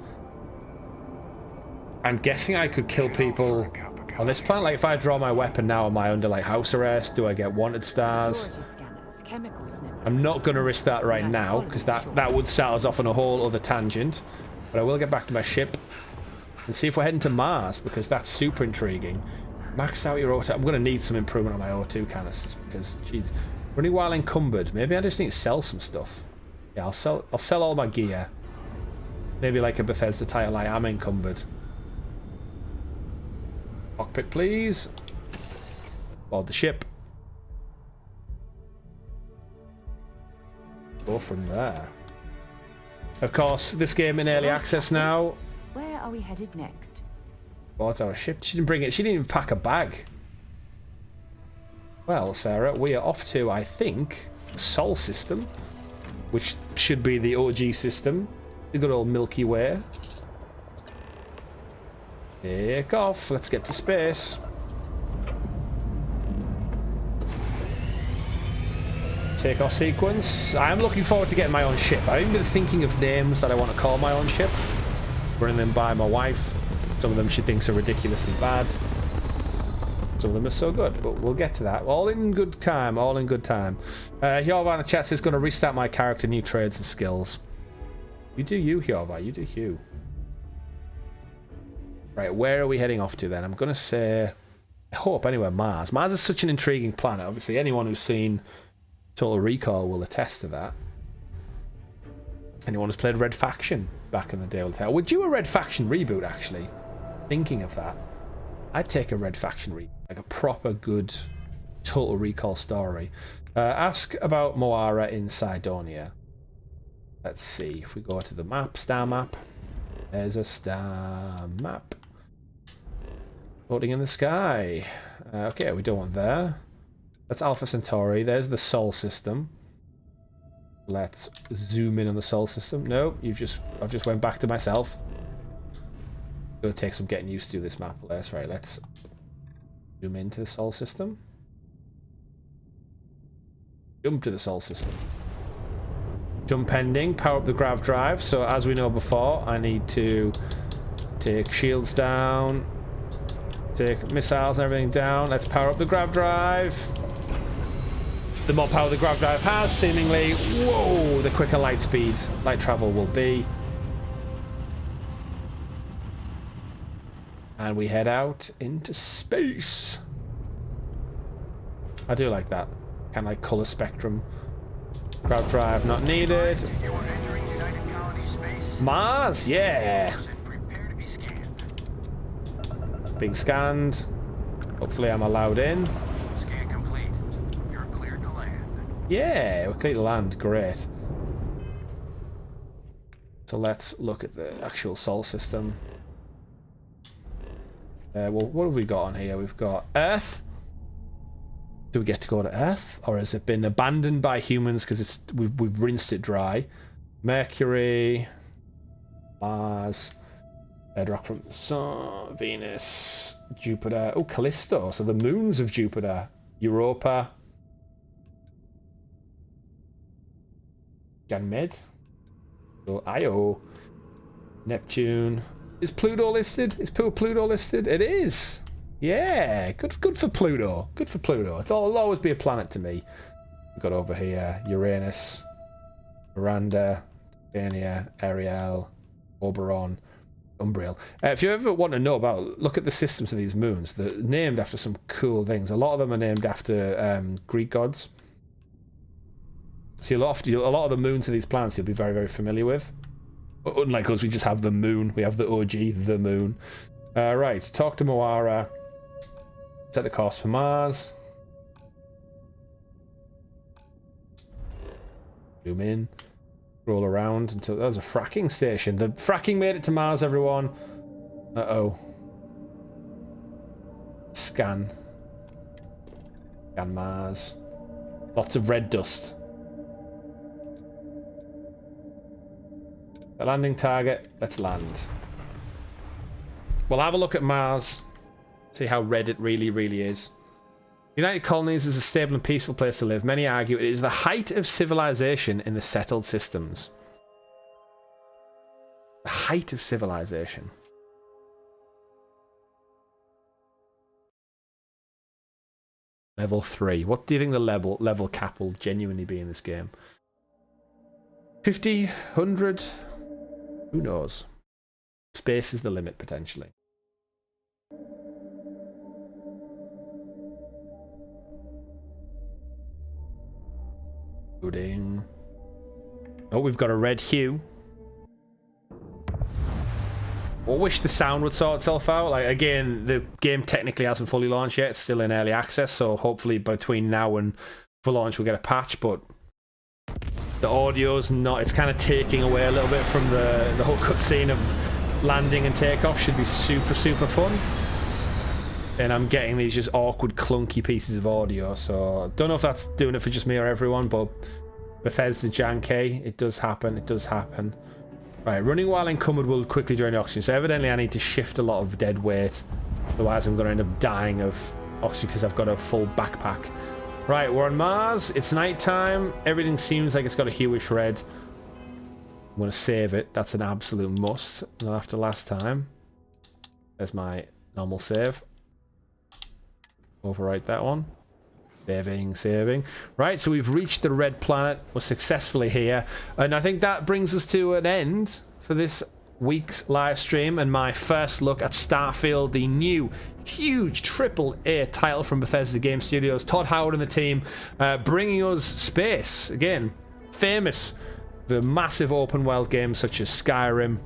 I'm guessing I could kill people on this planet. Like if I draw my weapon now, am I under like house arrest? Do I get wanted stars? Scanners, chemical sniffers. I'm not going to risk that right now because that would set us off on a whole other tangent. But I will get back to my ship and see if we're heading to Mars because that's super intriguing. Maxed out your O2. I'm going to need some improvement on my O2 canisters because, geez, running while encumbered. Maybe I just need to sell some stuff. Yeah, I'll sell all my gear. Maybe like a Bethesda title. I am encumbered. Cockpit, please. Board the ship. Go from there. Of course, this game in early access now. Where are we headed next? Board our ship. She didn't bring it. She didn't even pack a bag. Well, Sarah, we are off to, I think, the Sol system, which should be the OG system. The good old Milky Way. Take off. Let's get to space. Take off sequence. I am looking forward to getting my own ship. I've even been thinking of names that I want to call my own ship. Running them by my wife. Some of them she thinks are ridiculously bad. Some of them are so good, but we'll get to that. All in good time, all in good time. Hjorvar in the chat says going to restart my character, new trades and skills. You do you, Hjorvar, you do you. Right, where are we heading off to then? I'm going to say, I hope anywhere, Mars. Mars is such an intriguing planet. Obviously, anyone who's seen Total Recall will attest to that. Anyone who's played Red Faction back in the day will tell. Would you a Red Faction reboot, actually? Thinking of that. I'd take a Red Faction reboot. Like a proper good Total Recall story. Ask about Moara in Cydonia. Let's see. If we go to the map, star map. There's a star map. Floating in the sky. Okay, we don't want there. That's Alpha Centauri. There's the Sol system. Let's zoom in on the Sol system. No, I've just went back to myself. Gonna take some getting used to this map. That's right. Let's zoom into the Sol system. Jump to the Sol system. Jump pending. Power up the grav drive. So as we know before, I need to take shields down, take missiles and everything down. Let's power up the grav drive. The more power the grav drive has, seemingly, whoa, the quicker light travel will be. And we head out into space. I do like that. Kind of like color spectrum. Grav drive not needed. Mars, yeah. Being scanned. Hopefully I'm allowed in. Yeah, we're clear to land. Great. So let's look at the actual Sol system. Well, what have we got on here? We've got Earth. Do we get to go to Earth, or has it been abandoned by humans because we've rinsed it dry? Mercury, Mars, bedrock from the Sun, Venus, Jupiter. Oh, Callisto. So the moons of Jupiter, Europa. Ganymede, so Io, Neptune. Is Pluto listed? Is Pluto listed? It is. Yeah, good for Pluto. Good for Pluto. It'll always be a planet to me. We've got over here Uranus, Miranda, Titania, Ariel, Oberon, Umbriel. If you ever want to know about, look at the systems of these moons. They're named after some cool things. A lot of them are named after Greek gods. So a lot of the moons of these planets you'll be very, very familiar with. Unlike us, we just have the moon. We have the OG, the moon. Right, talk to Moara. Set the course for Mars. Zoom in. Roll around until there's a fracking station. The fracking made it to Mars, everyone. Uh-oh. Scan. Scan Mars. Lots of red dust. The landing target. Let's land. we'll have a look at Mars. See how red it really, really is. United Colonies is a stable and peaceful place to live. Many argue it is the height of civilization in the settled systems. The height of civilization. Level 3. What do you think the level cap will genuinely be in this game? 50? 100? Who knows? Space is the limit, potentially. Loading. Oh, we've got a red hue. I wish the sound would sort itself out. Like, again, the game technically hasn't fully launched yet. It's still in early access, so hopefully between now and full launch we'll get a patch, but the audio's not... It's kind of taking away a little bit from the whole cutscene of landing and takeoff. Should be super, super fun. And I'm getting these just awkward, clunky pieces of audio, so don't know if that's doing it for just me or everyone, but Bethesda janky. It does happen. It does happen. Right, running while encumbered will quickly drain oxygen, so evidently I need to shift a lot of dead weight, otherwise I'm going to end up dying of oxygen because I've got a full backpack. Right, we're on Mars, it's nighttime, everything seems like it's got a hueish red. I'm going to save it, that's an absolute must, not after last time. There's my normal save. Overwrite that one. Saving. Right, so we've reached the red planet. We're successfully here. And I think that brings us to an end for this week's live stream and my first look at Starfield, the new huge AAA title from Bethesda Game Studios. Todd Howard and the team bringing us space. Again, famous for massive open world games such as Skyrim,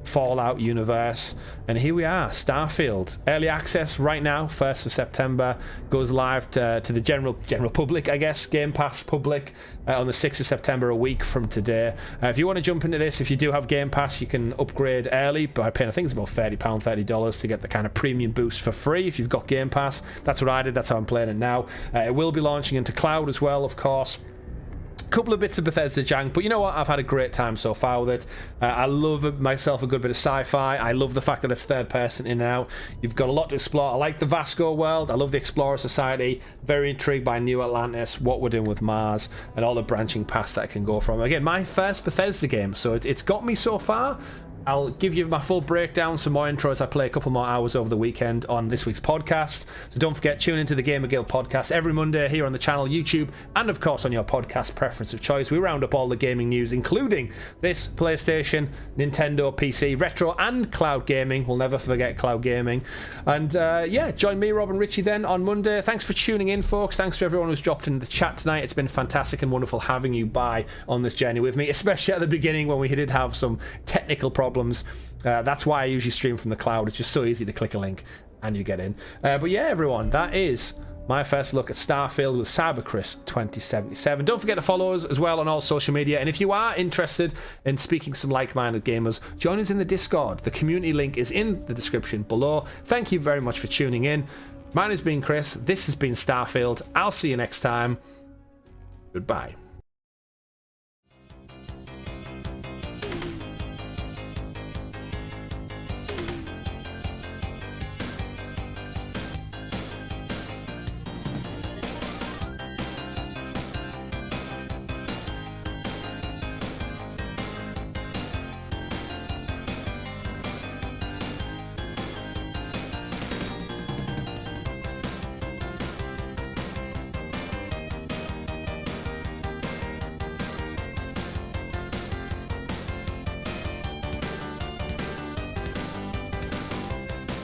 Fallout universe, and here we are, Starfield. Early access right now, 1st of September, goes live to the general public, I guess, Game Pass public, on the 6th of September, a week from today. If you want to jump into this, if you do have Game Pass, you can upgrade early by paying, I think it's about £30, $30 to get the kind of premium boost for free if you've got Game Pass. That's what I did, that's how I'm playing it now. It will be launching into cloud as well, of course. Couple of bits of Bethesda jank, but you know what, I've had a great time so far with it. I love myself a good bit of sci-fi. I love the fact that it's third person in and out. You've got a lot to explore. I like the Vasco world. I love the Explorer Society. Very intrigued by New Atlantis, what we're doing with Mars, and all the branching paths that I can go from. Again, my first Bethesda game, so it's got me so far. I'll give you my full breakdown, some more intros. I play a couple more hours over the weekend on this week's podcast. So don't forget, tune into the GamerGuild podcast every Monday here on the channel, YouTube, and of course on your podcast preference of choice. We round up all the gaming news, including this PlayStation, Nintendo, PC, retro, and cloud gaming. We'll never forget cloud gaming. And yeah, join me, Rob and Richie, then on Monday. Thanks for tuning in, folks. Thanks to everyone who's dropped in the chat tonight. It's been fantastic and wonderful having you on this journey with me, especially at the beginning when we did have some technical problems. That's why I usually stream from the cloud. It's just so easy to click a link and you get in. But yeah, everyone, that is my first look at Starfield with CyberChris 2077. Don't forget to follow us as well on all social media. And if you are interested in speaking to some like-minded gamers, join us in the Discord. The community link is in the description below. Thank you very much for tuning in. Mine has been Chris. This has been Starfield. I'll see you next time. Goodbye.